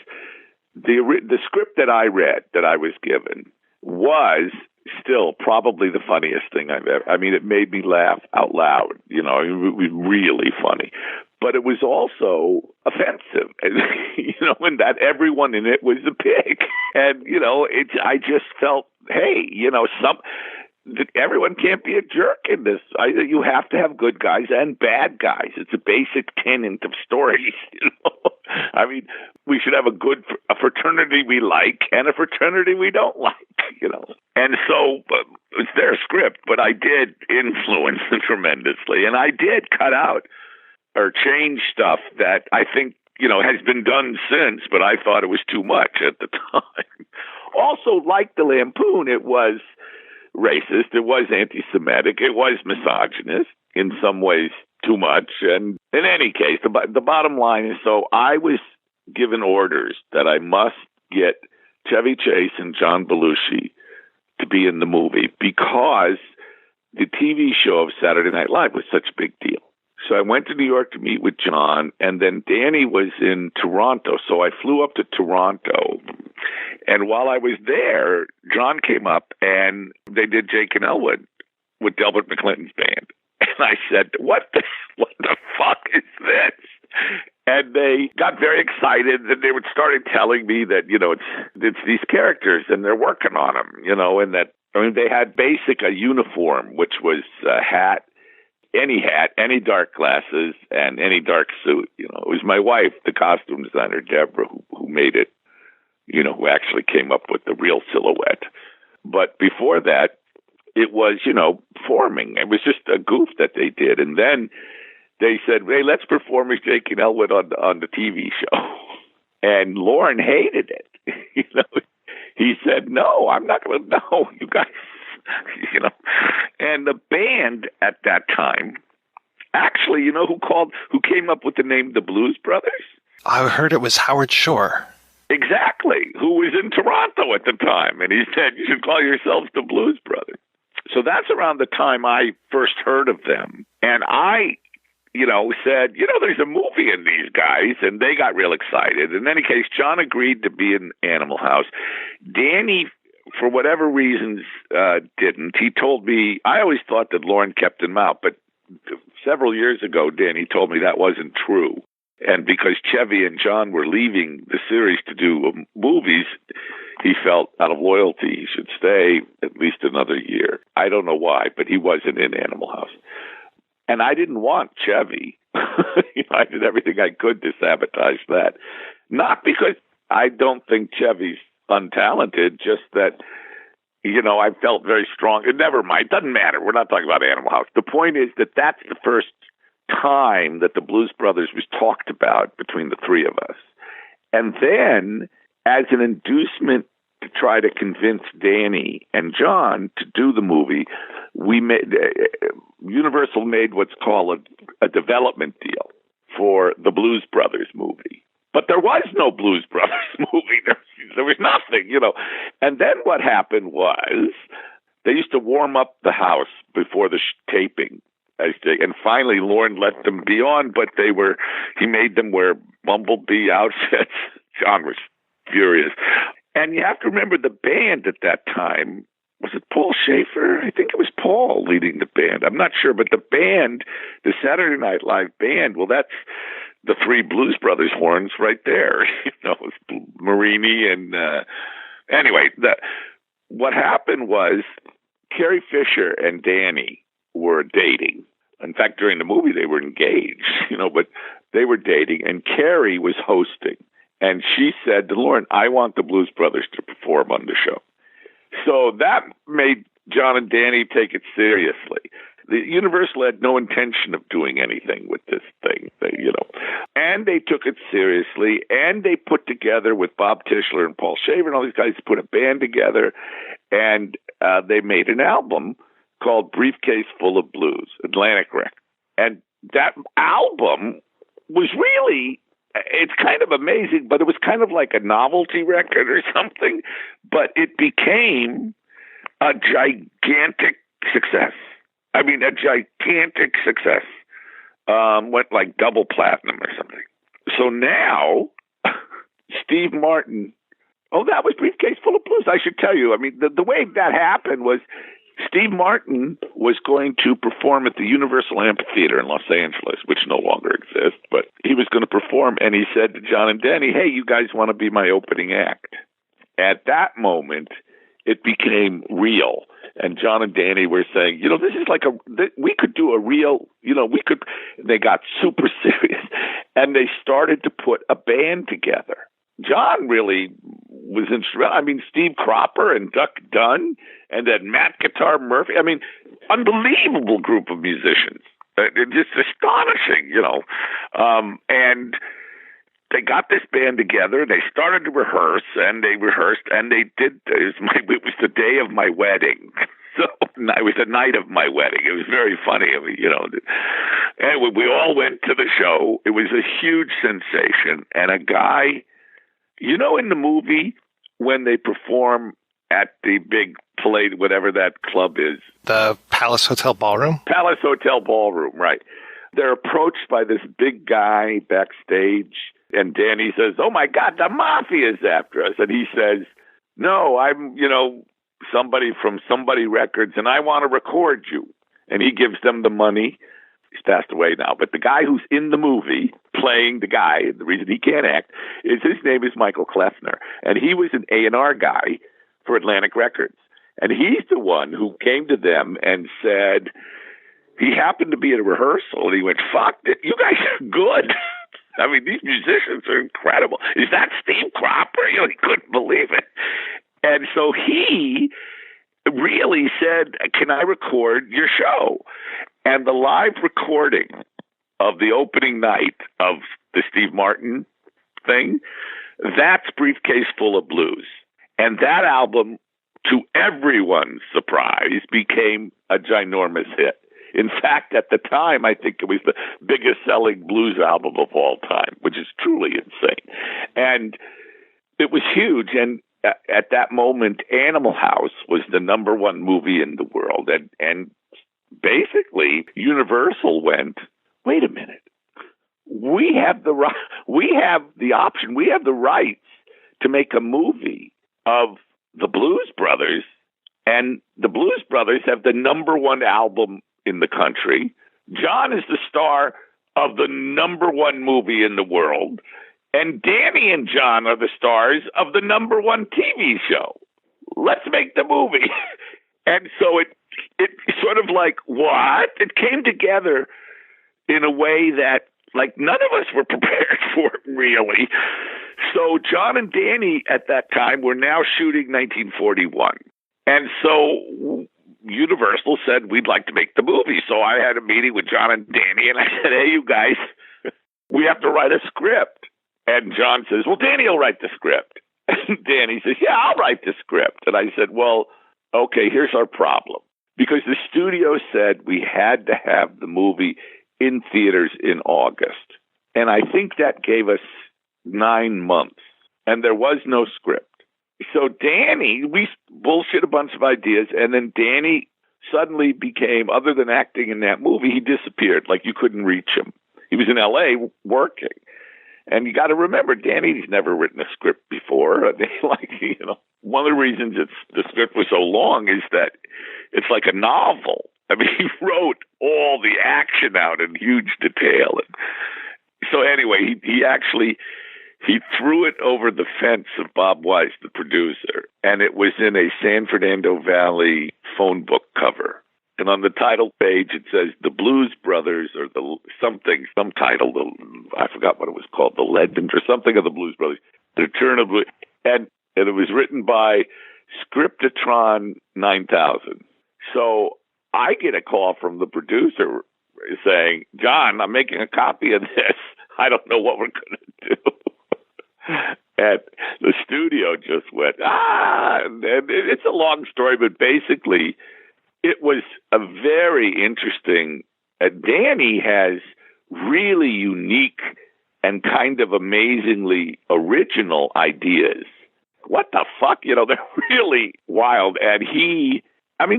the script that I read, that I was given, was still probably the funniest thing I've ever. It made me laugh out loud. It was really funny, but it was also offensive. And that everyone in it was a pig. And I just felt, hey, everyone can't be a jerk in this. You have to have good guys and bad guys. It's a basic tenet of stories. I mean, we should have a fraternity we like and a fraternity we don't like. And so it's their script, but I did influence them tremendously, and I did cut out or change stuff that I think has been done since, but I thought it was too much at the time. Also, like the Lampoon, it was racist, it was anti-Semitic, it was misogynist, in some ways too much. And in any case, the bottom line is, so I was given orders that I must get Chevy Chase and John Belushi to be in the movie because the TV show of Saturday Night Live was such a big deal. So I went to New York to meet with John, and then Danny was in Toronto. So I flew up to Toronto. And while I was there, John came up, and they did Jake and Elwood with Delbert McClinton's band. And I said, what the fuck is this? And they got very excited, and they started telling me that, it's these characters, and they're working on them, and that, they had a uniform, which was a hat, any dark glasses, and any dark suit. It was my wife, the costume designer, Deborah, who made it, who actually came up with the real silhouette. But before that, it was, forming. It was just a goof that they did. And then they said, hey, let's perform as Jake and Elwood on the TV show. And Lorne hated it. He said, no, I'm not going to, no, you guys. And the band at that time, actually, who came up with the name the Blues Brothers? I heard it was Howard Shore. Exactly, who was in Toronto at the time, and he said, you should call yourselves the Blues Brothers. So that's around the time I first heard of them, and I, said, there's a movie in these guys, and they got real excited. In any case, John agreed to be in Animal House. Danny, for whatever reasons, didn't. He told me, I always thought that Lorne kept him out, but several years ago, Danny told me that wasn't true. And because Chevy and John were leaving the series to do movies, he felt out of loyalty he should stay at least another year. I don't know why, but he wasn't in Animal House. And I didn't want Chevy. I did everything I could to sabotage that. Not because I don't think Chevy's untalented, just that, I felt very strong. And never mind, doesn't matter. We're not talking about Animal House. The point is that that's the first time that the Blues Brothers was talked about between the three of us. And then, as an inducement to try to convince Danny and John to do the movie, Universal made what's called a development deal for the Blues Brothers movie. But there was no Blues Brothers movie. There was nothing, And then what happened was they used to warm up the house before the taping. And finally, Lorne let them be on, but he made them wear bumblebee outfits. John was furious. And you have to remember the band at that time. Was it Paul Schaefer? I think it was Paul leading the band. I'm not sure, but the band, the Saturday Night Live band, well, that's the three Blues Brothers horns right there. It's Marini and anyway. What happened was Carrie Fisher and Danny were dating. In fact, during the movie, they were engaged, but they were dating, and Carrie was hosting. And she said to Lorne, I want the Blues Brothers to perform on the show. So that made John and Danny take it seriously. The Universal had no intention of doing anything with this thing, and they took it seriously, and they put together with Bob Tischler and Paul Shaver and all these guys put a band together, and they made an album called Briefcase Full of Blues, Atlantic Records. And that album was really, it's kind of amazing, but it was kind of like a novelty record or something, but it became a gigantic success. I mean, a gigantic success. Went like double platinum or something. So now, Steve Martin, that was Briefcase Full of Blues, I should tell you. I mean, the way that happened was Steve Martin was going to perform at the Universal Amphitheater in Los Angeles, which no longer exists, but he was going to perform, and he said to John and Danny, hey, you guys want to be my opening act? At that moment, it became real. And John and Danny were saying, this is like we could do a real, they got super serious. And they started to put a band together. John really was instrumental. I mean, Steve Cropper and Duck Dunn, and then Matt Guitar Murphy. I mean, unbelievable group of musicians. Just astonishing, and they got this band together. They started to rehearse, and they rehearsed, and they did. It was the day of my wedding, so it was the night of my wedding. It was very funny. I mean, anyway, we all went to the show. It was a huge sensation, and a guy, in the movie when they perform at the big play, whatever that club is, the Palace Hotel Ballroom. Palace Hotel Ballroom, right? They're approached by this big guy backstage. And Danny says, "Oh, my God, the mafia is after us." And he says, "No, I'm, somebody from Somebody Records, and I want to record you." And he gives them the money. He's passed away now. But the guy who's in the movie playing the guy, the reason he can't act, is his name is Michael Kleffner. And he was an A&R guy for Atlantic Records. And he's the one who came to them and said, he happened to be at a rehearsal, and he went, "Fuck, you guys are good." I mean, these musicians are incredible. Is that Steve Cropper? He couldn't believe it. And so he really said, "Can I record your show?" And the live recording of the opening night of the Steve Martin thing, that's Briefcase Full of Blues. And that album, to everyone's surprise, became a ginormous hit. In fact, at the time, I think it was the biggest selling blues album of all time, which is truly insane. And it was huge. And at that moment, Animal House was the number one movie in the world. And basically, Universal went, wait a minute. We have the option, we have the rights to make a movie of the Blues Brothers. And the Blues Brothers have the number one album in the country. John is the star of the number one movie in the world. And Danny and John are the stars of the number one TV show. Let's make the movie. And so it sort of like, what? It came together in a way that, like, none of us were prepared for it, really. So John and Danny at that time were now shooting 1941. And so Universal said, we'd like to make the movie. So I had a meeting with John and Danny, and I said, hey, you guys, we have to write a script. And John says, well, Danny will write the script. And Danny says, yeah, I'll write the script. And I said, well, okay, here's our problem. Because the studio said we had to have the movie in theaters in August. And I think that gave us 9 months. And there was no script. So Danny, we bullshit a bunch of ideas, and then Danny suddenly became, other than acting in that movie, he disappeared. Like, you couldn't reach him. He was in L.A. working. And you got to remember, Danny's never written a script before. One of the reasons the script was so long is that it's like a novel. I mean, he wrote all the action out in huge detail. And so anyway, he threw it over the fence of Bob Weiss, the producer, and it was in a San Fernando Valley phone book cover. And on the title page, it says The Blues Brothers, or some title, I forgot what it was called, The Legend or something of the Blues Brothers, The Return of Blues. And it was written by Scriptatron 9000. So I get a call from the producer saying, John, I'm making a copy of this. I don't know what we're going to do. And the studio just went, and it's a long story, but basically it was a very interesting, Danny has really unique and kind of amazingly original ideas. What the fuck? They're really wild. And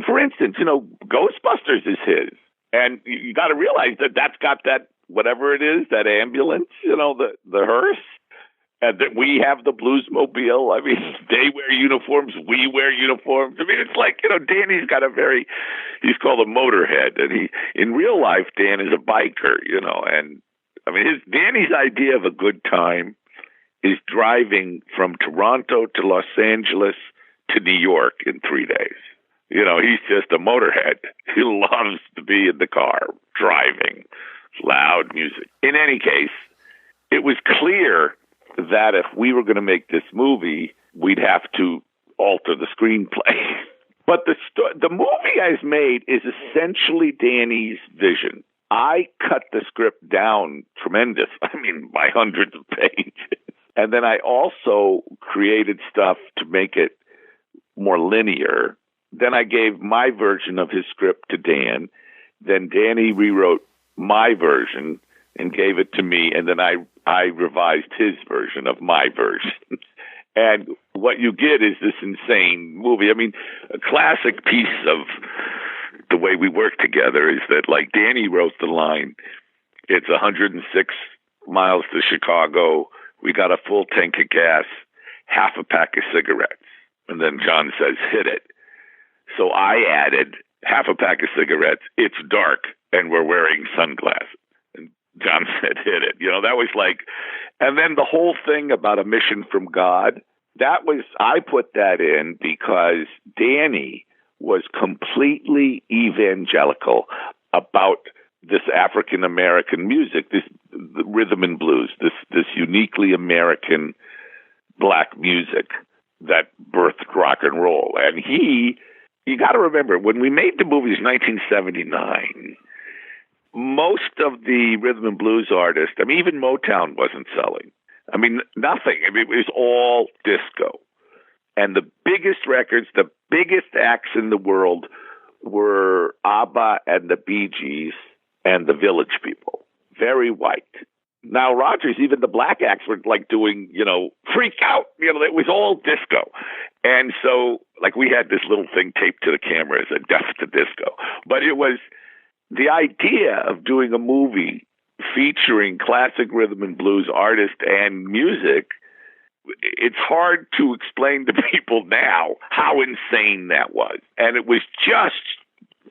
for instance, Ghostbusters is his. And you got to realize that that's got that, whatever it is, that ambulance, the hearse. And that we have the Bluesmobile. I mean, they wear uniforms, we wear uniforms. I mean, it's like, Danny's got he's called a motorhead. And in real life, Dan is a biker, And I mean, Danny's idea of a good time is driving from Toronto to Los Angeles to New York in 3 days. You know, he's just a motorhead. He loves to be in the car, driving, loud music. In any case, it was clear that if we were going to make this movie, we'd have to alter the screenplay. But the movie I've made is essentially Danny's vision. I cut the script down tremendous. I mean, by hundreds of pages. And then I also created stuff to make it more linear. Then I gave my version of his script to Dan. Then Danny rewrote my version and gave it to me. And then I revised his version of my version. And what you get is this insane movie. I mean, a classic piece of the way we work together is that, like, Danny wrote the line, it's 106 miles to Chicago. We got a full tank of gas, half a pack of cigarettes. And then John says, hit it. So I added half a pack of cigarettes. It's dark and we're wearing sunglasses. And John said, hit it. You know, that was like, and then the whole thing about a mission from God, that was, I put that in because Danny was completely evangelical about this African American music, this the rhythm and blues, this uniquely American black music that birthed rock and roll. And you got to remember, when we made the movies in 1979, most of the rhythm and blues artists, I mean, even Motown wasn't selling. I mean, nothing. I mean, it was all disco. And the biggest records, the biggest acts in the world were ABBA and the Bee Gees and the Village People. Very white. Now, Rogers, even the black acts were like doing, you know, Freak Out. You know, it was all disco. And so, like, we had this little thing taped to the camera as a death to disco. But it was the idea of doing a movie featuring classic rhythm and blues artists and music. It's hard to explain to people now how insane that was. And it was just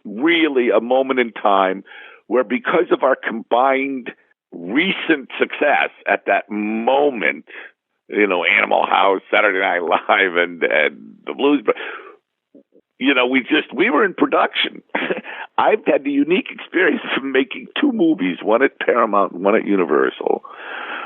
really a moment in time where, because of our combined recent success at that moment, you know, Animal House, Saturday Night Live, and the Blues, but you know, we were in production. I've had the unique experience of making two movies, one at Paramount and one at Universal,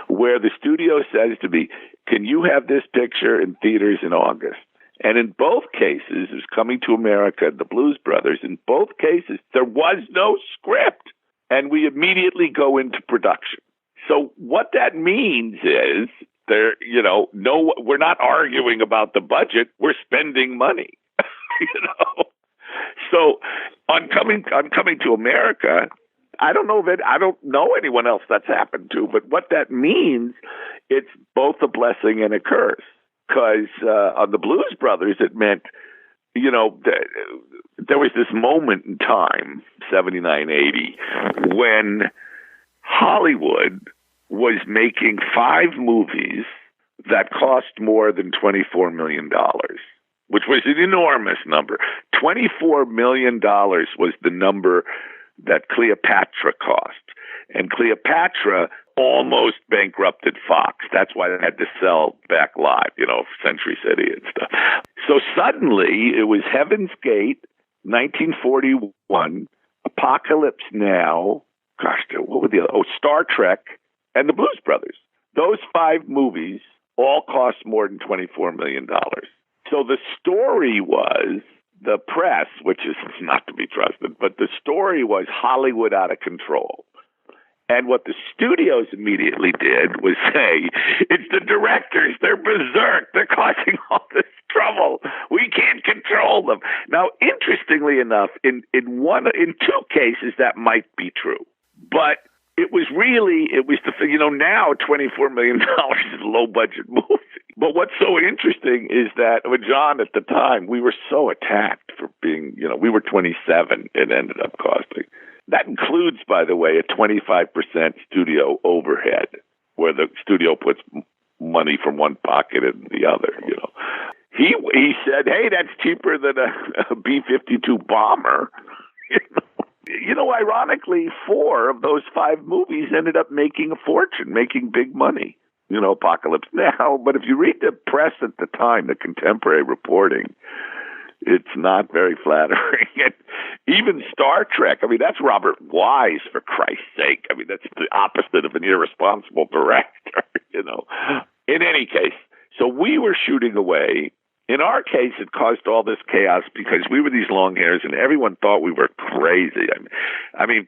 where the studio says to me, can you have this picture in theaters in August? And in both cases, it was Coming to America and the Blues Brothers. In both cases, there was no script, and we immediately go into production. So what that means is we're not arguing about the budget. We're spending money. You know, so on coming to America, I don't know anyone else that's happened to, but what that means, it's both a blessing and a curse. Because on the Blues Brothers, it meant, you know, there was this moment in time, 79, 80, when Hollywood was making 5 movies that cost more than $24 million. Which was an enormous number. $24 million was the number that Cleopatra cost. And Cleopatra almost bankrupted Fox. That's why they had to sell back live, you know, Century City and stuff. So suddenly it was Heaven's Gate, 1941, Apocalypse Now, what were the other? Oh, Star Trek, and the Blues Brothers. Those 5 movies all cost more than $24 million. So the story was, the press, which is not to be trusted, but the story was Hollywood out of control. And what the studios immediately did was say, it's the directors, they're berserk, they're causing all this trouble, we can't control them. Now, interestingly enough, in 2 cases that might be true, but it was now $24 million is a low budget movie. But what's so interesting is that with John at the time, we were so attacked for being, you know, we were 27, it ended up costing. That includes, by the way, a 25% studio overhead, where the studio puts money from one pocket in the other, you know. He said, hey, that's cheaper than a B-52 bomber. You know, ironically, 4 of those 5 movies ended up making a fortune, making big money. You know, Apocalypse Now. But if you read the press at the time, the contemporary reporting, It's not very flattering. And even Star Trek, I mean, that's Robert Wise, for Christ's sake. I mean, that's the opposite of an irresponsible director, you know. In any case, so we were shooting away. In our case, it caused all this chaos because we were these long hairs and everyone thought we were crazy. I mean,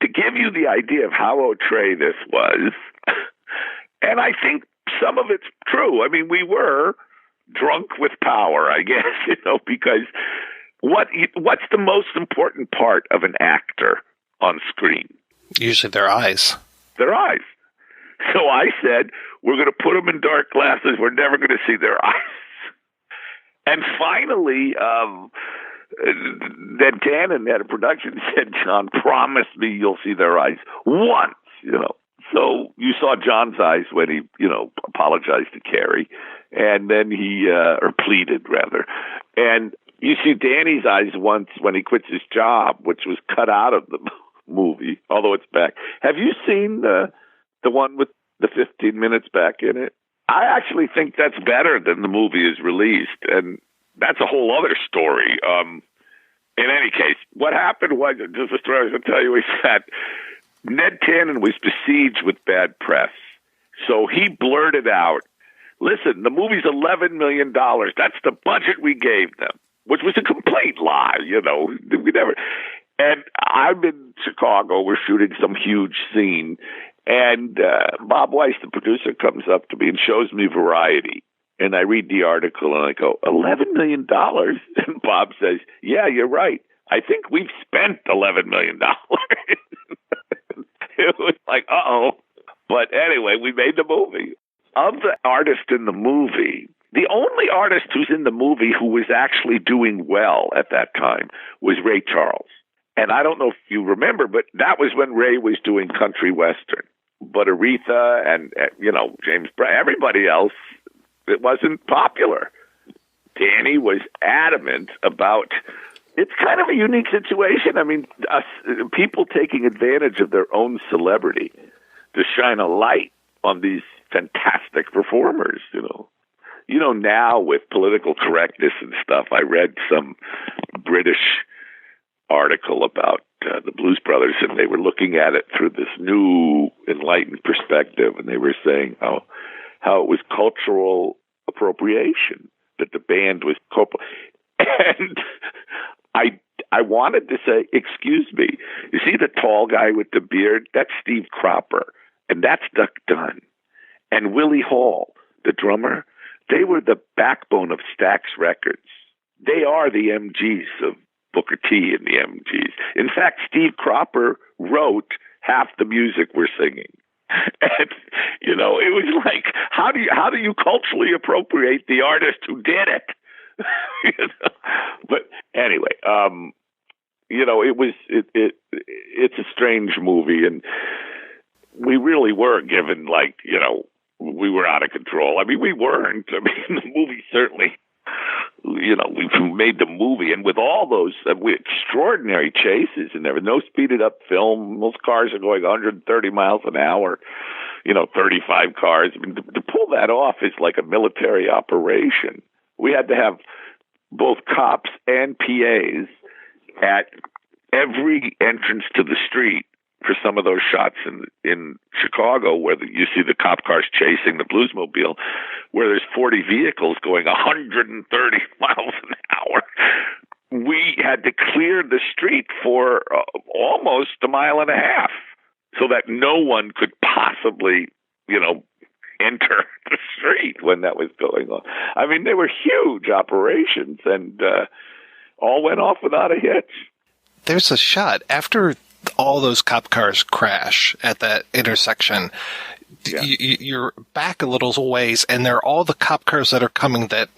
to give you the idea of how outre this was, and I think some of it's true. I mean, we were drunk with power, I guess, you know, because what's the most important part of an actor on screen? Usually their eyes. Their eyes. So I said, we're going to put them in dark glasses. We're never going to see their eyes. And finally, then Tannen at a production said, John, promise me you'll see their eyes once, you know. So you saw John's eyes when he, you know, apologized to Carrie, and then he, or pleaded rather. And you see Danny's eyes once when he quits his job, which was cut out of the movie, although it's back. Have you seen the one with the 15 minutes back in it? I actually think that's better than the movie is released, and that's a whole other story. In any case, what happened was, just a story I was going to tell you, is that Ned Tannen was besieged with bad press. So he blurted out, listen, the movie's $11 million. That's the budget we gave them, which was a complete lie, you know. We never. And I'm in Chicago. We're shooting some huge scene. And Bob Weiss, the producer, comes up to me and shows me Variety. And I read the article and I go, $11 million? And Bob says, yeah, you're right. I think we've spent $11 million. It was like, uh-oh. But anyway, we made the movie. Of the artists in the movie, the only artist who's in the movie who was actually doing well at that time was Ray Charles. And I don't know if you remember, but that was when Ray was doing country western. But Aretha and you know, James Brown, everybody else, it wasn't popular. Danny was adamant about, it's kind of a unique situation. I mean, people taking advantage of their own celebrity to shine a light on these fantastic performers, you know. You know, now with political correctness and stuff, I read some British article about the Blues Brothers, and they were looking at it through this new enlightened perspective, and they were saying how it was cultural appropriation, that the band was and I wanted to say, excuse me, you see the tall guy with the beard? That's Steve Cropper, and that's Duck Dunn. And Willie Hall, the drummer, they were the backbone of Stax Records. They are the MGs of Booker T and the MGs. In fact, Steve Cropper wrote half the music we're singing. And, you know, it was like, how do you culturally appropriate the artist who did it? You know? But anyway, you know, it's a strange movie, and we really were given, like, you know, we were out of control. I mean, we weren't. I mean, the movie certainly, you know, we made the movie, and with all those extraordinary chases and there was no speeded up film. Those cars are going 130 miles an hour, you know, 35 cars. I mean, to pull that off is like a military operation. We had to have both cops and PAs at every entrance to the street for some of those shots in Chicago, where you see the cop cars chasing the Bluesmobile, where there's 40 vehicles going 130 miles an hour. We had to clear the street for almost a mile and a half so that no one could possibly, you know, enter the street when that was going on. I mean, they were huge operations, and all went off without a hitch. There's a shot after all those cop cars crash at that intersection. Yeah. You're back a little ways, and there are all the cop cars that are coming that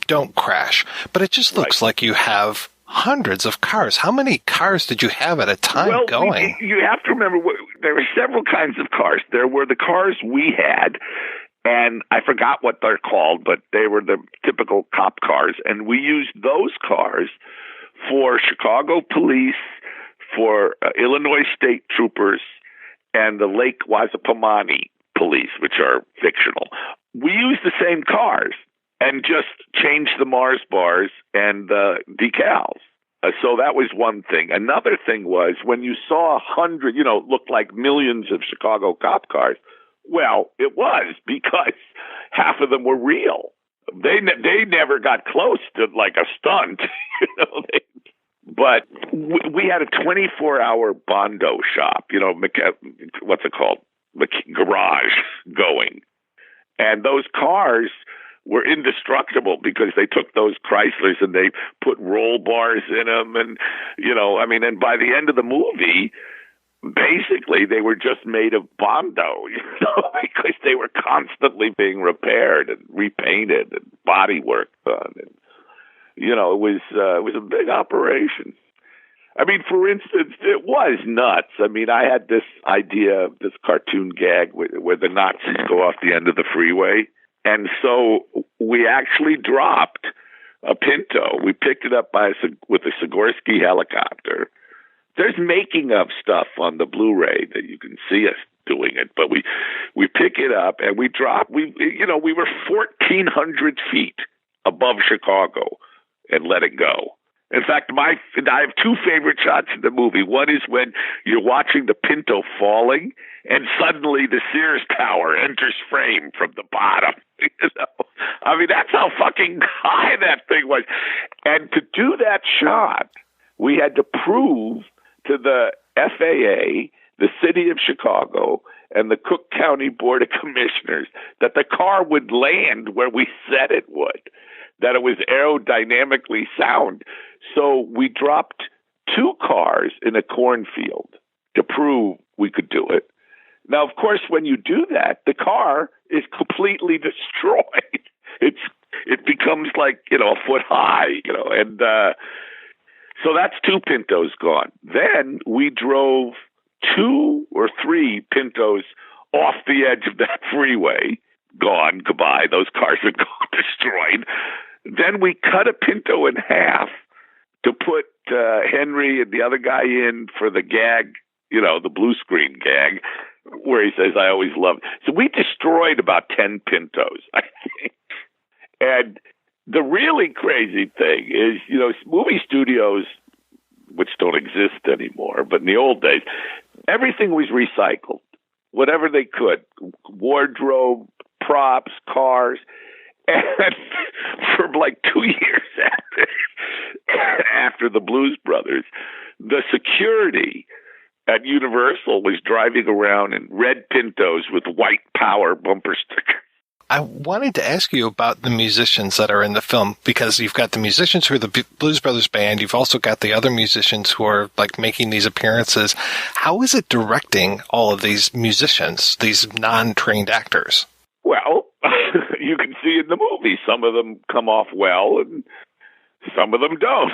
don't crash. But it just looks like you have hundreds of cars. How many cars did you have at a time going? You have to remember, there were several kinds of cars. There were the cars we had, and I forgot what they're called, but they were the typical cop cars. And we used those cars for Chicago police, for Illinois state troopers, and the Lake Wasapamani police, which are fictional. We used the same cars. and just change the Mars bars and the decals. So that was one thing. Another thing was when you saw 100, looked like millions of Chicago cop cars. Well, it was because half of them were real. They never got close to like a stunt, but we had a 24-hour Bondo shop, what's it called? Garage going. And those cars were indestructible because they took those Chryslers and they put roll bars in them. And, and by the end of the movie, basically they were just made of Bondo, because they were constantly being repaired and repainted and body work done. And, it was a big operation. I mean, for instance, it was nuts. I mean, I had this idea, this cartoon gag where the Nazis go off the end of the freeway. And so we actually dropped a Pinto. We picked it up with a Sikorsky helicopter. There's making of stuff on the Blu-ray that you can see us doing it, but we pick it up and we drop. We were 1,400 feet above Chicago and let it go. In fact, I have two favorite shots in the movie. One is when you're watching the Pinto falling, and suddenly the Sears Tower enters frame from the bottom. I mean, that's how fucking high that thing was. And to do that shot, we had to prove to the FAA, the city of Chicago, and the Cook County Board of Commissioners that the car would land where we said it would, that it was aerodynamically sound. So we dropped two cars in a cornfield to prove we could do it. Now, of course, when you do that, the car is completely destroyed. It becomes like, a foot high, and so that's two Pintos gone. Then we drove 2 or 3 Pintos off the edge of that freeway. Gone, goodbye. Those cars are gone, destroyed. Then we cut a Pinto in half to put Henry and the other guy in for the gag, the blue screen gag, where he says, I always love it. So we destroyed about 10 Pintos, I think. And the really crazy thing is, movie studios, which don't exist anymore, but in the old days, everything was recycled, whatever they could. Wardrobe, props, cars. And for like 2 years after the Blues Brothers, the security at Universal was driving around in red Pintos with white Power bumper stickers. I wanted to ask you about the musicians that are in the film, because you've got the musicians who are the Blues Brothers band. You've also got the other musicians who are like making these appearances. How is it directing all of these musicians, these non-trained actors? Well, you can see in the movie, some of them come off well and some of them don't.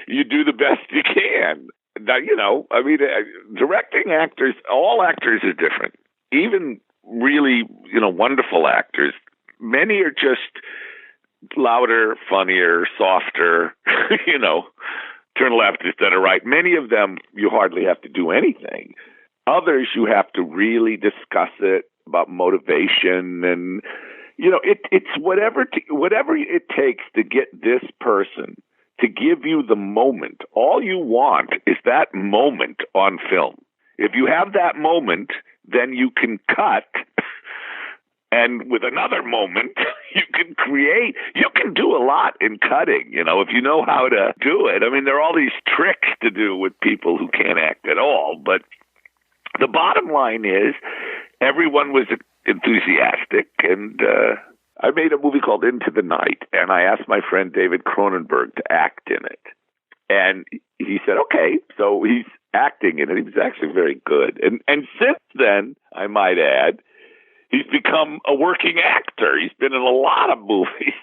You do the best you can. Now, directing actors, all actors are different. Even really, wonderful actors, many are just louder, funnier, softer, turn left instead of right. Many of them, you hardly have to do anything. Others, you have to really discuss it about motivation and, it's whatever it takes to get this person to give you the moment. All you want is that moment on film. If you have that moment, then you can cut, and with another moment, you can create. You can do a lot in cutting, if you know how to do it. I mean, there are all these tricks to do with people who can't act at all, but the bottom line is everyone was enthusiastic, and I made a movie called Into the Night, and I asked my friend David Cronenberg to act in it. And he said, okay, so he's acting in it. He was actually very good. And since then, I might add, he's become a working actor. He's been in a lot of movies.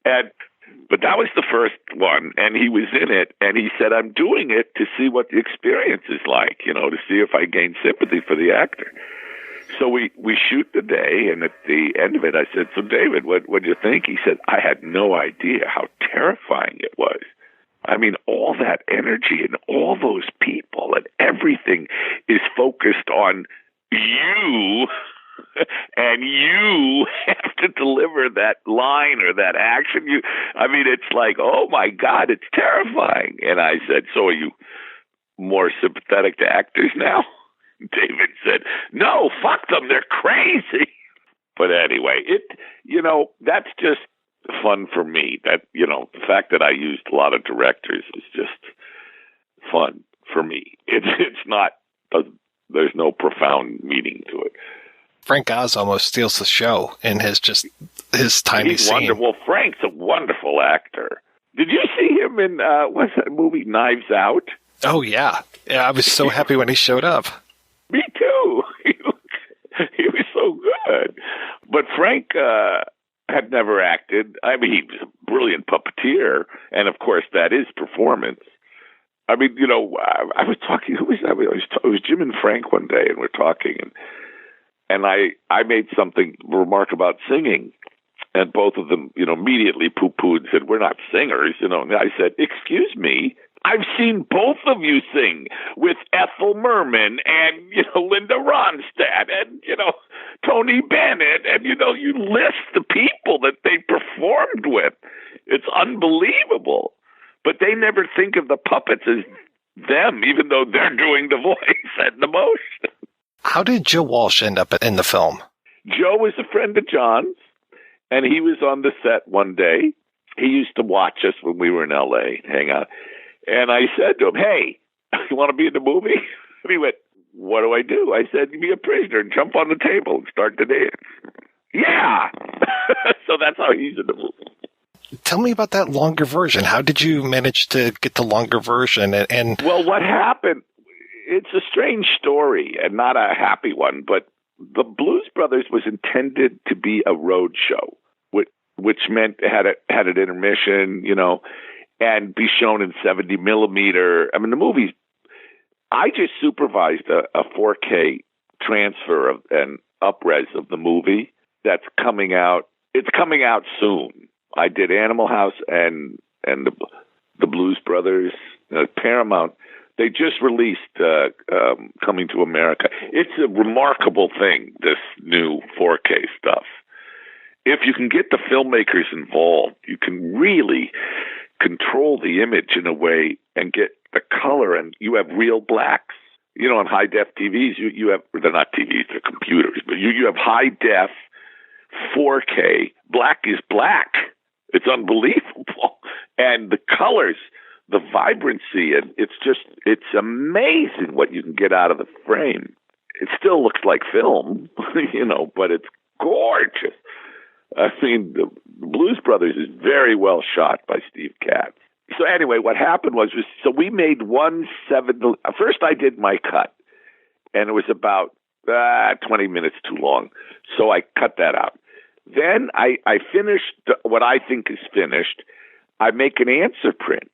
But that was the first one, and he was in it, and he said, I'm doing it to see what the experience is like, to see if I gain sympathy for the actor. So we shoot the day, and at the end of it, I said, so David, what do you think? He said, I had no idea how terrifying it was. I mean, all that energy and all those people and everything is focused on you, and you have to to deliver that line or that action. It's like, oh my God, it's terrifying. And I said, so are you more sympathetic to actors now? David said, no, fuck them. They're crazy. But anyway, that's just fun for me. That, the fact that I used a lot of directors is just fun for me. It's not, there's no profound meaning to it. Frank Oz almost steals the show in his tiny He's scene. wonderful. Frank's a wonderful actor. Did you see him in, what's that movie, Knives Out? Oh, yeah. I was so happy when he showed up. Me too. He was so good. But Frank had never acted. He was a brilliant puppeteer, and of course that is performance. I was talking. Who was that? It was Jim and Frank one day, and we're talking, and I made something remark about singing, and both of them, immediately poo-pooed and said, "We're not singers," And I said, "Excuse me, I've seen both of you sing with Ethel Merman and, Linda Ronstadt and, Tony Bennett. And, you list the people that they performed with. It's unbelievable. But they never think of the puppets as them, even though they're doing the voice and the motion. How did Joe Walsh end up in the film? Joe was a friend of John's, and he was on the set one day. He used to watch us when we were in L.A., hang out. And I said to him, hey, you want to be in the movie? And he went, what do I do? I said, you be a prisoner and jump on the table and start to dance. Yeah. So that's how he's in the movie. Tell me about that longer version. How did you manage to get the longer version? Well, what happened, it's a strange story and not a happy one, but the Blues Brothers was intended to be a road show, which meant it had an intermission, and be shown in 70 millimeter. The movies, I just supervised a 4K transfer of an up-res of the movie that's coming out. It's coming out soon. I did Animal House and the Blues Brothers, Paramount. They just released Coming to America. It's a remarkable thing, this new 4K stuff. If you can get the filmmakers involved, you can really control the image in a way and get the color, and you have real blacks. On high def TVs, you have, they're not TVs, they're computers, but you have high def 4K. Black is black. It's unbelievable. And the colors, the vibrancy, and it's amazing what you can get out of the frame. It still looks like film, but it's gorgeous. The Blues Brothers is very well shot by Steve Katz. So anyway, what happened was we made 1/7. First, I did my cut, and it was about 20 minutes too long, so I cut that out. Then I finished what I think is finished. I make an answer print.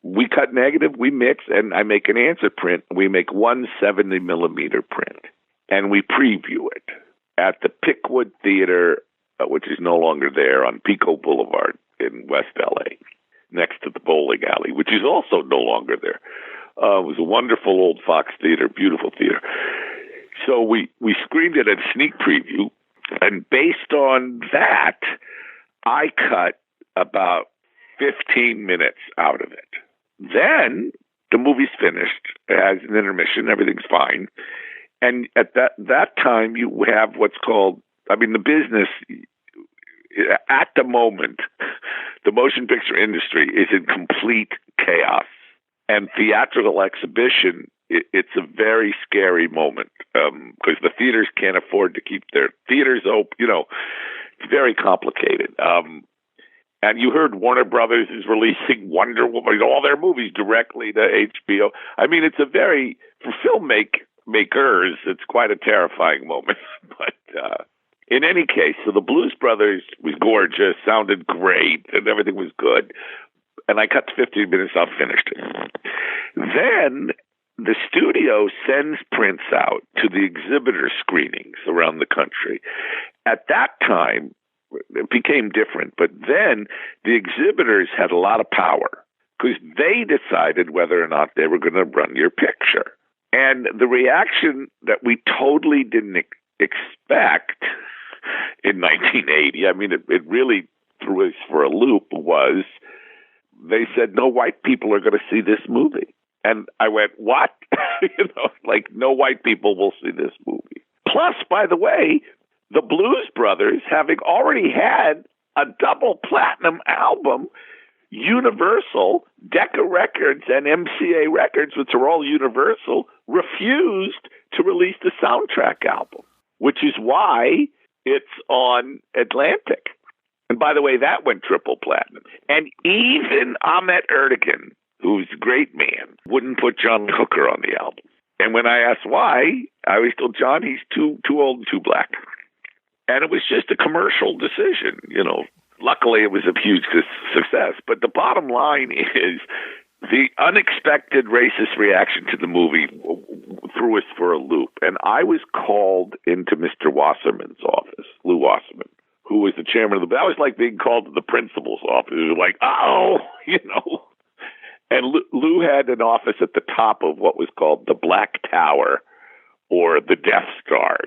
We cut negative, we mix, and I make an answer print. We make 1/70 millimeter print, and we preview it at the Pickwood Theater, which is no longer there, on Pico Boulevard in West L.A., next to the bowling alley, which is also no longer there. It was a wonderful old Fox Theater, beautiful theater. So we screened it at sneak preview, and based on that, I cut about 15 minutes out of it. Then the movie's finished. It has an intermission. Everything's fine. And at that time, you have what's called, the business, at the moment, the motion picture industry is in complete chaos. And theatrical exhibition, it's a very scary moment because the theaters can't afford to keep their theaters open. It's very complicated. And you heard Warner Brothers is releasing Wonder Woman, all their movies directly to HBO. It's a very, for filmmakers, it's quite a terrifying moment. But in any case, so the Blues Brothers was gorgeous, sounded great, and everything was good. And I cut 15 minutes out, finished it. Then the studio sends prints out to the exhibitor screenings around the country. At that time, it became different, but then the exhibitors had a lot of power because they decided whether or not they were going to run your picture. And the reaction that we totally didn't expect in 1980. I mean, it really threw us for a loop. Was they said no white people are going to see this movie, and I went, what? Like no white people will see this movie. Plus, by the way, the Blues Brothers, having already had a double platinum album, Universal, Decca Records, and MCA Records, which are all Universal, refused to release the soundtrack album, which is why it's on Atlantic. And by the way, that went triple platinum. And even Ahmet Ertegun, who's a great man, wouldn't put John Hooker on the album. And when I asked why, I always told John he's too old and too black. And it was just a commercial decision, Luckily, it was a huge success. But the bottom line is the unexpected racist reaction to the movie threw us for a loop. And I was called into Mr. Wasserman's office, Lou Wasserman, who was the chairman of the... That was like being called to the principal's office. It was like, And Lou had an office at the top of what was called the Black Tower or the Death Star,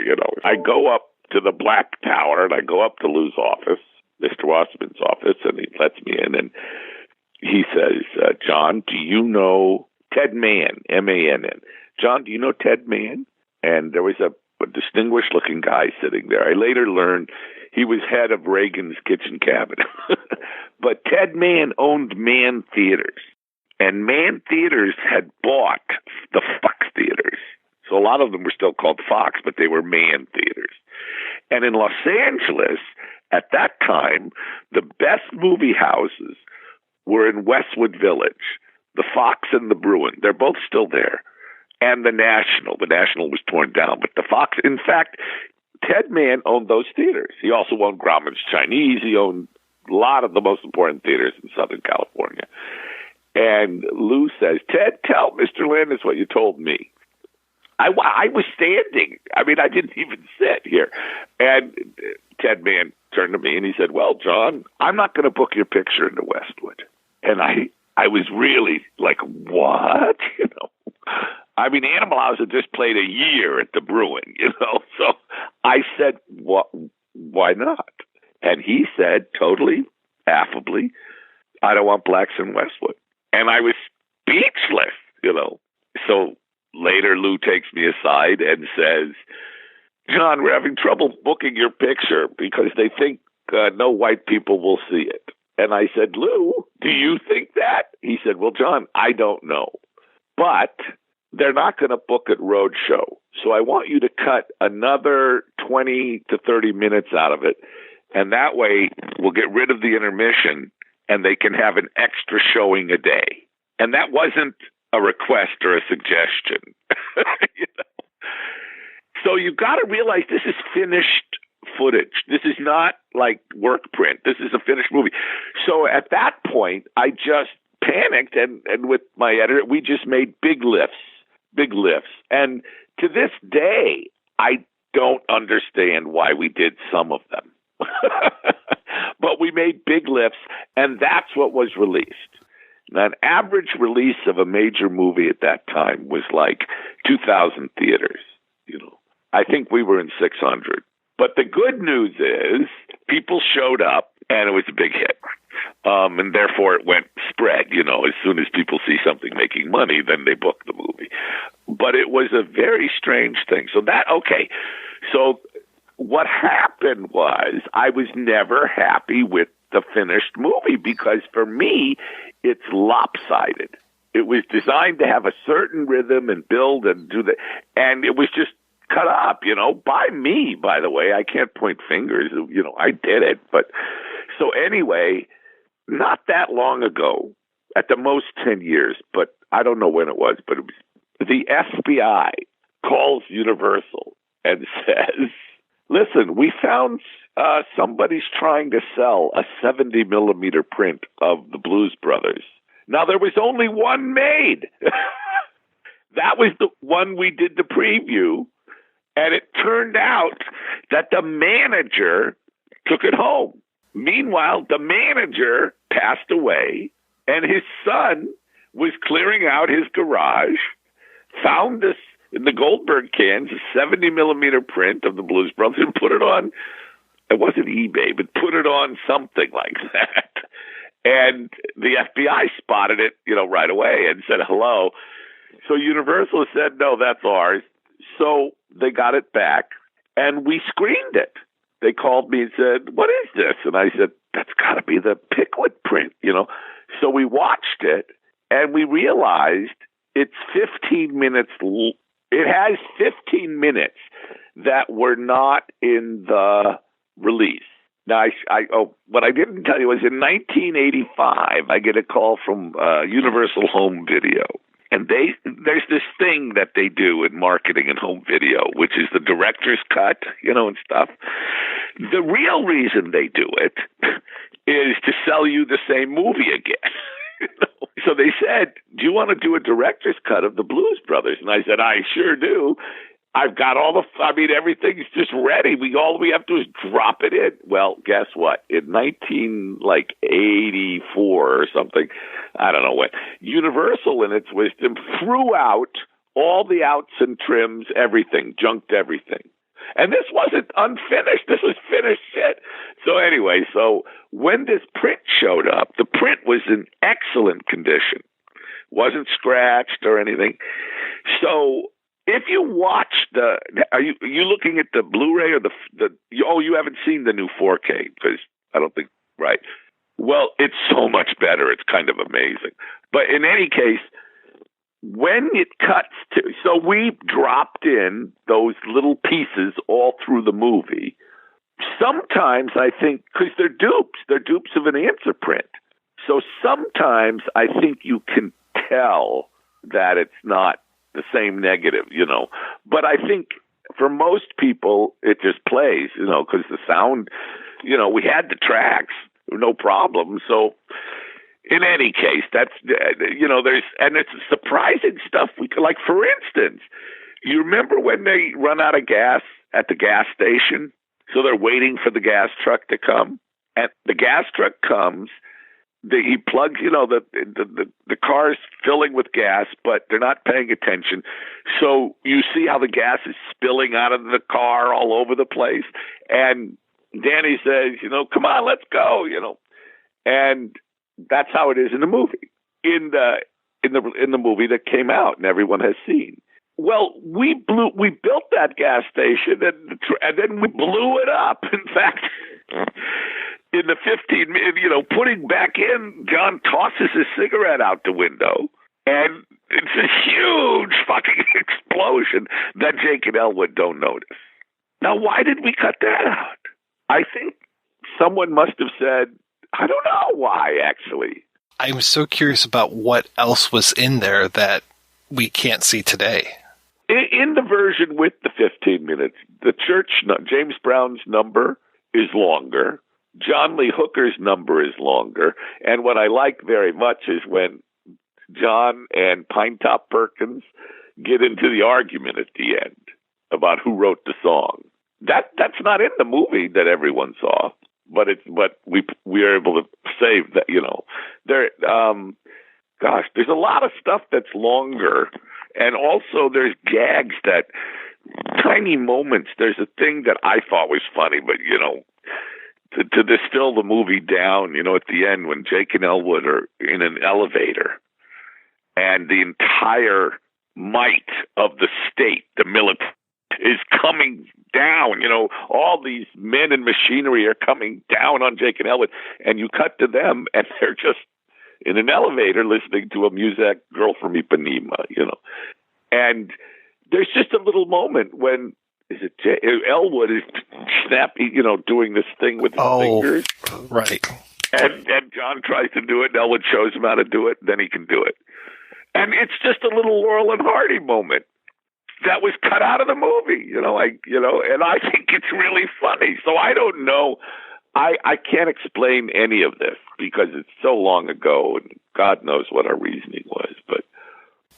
I go up to the Black Tower and I go up to Lou's office, Mr. Wasserman's office, and he lets me in, and he says, John, do you know Ted Mann, M-A-N-N? John, do you know Ted Mann? And there was a distinguished-looking guy sitting there. I later learned he was head of Reagan's kitchen cabinet. But Ted Mann owned Mann Theaters, and Mann Theaters had bought the Fox Theaters. So a lot of them were still called Fox, but they were Mann Theaters. And in Los Angeles, at that time, the best movie houses were in Westwood Village, the Fox and the Bruin. They're both still there. And the National. The National was torn down. But the Fox, in fact, Ted Mann owned those theaters. He also owned Grauman's Chinese. He owned a lot of the most important theaters in Southern California. And Lou says, Ted, tell Mr. Landis what you told me. I was standing. I mean, I didn't even sit here. And Ted Mann turned to me and he said, well, John, I'm not going to book your picture into Westwood. And I was really like, what? I mean, Animal House had just played a year at the Bruin, So I said, why not? And he said, totally affably, I don't want blacks in Westwood. And I was speechless, So later, Lou takes me aside and says, John, we're having trouble booking your picture because they think no white people will see it. And I said, Lou, do you think that? He said, well, John, I don't know. But they're not going to book at Roadshow. So I want you to cut another 20 to 30 minutes out of it. And that way we'll get rid of the intermission and they can have an extra showing a day. And that wasn't a request or a suggestion. So you've got to realize this is finished footage. This is not like work print. This is a finished movie. So at that point, I just panicked, and with my editor, we just made big lifts. And to this day, I don't understand why we did some of them. But we made big lifts, and that's what was released. Now, an average release of a major movie at that time was like 2,000 theaters. I think we were in 600. But the good news is people showed up, and it was a big hit. And therefore it went spread. As soon as people see something making money, then they book the movie. But it was a very strange thing. So what happened was I was never happy with the finished movie because for me, it's lopsided. It was designed to have a certain rhythm and build and do that. And it was just cut up, by me, by the way. I can't point fingers. I did it. But so anyway, not that long ago, at the most 10 years, but I don't know when it was, but it was, the FBI calls Universal and says, listen, we found somebody's trying to sell a 70 millimeter print of the Blues Brothers. Now, there was only one made. That was the one we did the preview. And it turned out that the manager took it home. Meanwhile, the manager passed away, and his son was clearing out his garage, found this in the Goldberg cans, a 70 millimeter print of the Blues Brothers, and put it on it wasn't eBay, but put it on something like that. And the FBI spotted it, right away and said hello. So Universal said, no, that's ours. So they got it back and we screened it. They called me and said, what is this? And I said, that's got to be the Pickwick print, So we watched it and we realized it's 15 minutes. It has 15 minutes that were not in the release. Now, what I didn't tell you was in 1985, I get a call from Universal Home Video. And there's this thing that they do in marketing and home video, which is the director's cut, and stuff. The real reason they do it is to sell you the same movie again. So they said, do you want to do a director's cut of the Blues Brothers? And I said, I sure do. I've got everything's just ready. All we have to do is drop it in. Well, guess what? In 1984 or something, I don't know when, Universal in its wisdom threw out all the outs and trims, everything, junked everything. And this wasn't unfinished. This was finished shit. So anyway, when this print showed up, the print was in excellent condition. Wasn't scratched or anything. So if you watch are you looking at the Blu-ray or you haven't seen the new 4K because I don't think, right. Well, it's so much better. It's kind of amazing. But in any case, when it cuts so we dropped in those little pieces all through the movie. Sometimes I think, because they're dupes of an answer print. So sometimes I think you can tell that it's not the same negative, But I think for most people, it just plays, because the sound, we had the tracks, no problem. So in any case, that's, and it's surprising stuff. Like, for instance, you remember when they run out of gas at the gas station? So they're waiting for the gas truck to come. And the gas truck comes. He plugs, the car's filling with gas, but they're not paying attention. So you see how the gas is spilling out of the car all over the place. And Danny says, come on, let's go, And that's how it is in the movie. In the movie that came out and everyone has seen. Well, we built that gas station and then we blew it up. In fact, in the 15 minutes, putting back in, John tosses his cigarette out the window, and it's a huge fucking explosion that Jake and Elwood don't notice. Now, why did we cut that out? I think someone must have said, I don't know why, actually. I'm so curious about what else was in there that we can't see today. In the version with the 15 minutes, the James Brown's number is longer. John Lee Hooker's number is longer. And what I like very much is when John and Pinetop Perkins get into the argument at the end about who wrote the song. That's not in the movie that everyone saw, but we are able to save that, There there's a lot of stuff that's longer. And also there's gags that tiny moments. There's a thing that I thought was funny, but to distill the movie down, at the end when Jake and Elwood are in an elevator and the entire might of the state, the military, is coming down, all these men and machinery are coming down on Jake and Elwood, and you cut to them and they're just in an elevator listening to a music Girl from Ipanema, And there's just a little moment when Elwood is snapping, doing this thing with his fingers. Right. And John tries to do it, and Elwood shows him how to do it, then he can do it. And it's just a little Laurel and Hardy moment that was cut out of the movie, and I think it's really funny. So I don't know. I can't explain any of this because it's so long ago and God knows what our reasoning was. But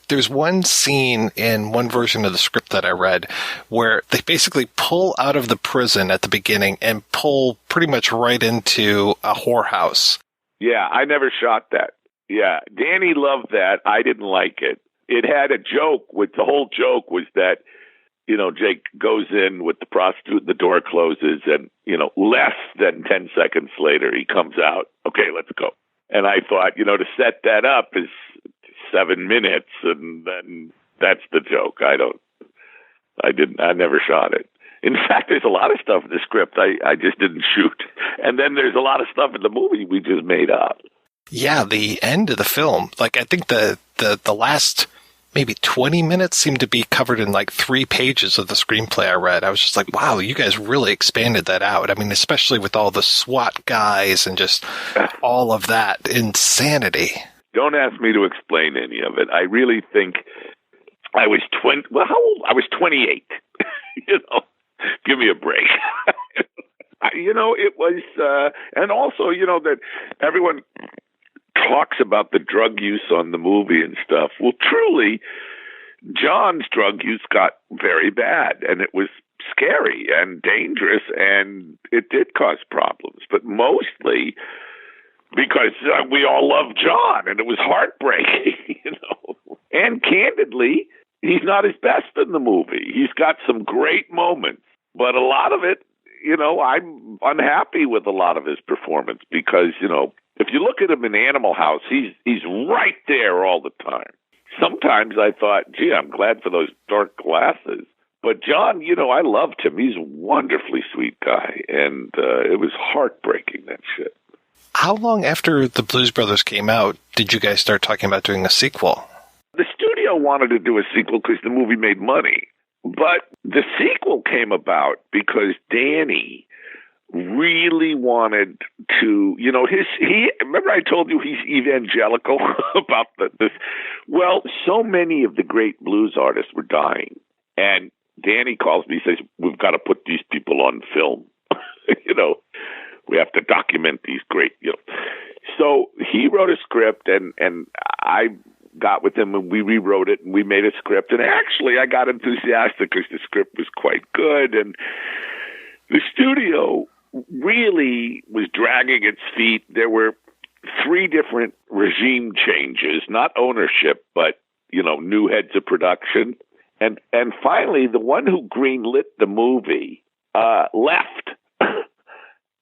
there's one scene in one version of the script that I read where they basically pull out of the prison at the beginning and pull pretty much right into a whorehouse. Yeah, I never shot that. Yeah, Danny loved that. I didn't like it. It had a joke, the whole joke was that, Jake goes in with the prostitute, the door closes, and, less than 10 seconds later, he comes out. Okay, let's go. And I thought, to set that up is 7 minutes, and then that's the joke. I never shot it. In fact, there's a lot of stuff in the script I just didn't shoot. And then there's a lot of stuff in the movie we just made up. Yeah, the end of the film, I think the last maybe 20 minutes seemed to be covered in 3 pages of the screenplay I read. I was just like, wow, you guys really expanded that out. I mean, especially with all the SWAT guys and just all of that insanity. Don't ask me to explain any of it. I really think I was how old? I was 28. Give me a break. It was, and also, that everyone talks about the drug use on the movie and stuff. Well, truly, John's drug use got very bad, and it was scary and dangerous, and it did cause problems, but mostly because we all loved John, and it was heartbreaking, And candidly, he's not his best in the movie. He's got some great moments, but a lot of it, I'm unhappy with a lot of his performance because, if you look at him in Animal House, he's right there all the time. Sometimes I thought, gee, I'm glad for those dark glasses. But John, I loved him. He's a wonderfully sweet guy, and it was heartbreaking, that shit. How long after the Blues Brothers came out did you guys start talking about doing a sequel? The studio wanted to do a sequel because the movie made money. But the sequel came about because Danny really wanted to, remember I told you he's evangelical about this? Well, so many of the great blues artists were dying. And Danny calls me, says, we've got to put these people on film. We have to document these great, So he wrote a script and I got with him and we rewrote it and we made a script. And actually I got enthusiastic because the script was quite good. And the studio really was dragging its feet. There were 3 different regime changes, not ownership, but, new heads of production. And finally, the one who greenlit the movie left.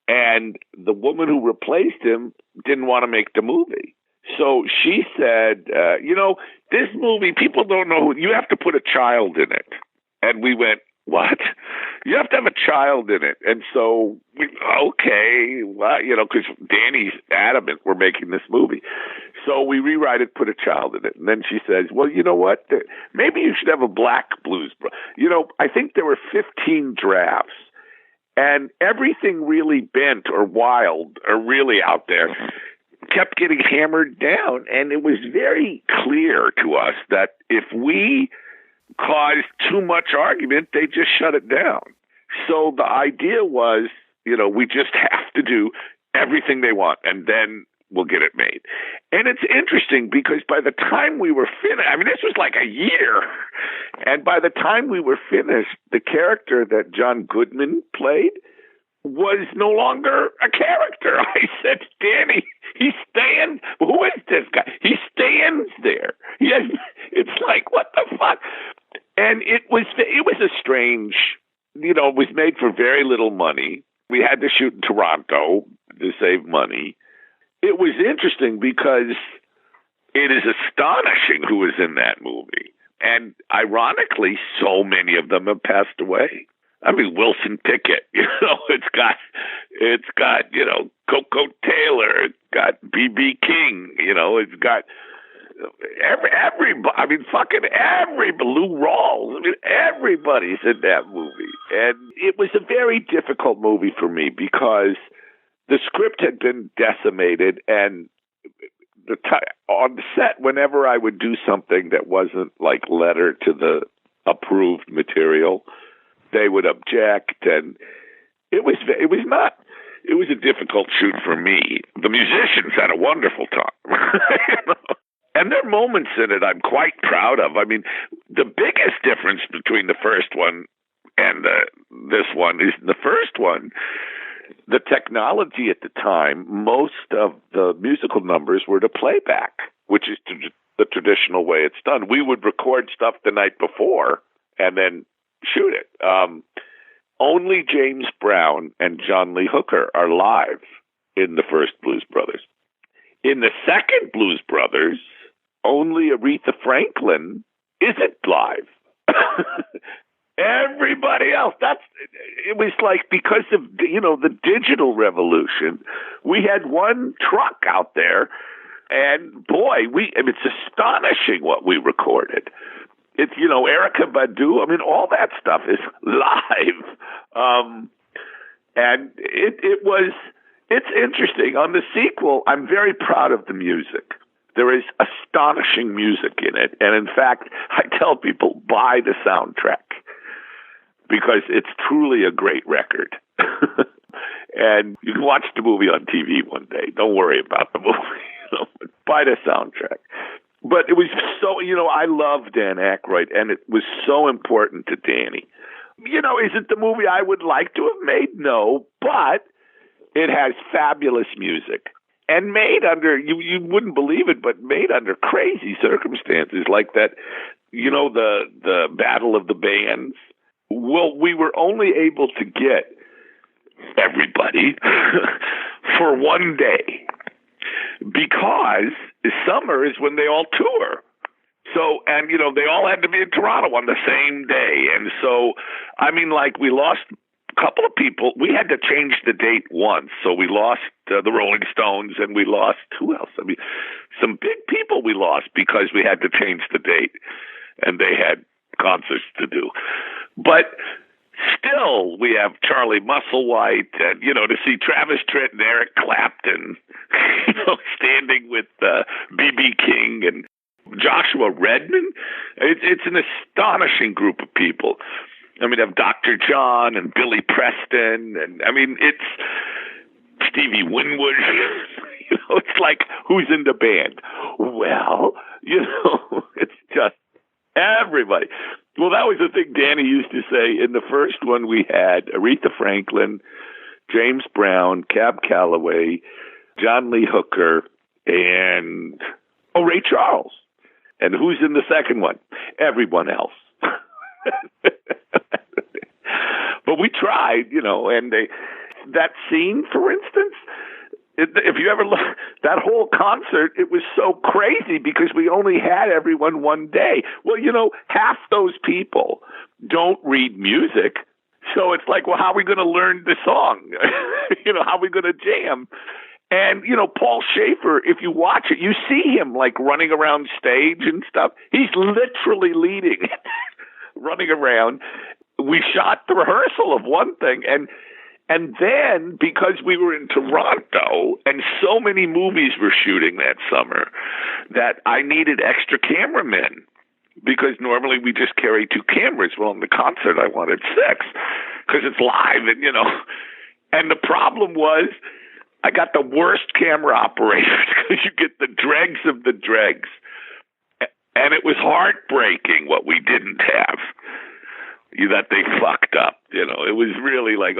And the woman who replaced him didn't want to make the movie. So she said, this movie, people don't know, you have to put a child in it. And we went, what? You have to have a child in it. And so, okay, well, because Danny's adamant we're making this movie. So we rewrite it, put a child in it. And then she says, well, you know what? Maybe you should have a black blues. I think there were 15 drafts. And everything really bent or wild or really out there kept getting hammered down. And it was very clear to us that if we caused too much argument, they just shut it down. So the idea was, we just have to do everything they want and then we'll get it made. And it's interesting because by the time we were finished, this was like a year. And by the time we were finished, the character that John Goodman played was no longer a character. I said, Danny, who is this guy? He stands there. It's like, what the fuck? And it was a strange, it was made for very little money. We had to shoot in Toronto to save money. It was interesting because it is astonishing who was in that movie. And ironically, so many of them have passed away. Wilson Pickett, it's got, Coco Taylor, it's got B.B. King, it's got everybody, Lou Rawls, everybody's in that movie. And it was a very difficult movie for me because the script had been decimated and on the set, whenever I would do something that wasn't like letter to the approved material, they would object, and it was a difficult shoot for me. The musicians had a wonderful time. And there are moments in it I'm quite proud of. The biggest difference between the first one and this one is the first one, the technology at the time, most of the musical numbers were to playback, which is the traditional way it's done. We would record stuff the night before and then shoot it. Only James Brown and John Lee Hooker are live in the first Blues Brothers. In the second Blues Brothers, only Aretha Franklin isn't live. Everybody else, it was like, because of, the digital revolution, we had one truck out there, and boy, it's astonishing what we recorded. It's, Erykah Badu, all that stuff is live. And it's interesting. On the sequel, I'm very proud of the music. There is astonishing music in it. And in fact, I tell people, buy the soundtrack, because it's truly a great record. And you can watch the movie on TV one day. Don't worry about the movie. Buy the soundtrack. But it was so, I love Dan Aykroyd, and it was so important to Danny. Is it the movie I would like to have made? No, but it has fabulous music. And made under, you wouldn't believe it, but made under crazy circumstances, like that, the Battle of the Bands. Well, we were only able to get everybody for one day, because summer is when they all tour. So, and, they all had to be in Toronto on the same day. And so, we lost a couple of people. We had to change the date once. So we lost the Rolling Stones, and we lost, who else? Some big people we lost because we had to change the date, and they had concerts to do. But still, we have Charlie Musselwhite, and, to see Travis Tritt and Eric Clapton, standing with B.B. King and Joshua Redman. It's an astonishing group of people. Have Dr. John and Billy Preston, and it's Stevie Winwood. It's like, who's in the band? Well, it's just everybody. Well, that was the thing Danny used to say. In the first one, we had Aretha Franklin, James Brown, Cab Calloway, John Lee Hooker, and Ray Charles. And who's in the second one? Everyone else. But we tried, and that scene, for instance, if you ever look, that whole concert, it was so crazy because we only had everyone one day. Well, half those people don't read music. So it's like, well, how are we going to learn the song? How are we going to jam? And, Paul Schaefer, if you watch it, you see him like running around stage and stuff. He's literally leading, running around. We shot the rehearsal of one thing, and then, because we were in Toronto and so many movies were shooting that summer, that I needed extra cameramen, because normally we just carry 2 cameras. Well, in the concert, I wanted 6 because it's live, and and the problem was I got the worst camera operators because you get the dregs of the dregs, and it was heartbreaking what we didn't have. That they fucked up, it was really like,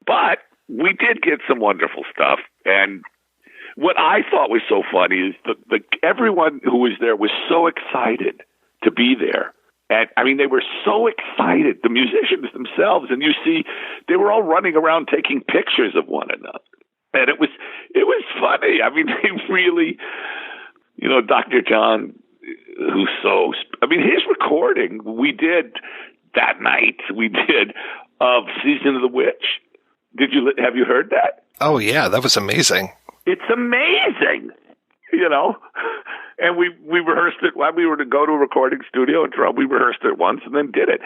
But we did get some wonderful stuff. And what I thought was so funny is everyone who was there was so excited to be there. And they were so excited, the musicians themselves. And you see, they were all running around taking pictures of one another. And it was funny. They really, Dr. John, who's so, his recording we did that night, of Season of the Witch. Have you heard that? Oh yeah, that was amazing. It's amazing, and we rehearsed it when we were to go to a recording studio in Toronto. We rehearsed it once and then did it.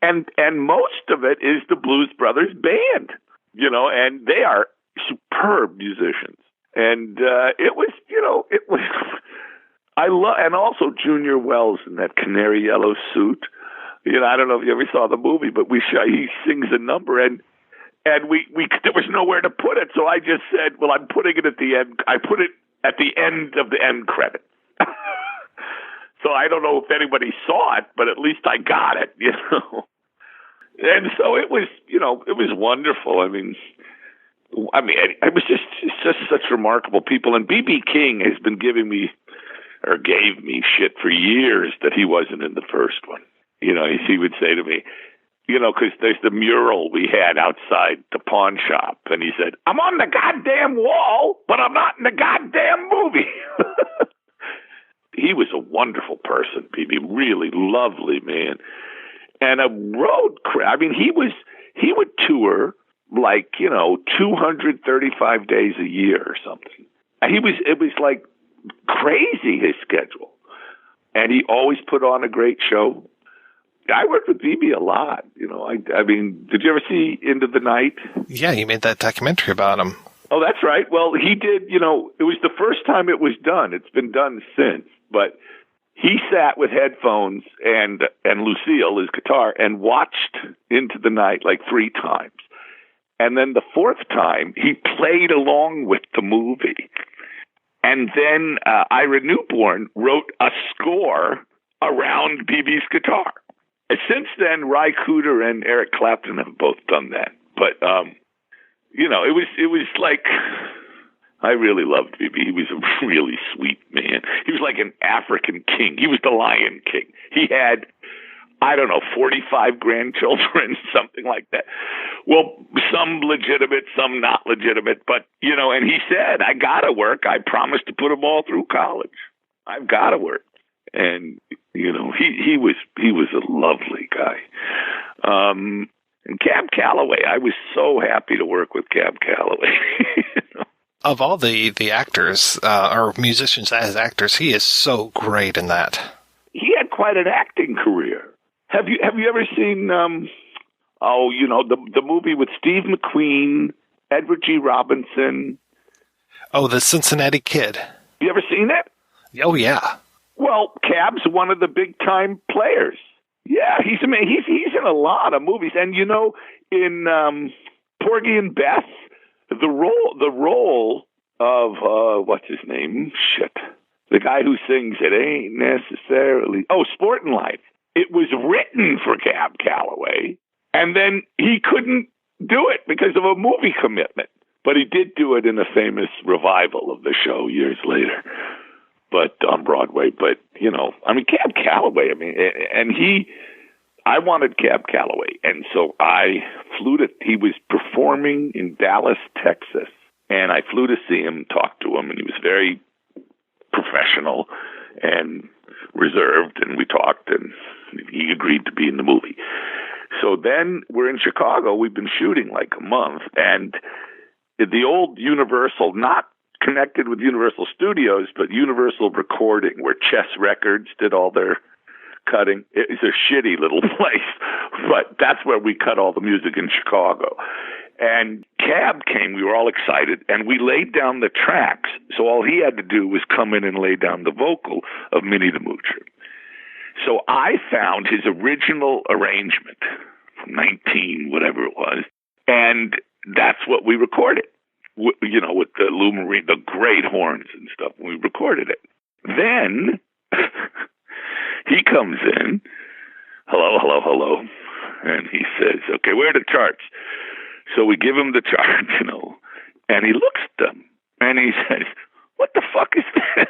And most of it is the Blues Brothers band, and they are superb musicians. And it was I love, and also Junior Wells in that canary yellow suit. I don't know if you ever saw the movie, but he sings a number, and we there was nowhere to put it, so I just said, well, I'm putting it at the end. I put it at the end of the end credit. So I don't know if anybody saw it, but at least I got it, And so it was, it was wonderful. It was just such remarkable people, and B.B. King has been gave me shit for years that he wasn't in the first one. he would say to me, because there's the mural we had outside the pawn shop. And he said, I'm on the goddamn wall, but I'm not in the goddamn movie. He was a wonderful person, PB, really lovely man. And a road I mean, he would tour like, 235 days a year or something. It was like crazy, his schedule. And he always put on a great show. I worked with BB a lot, I mean, did you ever see Into the Night? Yeah, you made that documentary about him. Oh, that's right. Well, he did, it was the first time it was done. It's been done since. But he sat with headphones and Lucille, his guitar, and watched Into the Night like 3 times. And then the 4th time, he played along with the movie. And then Ira Newborn wrote a score around BB's guitar. And since then, Ry Cooder and Eric Clapton have both done that. But, it was like, I really loved BB. He was a really sweet man. He was like an African king. He was the Lion King. He had, 45 grandchildren, something like that. Well, some legitimate, some not legitimate. But, and he said, I got to work. I promised to put them all through college. I've got to work. And, he was a lovely guy. And Cab Calloway, I was so happy to work with Cab Calloway. Of all the actors, or musicians as actors, he is so great in that. He had quite an acting career. Have you ever seen, the movie with Steve McQueen, Edward G. Robinson? Oh, the Cincinnati Kid. You ever seen it? Oh, yeah. Well, Cab's one of the big-time players. Yeah, he's amazing. He's in a lot of movies. And, in Porgy and Bess, the role of, what's his name? Shit. The guy who sings It Ain't Necessarily... Oh, Sportin' Life. It was written for Cab Calloway, and then he couldn't do it because of a movie commitment. But he did do it in a famous revival of the show years later, but on Broadway. But, Cab Calloway, I wanted Cab Calloway, and so I flew to... He was performing in Dallas, Texas, and I flew to see him, talk to him, and he was very professional and reserved, and we talked, and he agreed to be in the movie. So then we're in Chicago. We've been shooting like a month, and the old Universal, not connected with Universal Studios, but Universal Recording, where Chess Records did all their cutting. It's a shitty little place, but that's where we cut all the music in Chicago. And Cab came, we were all excited, and we laid down the tracks. So all he had to do was come in and lay down the vocal of Minnie the Moocher. So I found his original arrangement from 19, whatever it was, and that's what we recorded, with the Lou Marie, the great horns and stuff. We recorded it. Then he comes in, hello, and he says, okay, where are the charts? So we give him the chart, and he looks at them, and he says, what the fuck is this?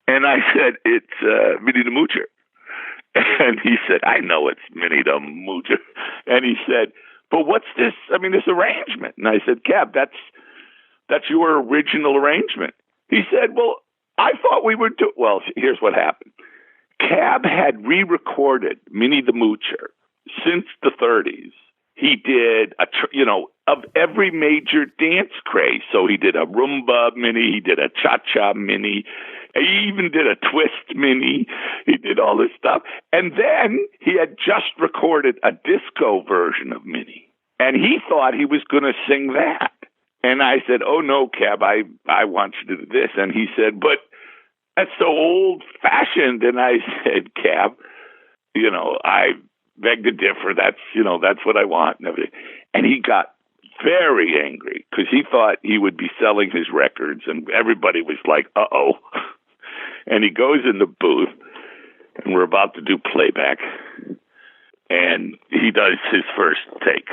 And I said, it's Minnie the Moocher. And he said, I know it's Minnie the Moocher. And he said, but what's this? This arrangement. And I said, Cab, that's your original arrangement. He said, well, I thought we were well, here's what happened. Cab had re-recorded Minnie the Moocher since the 30s. He did, of every major dance craze. So he did a rumba Minnie, he did a cha-cha Minnie, he even did a twist Minnie, he did all this stuff. And then he had just recorded a disco version of Minnie. And he thought he was going to sing that. And I said, oh no, Cab, I want you to do this. And he said, but that's so old-fashioned. And I said, Cab, I beg to differ. That's what I want. And he got very angry because he thought he would be selling his records, and everybody was like, uh-oh. And he goes in the booth, and we're about to do playback, and he does his first take.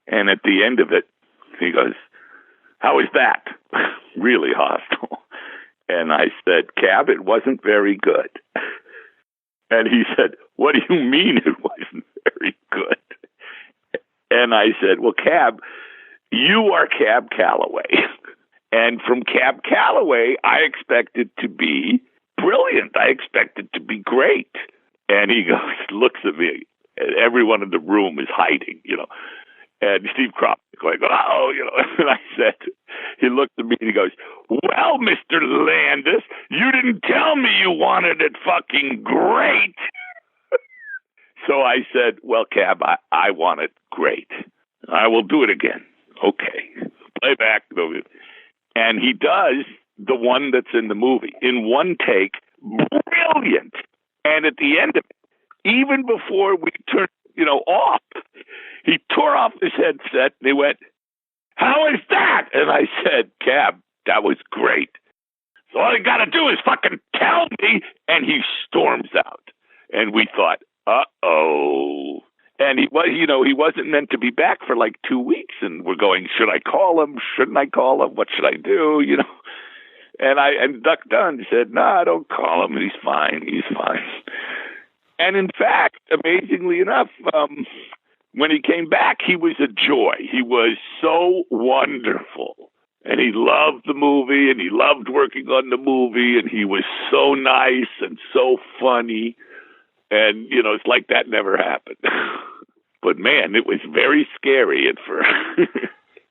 And at the end of it, he goes, how is that? Really hostile. And I said, Cab, it wasn't very good. And he said, what do you mean it wasn't very good? And I said, well, Cab, you are Cab Calloway. And from Cab Calloway, I expect it to be brilliant. I expect it to be great. And he goes, looks at me, and everyone in the room is hiding, And Steve Kropp going, and I said, he looked at me and he goes, well, Mr. Landis, you didn't tell me you wanted it fucking great. So I said, well, Cab, I want it great. I will do it again. Okay. Play back. And he does the one that's in the movie in one take. Brilliant. And at the end of it, even before we turned, off, he tore off his headset and he went, how is that? And I said, Cab, that was great. So all you got to do is fucking tell me. And he storms out. And we thought, uh-oh. And he was, he wasn't meant to be back for like 2 weeks. And we're going, should I call him? Shouldn't I call him? What should I do? And Duck Dunn said, no, don't call him. He's fine. He's fine. And in fact, amazingly enough, when he came back, he was a joy. He was so wonderful. And he loved the movie, and he loved working on the movie, and he was so nice and so funny. And, it's like that never happened. But, man, it was very scary at first.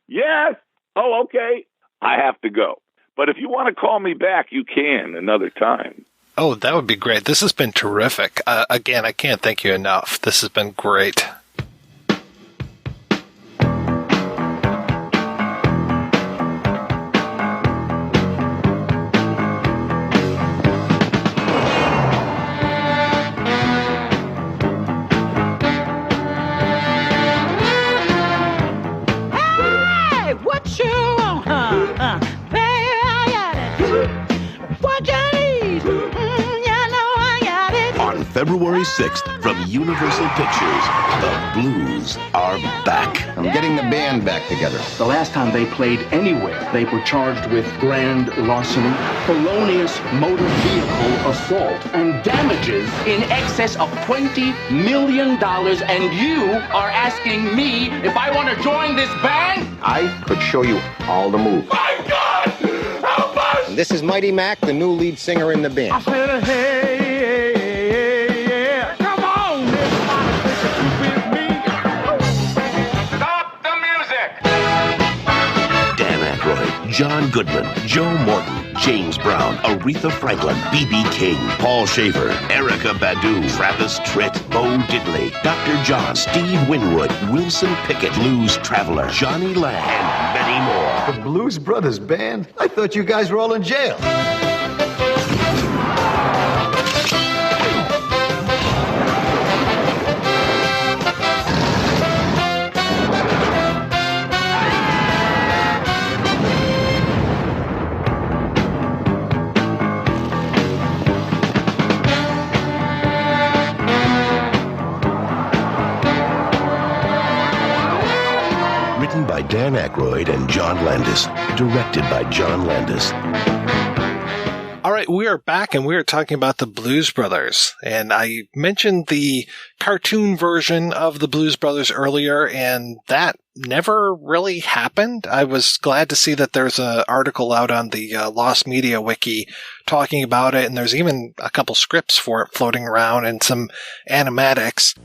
Yes. Oh, okay. I have to go. But if you want to call me back, you can another time. Oh, that would be great. This has been terrific. Again, I can't thank you enough. This has been great. February 6th, from Universal Pictures, the Blues are back. I'm getting the band back together. The last time they played anywhere, they were charged with grand larceny, felonious motor vehicle assault, and damages in excess of $20 million. And you are asking me if I want to join this band? I could show you all the moves. My God! Help us! And this is Mighty Mac, the new lead singer in the band. I said, hey. John Goodman, Joe Morton, James Brown, Aretha Franklin, B.B. King, Paul Shaver, Erykah Badu, Travis Tritt, Bo Diddley, Dr. John, Steve Winwood, Wilson Pickett, Blues Traveler, Johnny Lang, and many more. The Blues Brothers Band? I thought you guys were all in jail. Dan Aykroyd and John Landis. Directed by John Landis. All right, we are back and we are talking about the Blues Brothers. And I mentioned the cartoon version of the Blues Brothers earlier, and that never really happened. I was glad to see that there's an article out on the Lost Media Wiki talking about it, and there's even a couple scripts for it floating around and some animatics.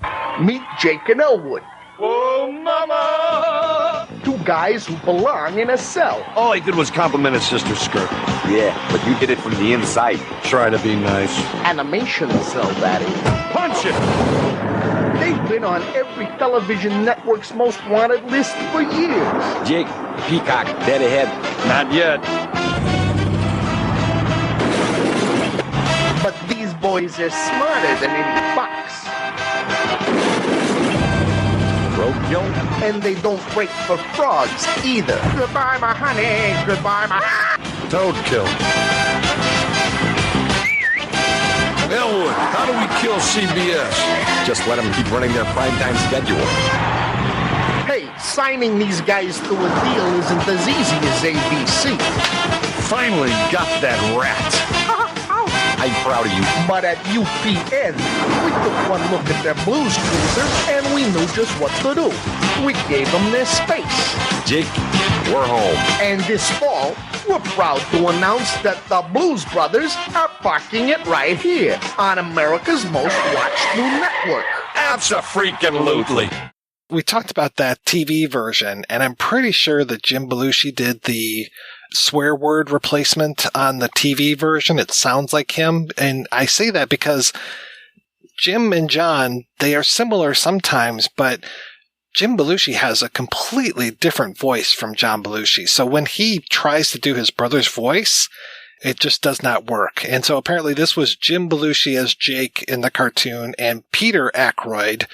Meet Jake and Elwood. Oh, mama! Two guys who belong in a cell. All he did was compliment his sister's skirt. Yeah, but you did it from the inside. Try to be nice. Animation cell, that is. Punch it! They've been on every television network's most wanted list for years. Jake, Peacock, dead ahead. Not yet. But these boys are smarter than any fox. Roadkill? And they don't break for frogs either. Goodbye, my honey. Goodbye, my... Toadkill. Elwood, how do we kill CBS? Just let them keep running their primetime schedule. Hey, signing these guys to a deal isn't as easy as ABC. Finally got that rat. I I'm proud of you. But at UPN, we took one look at their blues cruiser and we knew just what to do. We gave them their space. Jake, we're home. And this fall, we're proud to announce that the Blues Brothers are parking it right here on America's most watched new network. Abso-freaking-lutely. We talked about that TV version, and I'm pretty sure that Jim Belushi did the swear word replacement on the TV version. It sounds like him, and I say that because Jim and John, they are similar sometimes, but Jim Belushi has a completely different voice from John Belushi. So when he tries to do his brother's voice, it just does not work. And so apparently this was Jim Belushi as Jake in the cartoon and Peter Aykroyd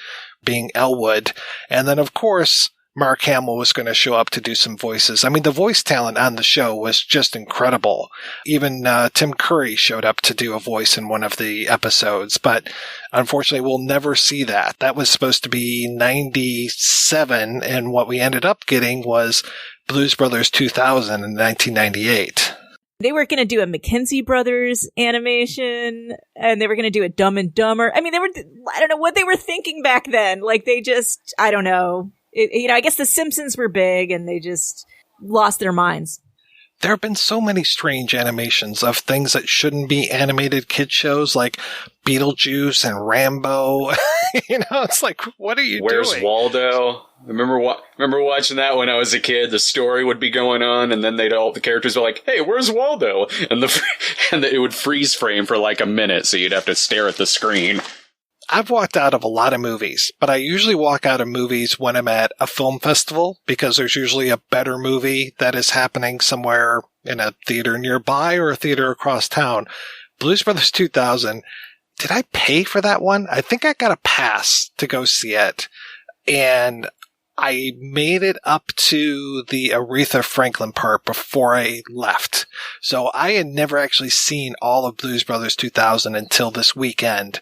being Elwood. And then, of course, Mark Hamill was going to show up to do some voices. I mean, the voice talent on the show was just incredible. Even Tim Curry showed up to do a voice in one of the episodes. But unfortunately, we'll never see that. That was supposed to be 97, and what we ended up getting was Blues Brothers 2000 in 1998. They were going to do a McKenzie Brothers animation, and they were going to do a Dumb and Dumber. I mean, I don't know what they were thinking back then. Like, they just, I don't know. I guess the Simpsons were big, and they just lost their minds. There have been so many strange animations of things that shouldn't be animated kid shows, like Beetlejuice and Rambo. It's like, what are you doing? Where's Waldo? Remember watching that when I was a kid? The story would be going on, and then the characters were like, "Hey, where's Waldo?" And it would freeze frame for like a minute, so you'd have to stare at the screen. I've walked out of a lot of movies, but I usually walk out of movies when I'm at a film festival because there's usually a better movie that is happening somewhere in a theater nearby or a theater across town. Blues Brothers 2000, did I pay for that one? I think I got a pass to go see it, and I made it up to the Aretha Franklin part before I left. So I had never actually seen all of Blues Brothers 2000 until this weekend.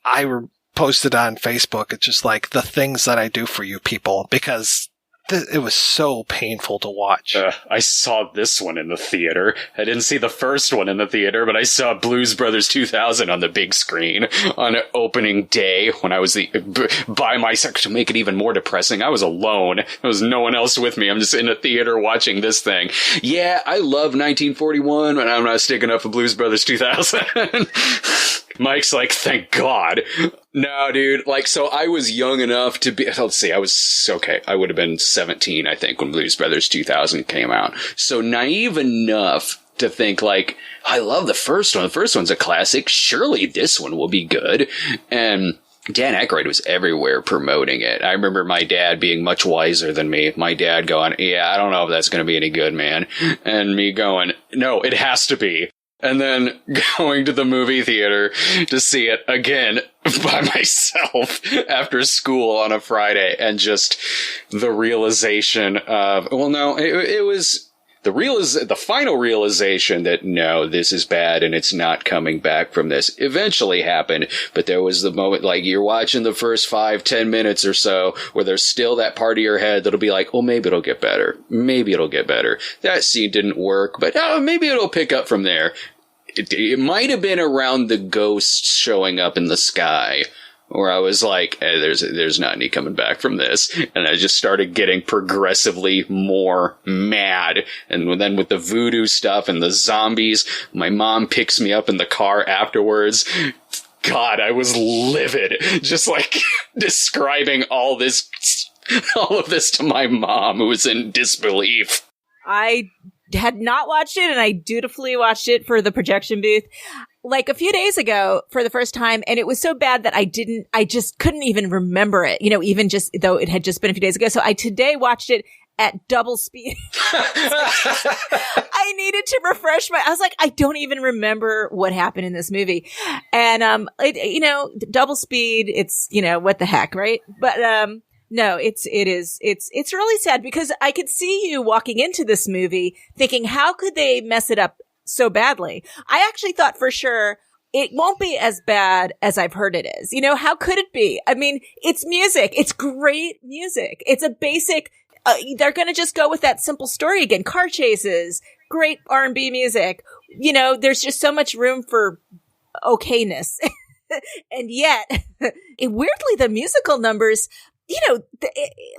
I posted on Facebook, it's just like the things that I do for you people, because it was so painful to watch. I saw this one in the theater. I didn't see the first one in the theater, but I saw Blues Brothers 2000 on the big screen on opening day when I was by myself. To make it even more depressing, I was alone. There was no one else with me. I'm just in a theater watching this thing. Yeah, I love 1941, but I'm not sticking up for Blues Brothers 2000. Mike's like, thank God. No, dude. So I was young enough to be, let's see, I would have been 17, I think, when Blues Brothers 2000 came out. So naive enough to think I love the first one. The first one's a classic. Surely this one will be good. And Dan Aykroyd was everywhere promoting it. I remember my dad being much wiser than me. My dad going, yeah, I don't know if that's going to be any good, man. And me going, no, it has to be. And then going to the movie theater to see it again by myself after school on a Friday, and just the realization of, well, no, it was the final realization that no, this is bad and it's not coming back from this eventually happened. But there was the moment, you're watching the first 5-10 minutes or so where there's still that part of your head that'll be like, well, maybe it'll get better. Maybe it'll get better. That scene didn't work, but maybe it'll pick up from there. It might have been around the ghosts showing up in the sky where I was like, hey, there's not any coming back from this. And I just started getting progressively more mad. And then with the voodoo stuff and the zombies, my mom picks me up in the car afterwards. God, I was livid. Just describing all of this to my mom, who was in disbelief. I had not watched it, and I dutifully watched it for the projection booth a few days ago for the first time, and it was so bad that I just couldn't even remember it, even just though it had just been a few days ago. So I today watched it at double speed. I needed to refresh I was like, I don't even remember what happened in this movie. And, double speed, it's, what the heck, right? But, no, it's really sad because I could see you walking into this movie thinking, how could they mess it up so badly? I actually thought for sure it won't be as bad as I've heard it is. How could it be? I mean, it's music. It's great music. It's a basic, they're going to just go with that simple story again. Car chases, great R&B music. There's just so much room for okayness. And yet, weirdly, the musical numbers,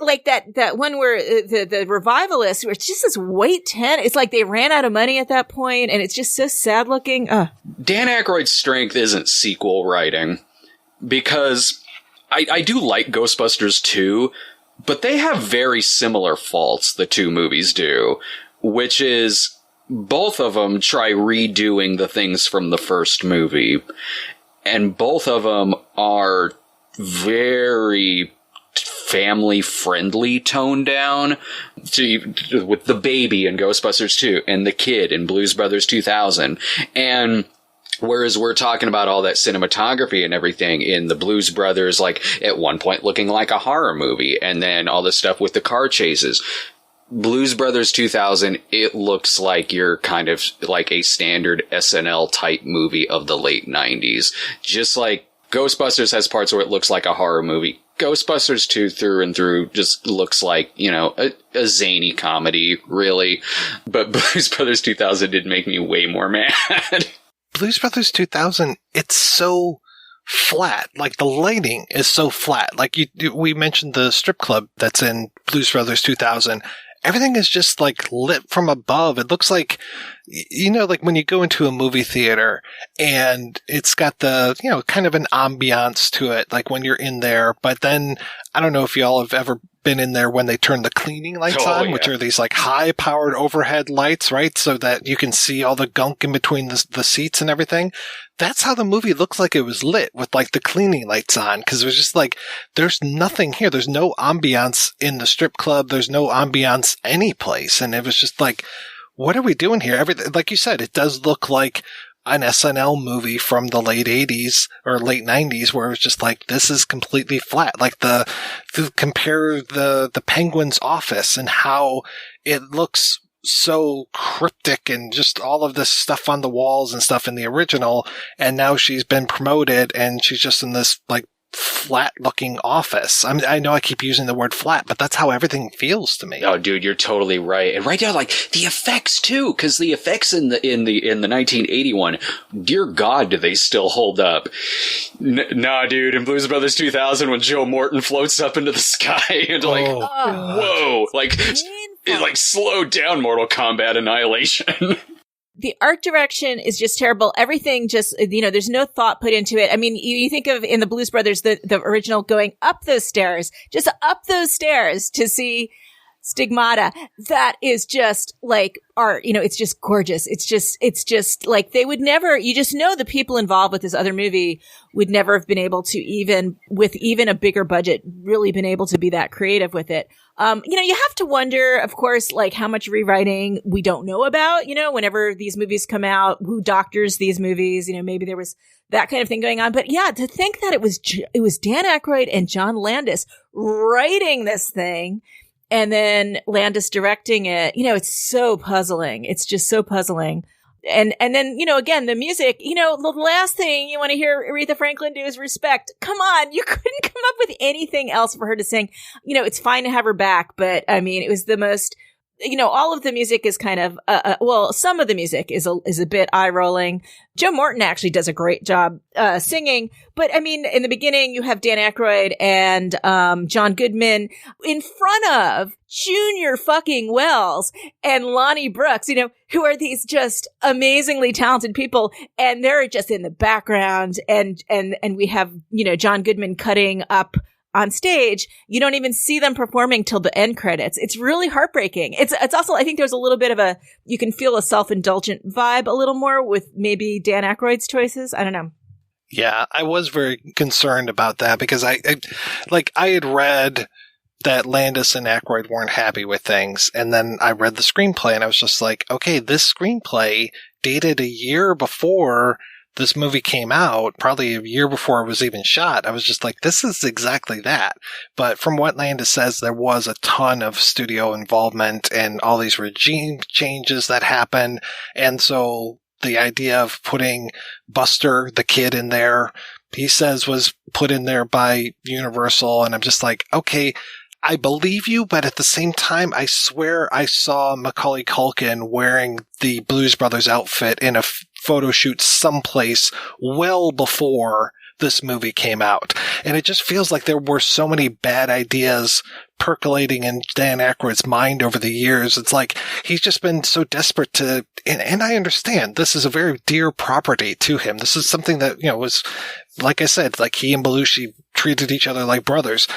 like that one where the revivalists, where it's just this weight 10. It's like they ran out of money at that point, and it's just so sad looking. Dan Aykroyd's strength isn't sequel writing, because I do like Ghostbusters 2, but they have very similar faults, the two movies do, which is both of them try redoing the things from the first movie, and both of them are very family-friendly toned down, with the baby in Ghostbusters 2 and the kid in Blues Brothers 2000. And whereas we're talking about all that cinematography and everything in the Blues Brothers, like at one point looking like a horror movie, and then all the stuff with the car chases. Blues Brothers 2000, it looks like you're kind of like a standard SNL type movie of the late 90s. Just like Ghostbusters has parts where it looks like a horror movie. Ghostbusters 2 through and through just looks like, a zany comedy, really. But Blues Brothers 2000 did make me way more mad. Blues Brothers 2000, it's so flat. Like, the lighting is so flat. Like, we mentioned the strip club that's in Blues Brothers 2000. Everything is just, like, lit from above. It looks like, like when you go into a movie theater and it's got the, kind of an ambiance to it, like when you're in there. But then, I don't know if y'all have ever been in there when they turn the cleaning lights on, which are these, like, high-powered overhead lights, right? So that you can see all the gunk in between the seats and everything. That's how the movie looks like it was lit, with, like, the cleaning lights on. Because it was just like, there's nothing here. There's no ambiance in the strip club. There's no ambiance any place. And it was just like, what are we doing here? Everything, like you said, it does look like an SNL movie from the late 80s or late 90s, where it was just like, this is completely flat. Like compare the Penguin's office and how it looks so cryptic and just all of this stuff on the walls and stuff in the original. And now she's been promoted and she's just in this, like, flat looking office. I know I keep using the word flat, but that's how everything feels to me. Oh, dude, you're totally right. And right now, like, the effects too, because the effects in the 1981, dear God, do they still hold up? Nah, dude, in Blues Brothers 2000, when Joe Morton floats up into the sky and whoa, like, it like slowed down Mortal Kombat Annihilation. The art direction is just terrible. Everything just, there's no thought put into it. I mean, you think of in the Blues Brothers, the original, going up those stairs to see Stigmata. That is just like art. It's just gorgeous. It's just like they would never, you just know the people involved with this other movie would never have been able to, even with a bigger budget, really been able to be that creative with it. You have to wonder, of course, like how much rewriting we don't know about, whenever these movies come out, who doctors these movies, maybe there was that kind of thing going on. But yeah, to think that it was Dan Aykroyd and John Landis writing this thing and then Landis directing it, it's so puzzling. It's just so puzzling. And then, again, the music, the last thing you want to hear Aretha Franklin do is Respect. Come on. You couldn't come up with anything else for her to sing. It's fine to have her back, but I mean, it was the most, all of the music is kind of, some of the music is a bit eye rolling. Joe Morton actually does a great job, singing. But I mean, in the beginning, you have Dan Aykroyd and, John Goodman in front of Junior fucking Wells and Lonnie Brooks, who are these just amazingly talented people. And they're just in the background. And we have, John Goodman cutting up on stage. You don't even see them performing till the end credits. It's really heartbreaking. It's also, I think there's a little bit of you can feel a self-indulgent vibe a little more with maybe Dan Aykroyd's choices. I don't know. Yeah, I was very concerned about that because I had read that Landis and Aykroyd weren't happy with things. And then I read the screenplay and I was just like, okay, this screenplay dated a year before this movie came out, probably a year before it was even shot. I was just like, this is exactly that. But from what Landis says, there was a ton of studio involvement and all these regime changes that happened. And so the idea of putting Buster, the kid, in there, he says was put in there by Universal. And I'm just like, okay, I believe you, but at the same time, I swear I saw Macaulay Culkin wearing the Blues Brothers outfit in a photo shoot someplace well before this movie came out. And it just feels like there were so many bad ideas percolating in Dan Aykroyd's mind over the years. It's like he's just been so desperate to, and I understand this is a very dear property to him. This is something that, was, like I said, like he and Belushi treated each other like brothers.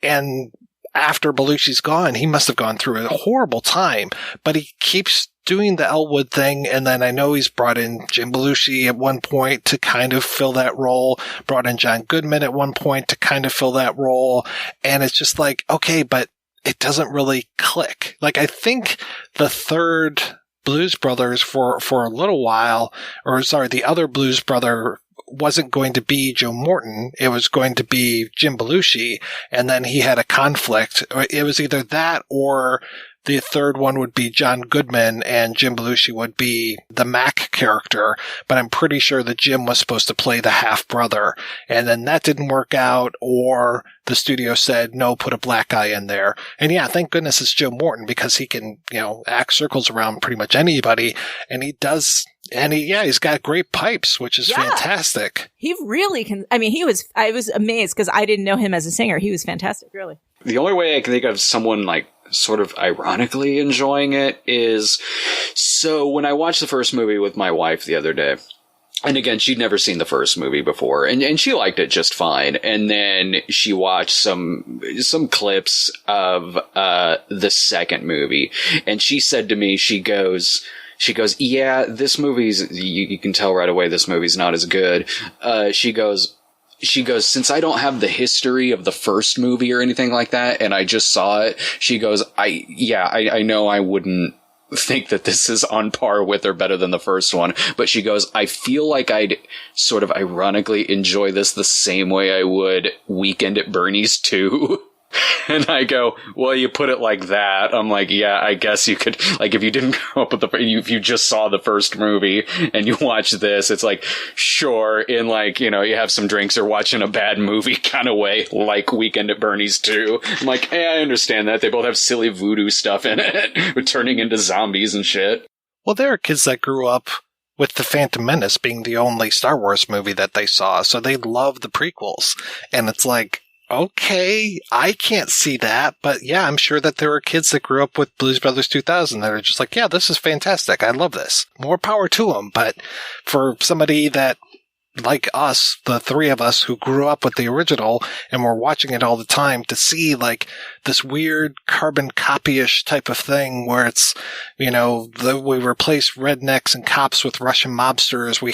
And after Belushi's gone, he must have gone through a horrible time, but he keeps doing the Elwood thing. And then I know he's brought in Jim Belushi at one point to kind of fill that role, brought in John Goodman at one point to kind of fill that role. And it's just like, okay, but it doesn't really click. Like, I think the third Blues Brothers for a little while, the other Blues Brother wasn't going to be Joe Morton. It was going to be Jim Belushi. And then he had a conflict. It was either that or the third one would be John Goodman and Jim Belushi would be the Mac character. But I'm pretty sure that Jim was supposed to play the half brother. And then that didn't work out, or the studio said, no, put a black guy in there. And yeah, thank goodness it's Joe Morton, because he can, act circles around pretty much anybody. And he does. And he's got great pipes, which is fantastic. He really can. I mean, I was amazed because I didn't know him as a singer. He was fantastic, really. The only way I can think of someone like sort of ironically enjoying it is, so when I watched the first movie with my wife the other day, and again, she'd never seen the first movie before, and she liked it just fine. And then she watched some clips of the second movie, and she said to me, she goes, yeah, this movie's, you can tell right away this movie's not as good. She goes, since I don't have the history of the first movie or anything like that, and I just saw it, she goes, I know I wouldn't think that this is on par with or better than the first one, but she goes, I feel like I'd sort of ironically enjoy this the same way I would Weekend at Bernie's 2. And I go, well, you put it like that. I'm like, yeah, I guess you could, like, if you didn't come up with if you just saw the first movie and you watch this, it's like, sure, in like, you have some drinks or watching a bad movie kind of way, like Weekend at Bernie's 2. I'm like, I understand that. They both have silly voodoo stuff in it, with turning into zombies and shit. Well, there are kids that grew up with The Phantom Menace being the only Star Wars movie that they saw, so they love the prequels. And it's like, okay, I can't see that, but yeah, I'm sure that there are kids that grew up with Blues Brothers 2000 that are just like, yeah, this is fantastic. I love this. More power to them. But for somebody that, like us, the three of us who grew up with the original and were watching it all the time, to see like this weird carbon copy-ish type of thing where it's, we replace rednecks and cops with Russian mobsters. We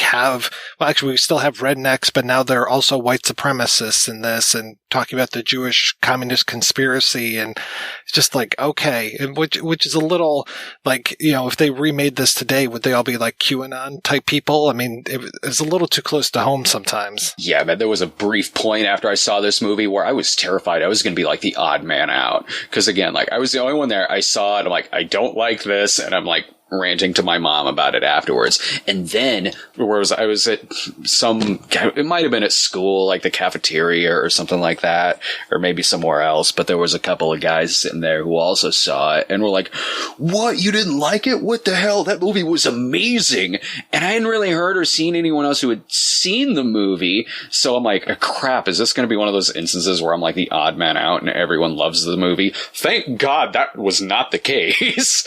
still have rednecks, but now they're also white supremacists in this, and talking about the Jewish communist conspiracy. And it's just like, okay, which is a little like, if they remade this today, would they all be like QAnon type people? I mean, it's a little too close to home sometimes. Yeah, man, there was a brief point after I saw this movie where I was terrified I was going to be like the odd man out. Because again, like, I was the only one there. I saw it. I'm like, I don't like this. And I'm like ranting to my mom about it afterwards. And then I was at it might have been at school, like the cafeteria or something like that, or maybe somewhere else. But there was a couple of guys sitting there who also saw it and were like, what? You didn't like it? What the hell? That movie was amazing. And I hadn't really heard or seen anyone else who had seen the movie. So I'm like, crap, is this going to be one of those instances where I'm like the odd man out and everyone loves the movie? Thank God that was not the case.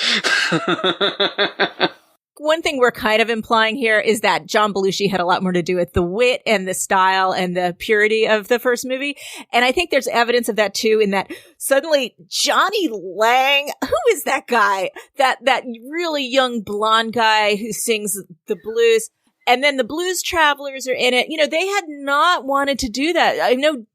One thing we're kind of implying here is that John Belushi had a lot more to do with the wit and the style and the purity of the first movie. And I think there's evidence of that too, in that suddenly Johnny Lang, who is that guy? That really young blonde guy who sings the blues. And then the Blues Travelers are in it. They had not wanted to do that. I know,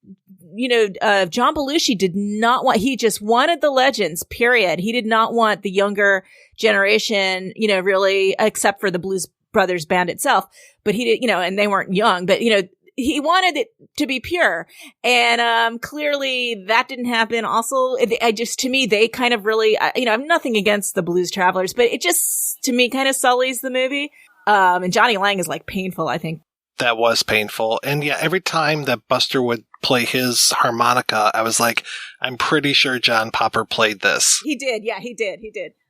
John Belushi did not want, he just wanted the legends, period. He did not want the younger generation, really, except for the Blues Brothers band itself. But he did, and they weren't young, but, he wanted it to be pure. And, clearly that didn't happen. Also, to me, they kind of really, I'm nothing against the Blues Travelers, but it just, to me, kind of sullies the movie. And Johnny Lang is like painful, I think. That was painful. And yeah, every time that Buster would play his harmonica, I was like, I'm pretty sure John Popper played this. He did. Yeah, he did.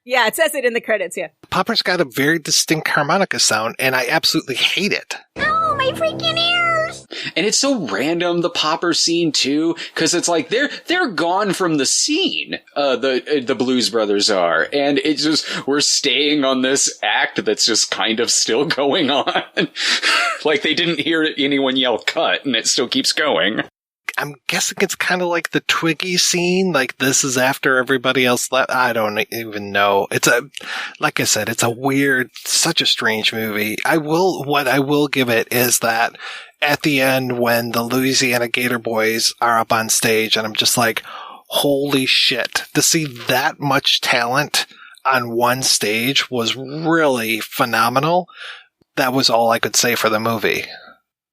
Yeah, it says it in the credits, yeah. Popper's got a very distinct harmonica sound, and I absolutely hate it. Oh, my freaking ears! And it's so random, the Popper scene, too, because it's like they're gone from the scene, the Blues Brothers are, and it's just, we're staying on this act that's just kind of still going on. Like, they didn't hear anyone yell cut, and it still keeps going. I'm guessing it's kind of like the Twiggy scene. Like, this is after everybody else left. I don't even know. Like I said, it's a weird, such a strange movie. What I will give it is that at the end, when the Louisiana Gator Boys are up on stage, and I'm just like, holy shit, to see that much talent on one stage was really phenomenal. That was all I could say for the movie.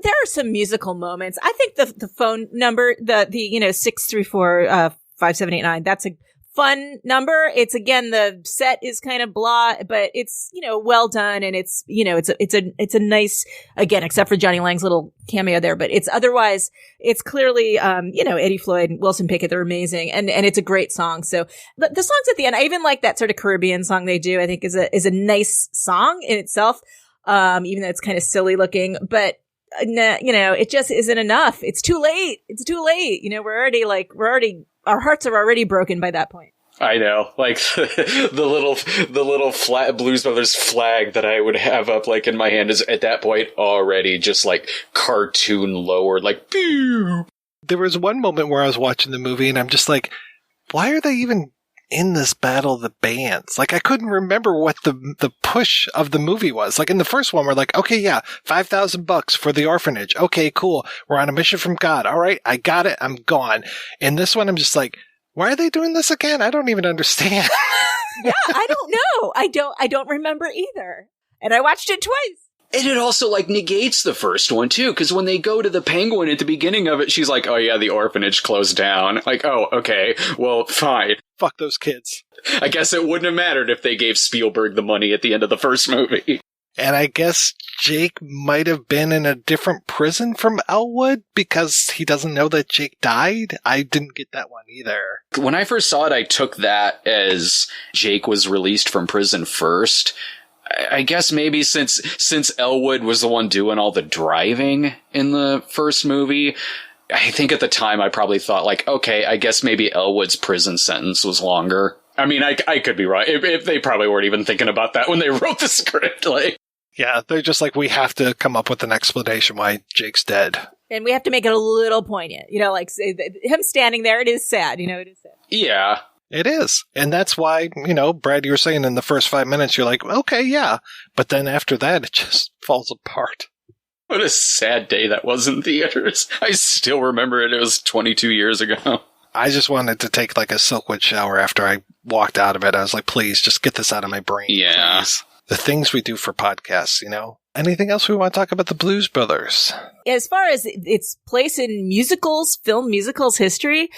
There are some musical moments. I think the phone number, the 634-5789, that's a fun number. It's, again, the set is kind of blah, but it's, well done, and it's, it's a nice, again, except for Johnny Lang's little cameo there, but it's otherwise, it's clearly, Eddie Floyd and Wilson Pickett, they're amazing, and it's a great song. So the songs at the end, I even like that sort of Caribbean song they do, I think is a nice song in itself, even though it's kind of silly looking, but it just isn't enough. It's too late. Our hearts are already broken by that point. I know, like the little flat Blues Brothers flag that I would have up like in my hand is at that point already just like cartoon lowered, like pew. There was one moment where I was watching the movie and I'm just like, why are they even in this battle of the bands? Like, I couldn't remember what the push of the movie was. Like, in the first one, we're like, okay, yeah, $5,000 for the orphanage. Okay, cool. We're on a mission from God. All right, I got it. I'm gone. In this one, I'm just like, why are they doing this again? I don't even understand. Yeah, I don't know. I don't remember either. And I watched it twice. And it also, like, negates the first one, too, because when they go to the Penguin at the beginning of it, she's like, oh, yeah, the orphanage closed down. Like, oh, okay, well, fine. Fuck those kids. I guess it wouldn't have mattered if they gave Spielberg the money at the end of the first movie. And I guess Jake might have been in a different prison from Elwood because he doesn't know that Jake died. I didn't get that one either. When I first saw it, I took that as Jake was released from prison first. I guess maybe since Elwood was the one doing all the driving in the first movie, I think at the time I probably thought like, okay, I guess maybe Elwood's prison sentence was longer. I mean, I could be wrong. If they probably weren't even thinking about that when they wrote the script. Like, yeah, they're just like, we have to come up with an explanation why Jake's dead. And we have to make it a little poignant. Like him standing there, it is sad. It is sad. Yeah. It is. And that's why, Brad, you were saying in the first 5 minutes, you're like, okay, yeah. But then after that, it just falls apart. What a sad day that was in theaters. I still remember it. It was 22 years ago. I just wanted to take like a Silkwood shower after I walked out of it. I was like, please, just get this out of my brain. Yeah. Please. The things we do for podcasts, Anything else we want to talk about the Blues Brothers? As far as its place in film musicals history,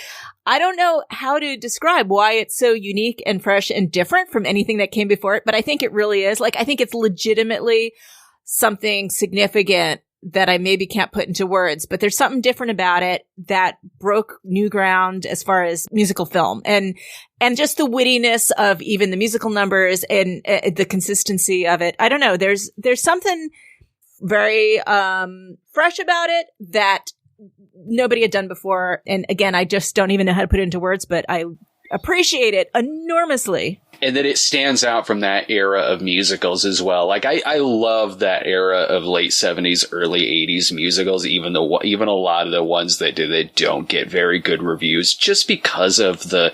I don't know how to describe why it's so unique and fresh and different from anything that came before it, but I think it really is. Like, I think it's legitimately something significant that I maybe can't put into words, but there's something different about it that broke new ground as far as musical film and just the wittiness of even the musical numbers and the consistency of it. I don't know. There's something very fresh about it that nobody had done before. And again, I just don't even know how to put it into words, but I appreciate it enormously. And that it stands out from that era of musicals as well. Like, I love that era of late 70s, early 80s musicals, even a lot of the ones that don't get very good reviews just because of the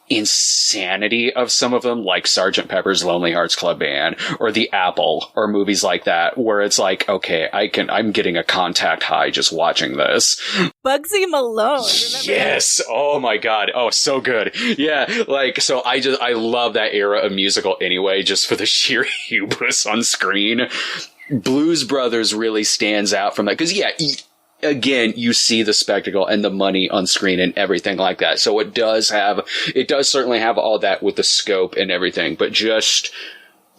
insanity of some of them, like Sgt. Pepper's Lonely Hearts Club Band or The Apple or movies like that, where it's like, okay, I'm getting a contact high just watching this. Bugsy Malone. Yes. That? Oh my God. Oh, so good. Yeah. Like, so I love that era of musical anyway, just for the sheer hubris on screen. Blues Brothers really stands out from that. Cause yeah, again, you see the spectacle and the money on screen and everything like that. So it does certainly have all that with the scope and everything, but just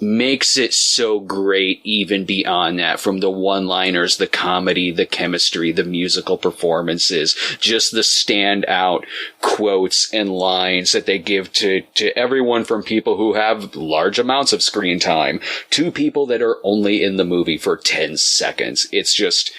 makes it so great even beyond that, from the one-liners, the comedy, the chemistry, the musical performances, just the standout quotes and lines that they give to everyone, from people who have large amounts of screen time to people that are only in the movie for 10 seconds. It's just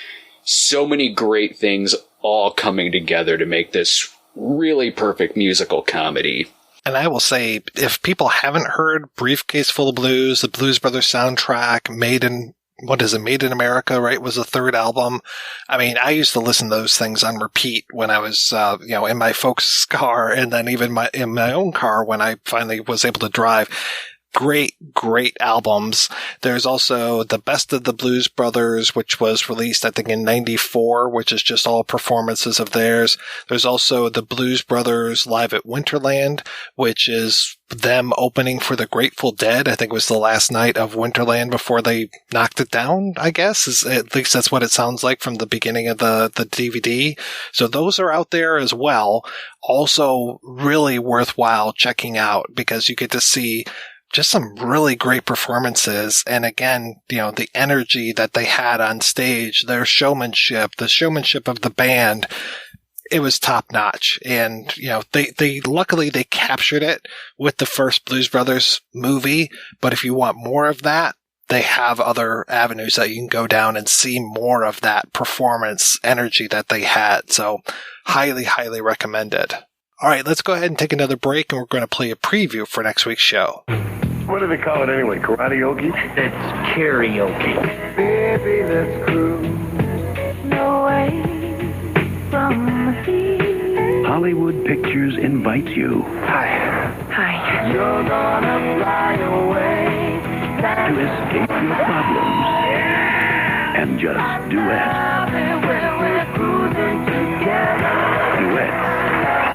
so many great things all coming together to make this really perfect musical comedy. And I will say, if people haven't heard Briefcase Full of Blues, the Blues Brothers soundtrack, Made in America, right, was the third album. I mean, I used to listen to those things on repeat when I was, in my folks' car, and then even in my own car when I finally was able to drive. Great albums. There's also The Best of the Blues Brothers, which was released, I think, in 94, which is just all performances of theirs. There's also The Blues Brothers Live at Winterland, which is them opening for the Grateful Dead. I think it was the last night of Winterland before they knocked it down, I guess. At least that's what it sounds like from the beginning of the DVD. So those are out there as well. Also really worthwhile checking out, because you get to see just some really great performances. And again, the energy that they had on stage, their showmanship, the showmanship of the band, it was top notch. And, they luckily they captured it with the first Blues Brothers movie. But if you want more of that, they have other avenues that you can go down and see more of that performance energy that they had. So highly, highly recommended. All right, let's go ahead and take another break, and we're going to play a preview for next week's show. What do they call it anyway? Karaoke? It's karaoke. Baby, let's cruise away from here. Hollywood Pictures invites you. Hi. You're gonna fly away to escape your problems and just duet. We're cruising together. Duet.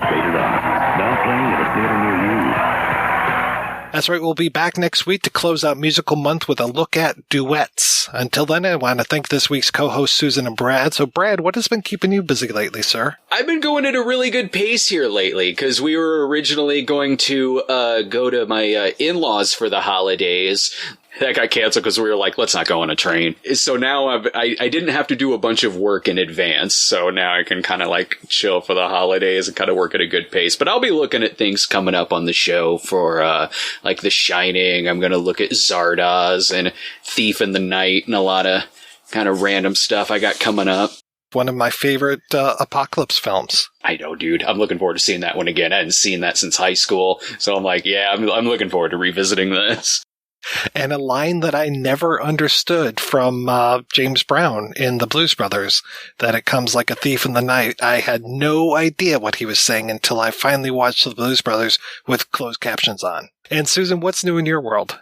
Rated R. Now playing at a theater near you. That's right. We'll be back next week to close out Musical Month with a look at duets. Until then, I want to thank this week's co-hosts, Susan and Brad. So, Brad, what has been keeping you busy lately, sir? I've been going at a really good pace here lately, because we were originally going to go to my in-laws for the holidays. That got canceled because we were like, let's not go on a train. So now I didn't have to do a bunch of work in advance. So now I can kind of chill for the holidays and kind of work at a good pace. But I'll be looking at things coming up on the show for The Shining. I'm going to look at Zardoz and Thief in the Night and a lot of kind of random stuff I got coming up. One of my favorite apocalypse films. I know, dude. I'm looking forward to seeing that one again. I hadn't seen that since high school. So I'm like, yeah, I'm looking forward to revisiting this. And a line that I never understood from James Brown in the Blues Brothers, that it comes like a thief in the night. I had no idea what he was saying until I finally watched the Blues Brothers with closed captions on. And Susan, what's new in your world?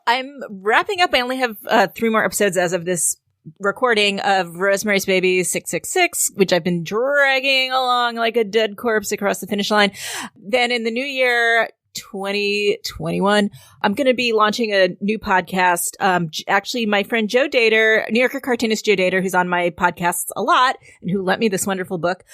I'm wrapping up. I only have 3 more episodes as of this recording of Rosemary's Baby 666, which I've been dragging along like a dead corpse across the finish line. Then in the new year, 2021, I'm going to be launching a new podcast. Actually, my friend Joe Dater, New Yorker cartoonist Joe Dater, who's on my podcasts a lot and who lent me this wonderful book,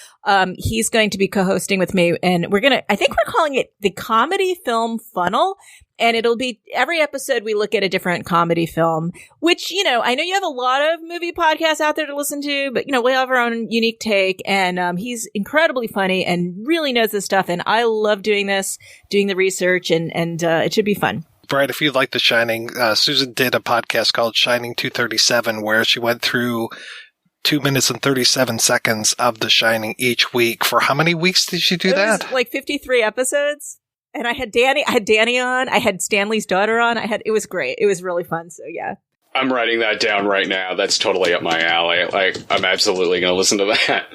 he's going to be co-hosting with me, and I think we're calling it the Comedy Film Funnel. And it'll be every episode we look at a different comedy film, which, I know you have a lot of movie podcasts out there to listen to, but, we have our own unique take. And he's incredibly funny and really knows this stuff. And I love doing this, doing the research, and it should be fun. Brad, if you like The Shining, Susan did a podcast called Shining 237, where she went through 2 minutes and 37 seconds of The Shining each week. For how many weeks did she do that? It was 53 episodes. And I had Danny on. I had Stanley's daughter on. It was great. It was really fun. So yeah. I'm writing that down right now. That's totally up my alley. I'm absolutely going to listen to that.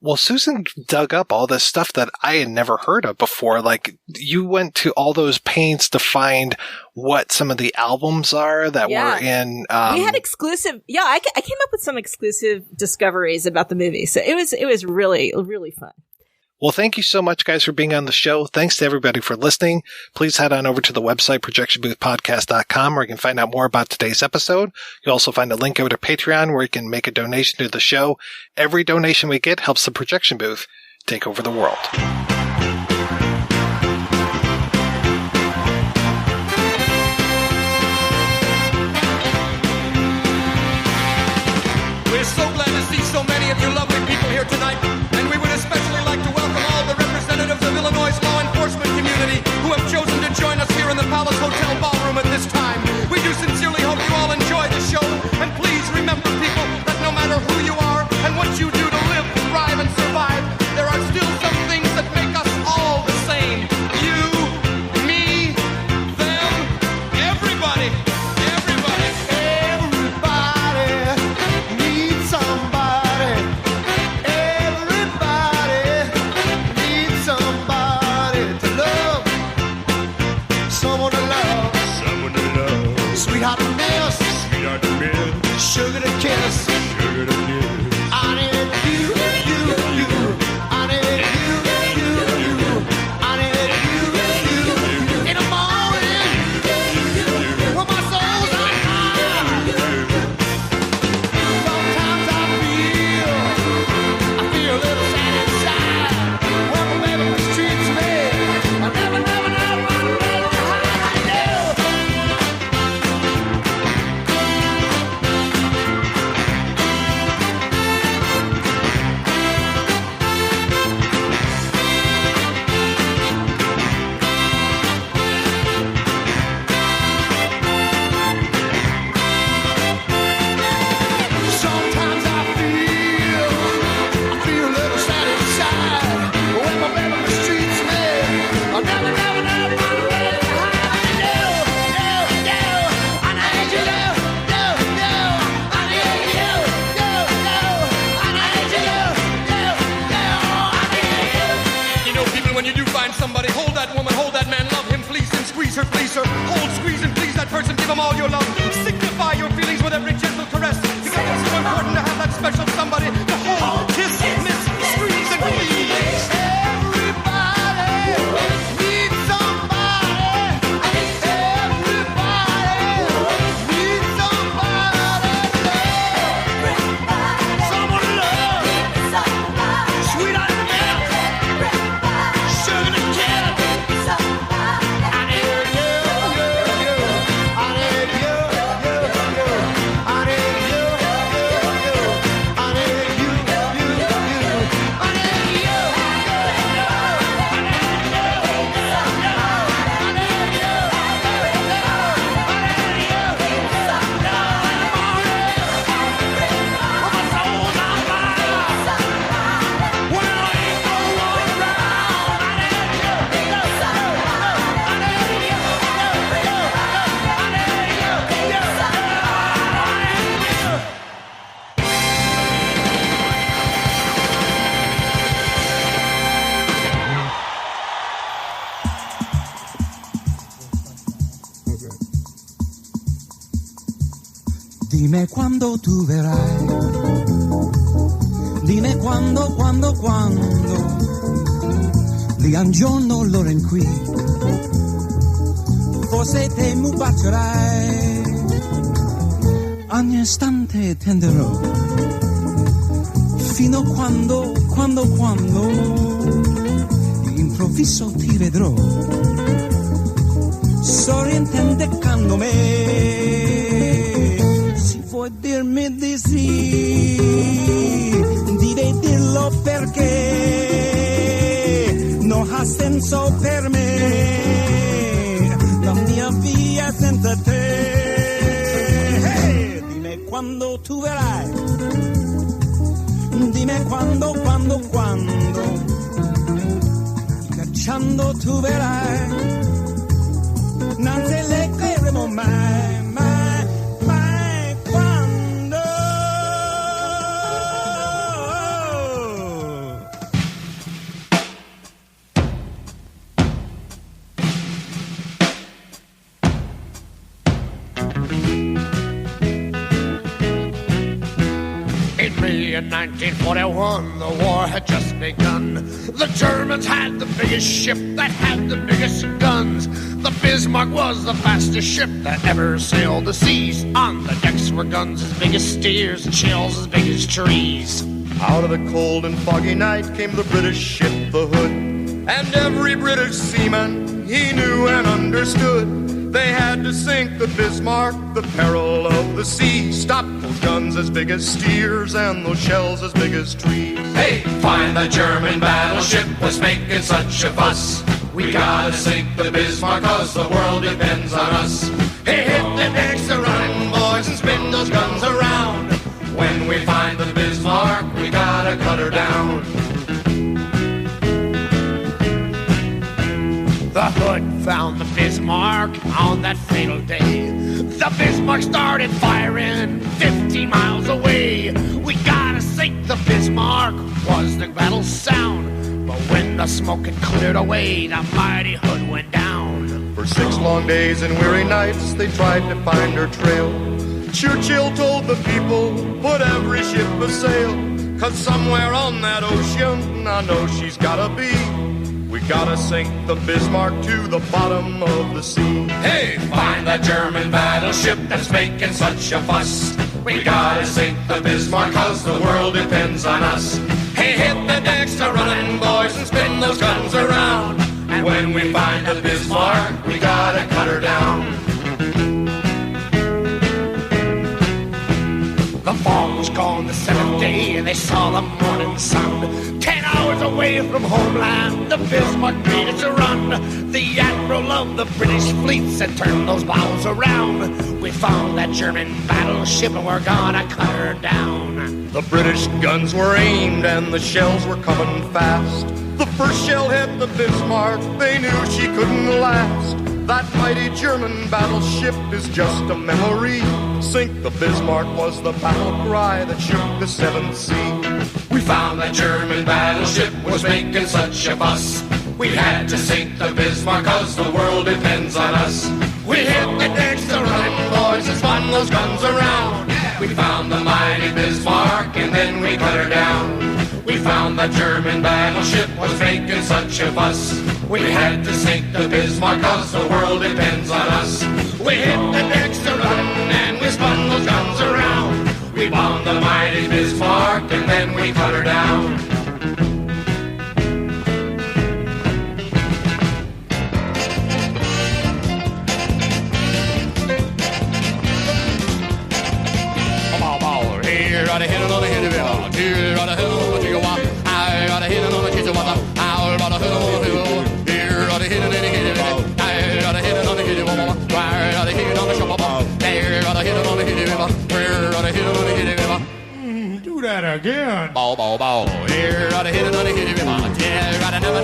Well, Susan dug up all this stuff that I had never heard of before. You went to all those pains to find what some of the albums are that were in. We had exclusive. Yeah, I came up with some exclusive discoveries about the movie. So it was really, really fun. Well, thank you so much, guys, for being on the show. Thanks to everybody for listening. Please head on over to the website, projectionboothpodcast.com, where you can find out more about today's episode. You'll also find a link over to Patreon, where you can make a donation to the show. Every donation we get helps the Projection Booth take over the world. sweetheartness, sugar to kiss, I need you, I need you, I need you, in the morning, when my soul's on fire. Sometimes I feel a little sad inside, when my baby mistreats me, I never know how to do. Somebody hold that woman, hold that man, love him, fleece him, squeeze her, hold, squeeze and please that person, give him all your love, signify your feelings with every gentle caress, because it's so important to have that special somebody to hold, kiss, miss, squeeze and please. Dime quando tu verrai, dime quando, lì un giorno l'ora in cui forse te mi bacerai, ogni istante tenderò, fino quando, improvviso ti vedrò, sorrentendo me. Vuoi dirmi di sì, devi dirlo perché non ha senso per me la mia via senza te. Hey, dimmi quando tu verrai, dimmi quando, cacciando tu verrai, non te le creeremo mai. In 1941, the war had just begun. The Germans had the biggest ship that had the biggest guns. The Bismarck was the fastest ship that ever sailed the seas. On the decks were guns as big as steers and shells as big as trees. Out of the cold and foggy night came the British ship, the Hood. And every British seaman, he knew and understood. They had to sink the Bismarck, the peril of the sea. Stop those guns as big as steers and those shells as big as trees. Hey, find the German battleship was making such a fuss. We gotta sink the Bismarck 'cause the world depends on us. Hey, hit the decks a running, boys, and spin those guns around. When we find the Bismarck, we gotta cut her down. The Hood found the Bismarck on that fatal day. The Bismarck started firing 50 miles away. We gotta sink the Bismarck, was the battle sound. But when the smoke had cleared away, the mighty Hood went down. For 6 long days and weary nights, they tried to find her trail. Churchill told the people, put every ship a sail, 'cause somewhere on that ocean, I know she's gotta be. We gotta sink the Bismarck to the bottom of the sea. Hey, find that German battleship that's making such a fuss. We gotta sink the Bismarck 'cause the world depends on us. Hey, hit the decks to running, boys, and spin those guns around. And when we find the Bismarck, we gotta cut her down. The fall was gone the 7th day, and they saw the morning sun. 10 hours away from homeland, the Bismarck made it to run. The admiral of the British fleet said, turn those bows around. We found that German battleship, and we're gonna cut her down. The British guns were aimed, and the shells were coming fast. The first shell hit the Bismarck, they knew she couldn't last. That mighty German battleship is just a memory. Sink the Bismarck was the battle cry that shook the 7th sea. We found that German battleship was making such a fuss. We had to sink the Bismarck 'cause the world depends on us. We hit the decks to running, boys, and spun those guns around. We found the mighty Bismarck and then we cut her down. We found that German battleship was making such a fuss. We had to sink the Bismarck 'cause the world depends on us. We hit the decks to run and we spun those guns around. We bombed the mighty Bismarck and then we cut her down. Here, I hit another hit of it. Here, I hit another chicken walk. I got a hit another kitchen water. I got a hit another hit of it. Here, I hit another hit of it. I got a hit another hit of it. I got a hit another shop. There, got a hit another hit of it. Here, got a hit another hit of it. Do that again. Bow, bow, bow. Here, got a hit another hit of it. Here, got a never.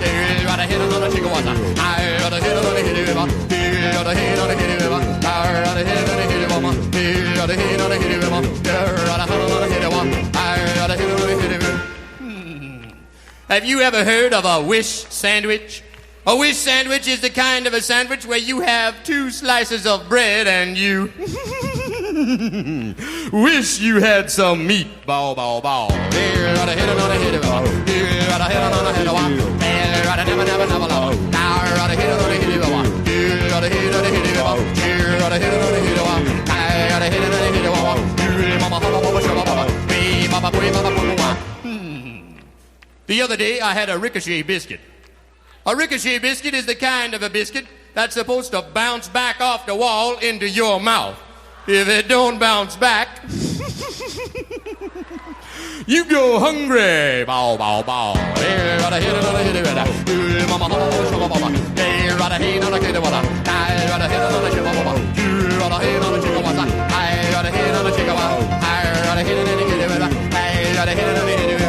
Here, got a hit another chicken water. I got a hit another hit of it. Here, got a hit another hit of it. I got a hit another hit of it. Here, got a hit another hit of it. Have you ever heard of a wish sandwich? A wish sandwich is the kind of a sandwich where you have 2 slices of bread and you wish you had some meat. Bow, bow, bow. Here, got a hit another hit of it. Here, got a hit another hit of it. There, got a never. Now, got a hit another hit of it. Here, got a hit another hit of it. Here, got a hit another hit of it. I got a hit another hit of it. The other day, I had a ricochet biscuit. A ricochet biscuit is the kind of a biscuit that's supposed to bounce back off the wall into your mouth. If it don't bounce back, you go hungry. Bow, bow, bow. Here, got a hit another hit of it. Here, got a hit another hit of it. I got a hit another hit of it. Here, got a hit another hit of it. I got a hit another hit of it. I got a hit another hit of it. I got a hit another hit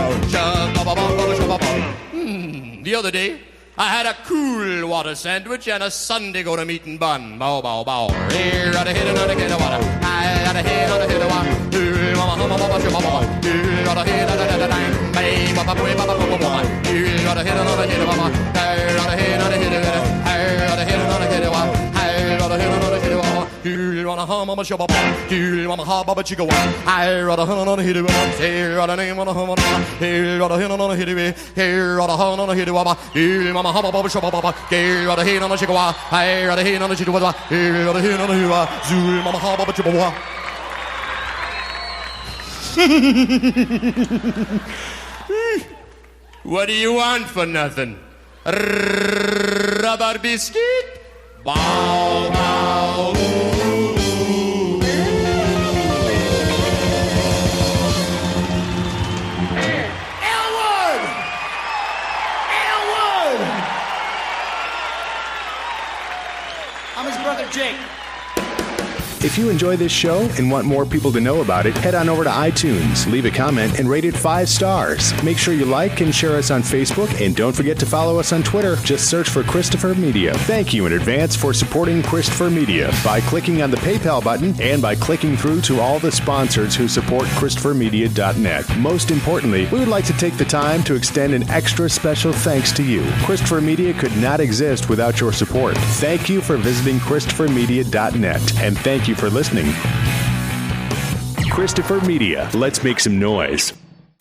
of it. The other day, I had a cool water sandwich and a Sunday go to meeting bun. Bow, bow, bow. Here, got a hit another hit of water. I got a hit another hit of water. Here, got a hit another hit of water. Here, got a hit another hit of water. Here, got a hit another hit of water. Here, got a hit another hit of water. Here, got a hit another hit of water. Here, got a hit another hit of water. Here, got a hum of a shop. Here, got a hum of a chicken. Here, got a hum another hit of water. Here, got a name on a hum. Here, got a hit another hit of water. Here, got a hum another hit of water. Here, got a hum of a shop. Here, got a hit on a chicken. Here, got a hit on a chicken. Here, got a hit on a hua. Zoom on a hum of a chicken. What do you want for nothing? Rubber biscuit? Bow, bow, Elwood! Elwood! I'm his brother Jake. If you enjoy this show and want more people to know about it, head on over to iTunes, leave a comment, and rate it 5 stars. Make sure you like and share us on Facebook, and don't forget to follow us on Twitter. Just search for Christopher Media. Thank you in advance for supporting Christopher Media by clicking on the PayPal button and by clicking through to all the sponsors who support ChristopherMedia.net. Most importantly, we would like to take the time to extend an extra special thanks to you. Christopher Media could not exist without your support. Thank you for visiting ChristopherMedia.net, and thank you for listening. Christopher Media. Let's make some noise.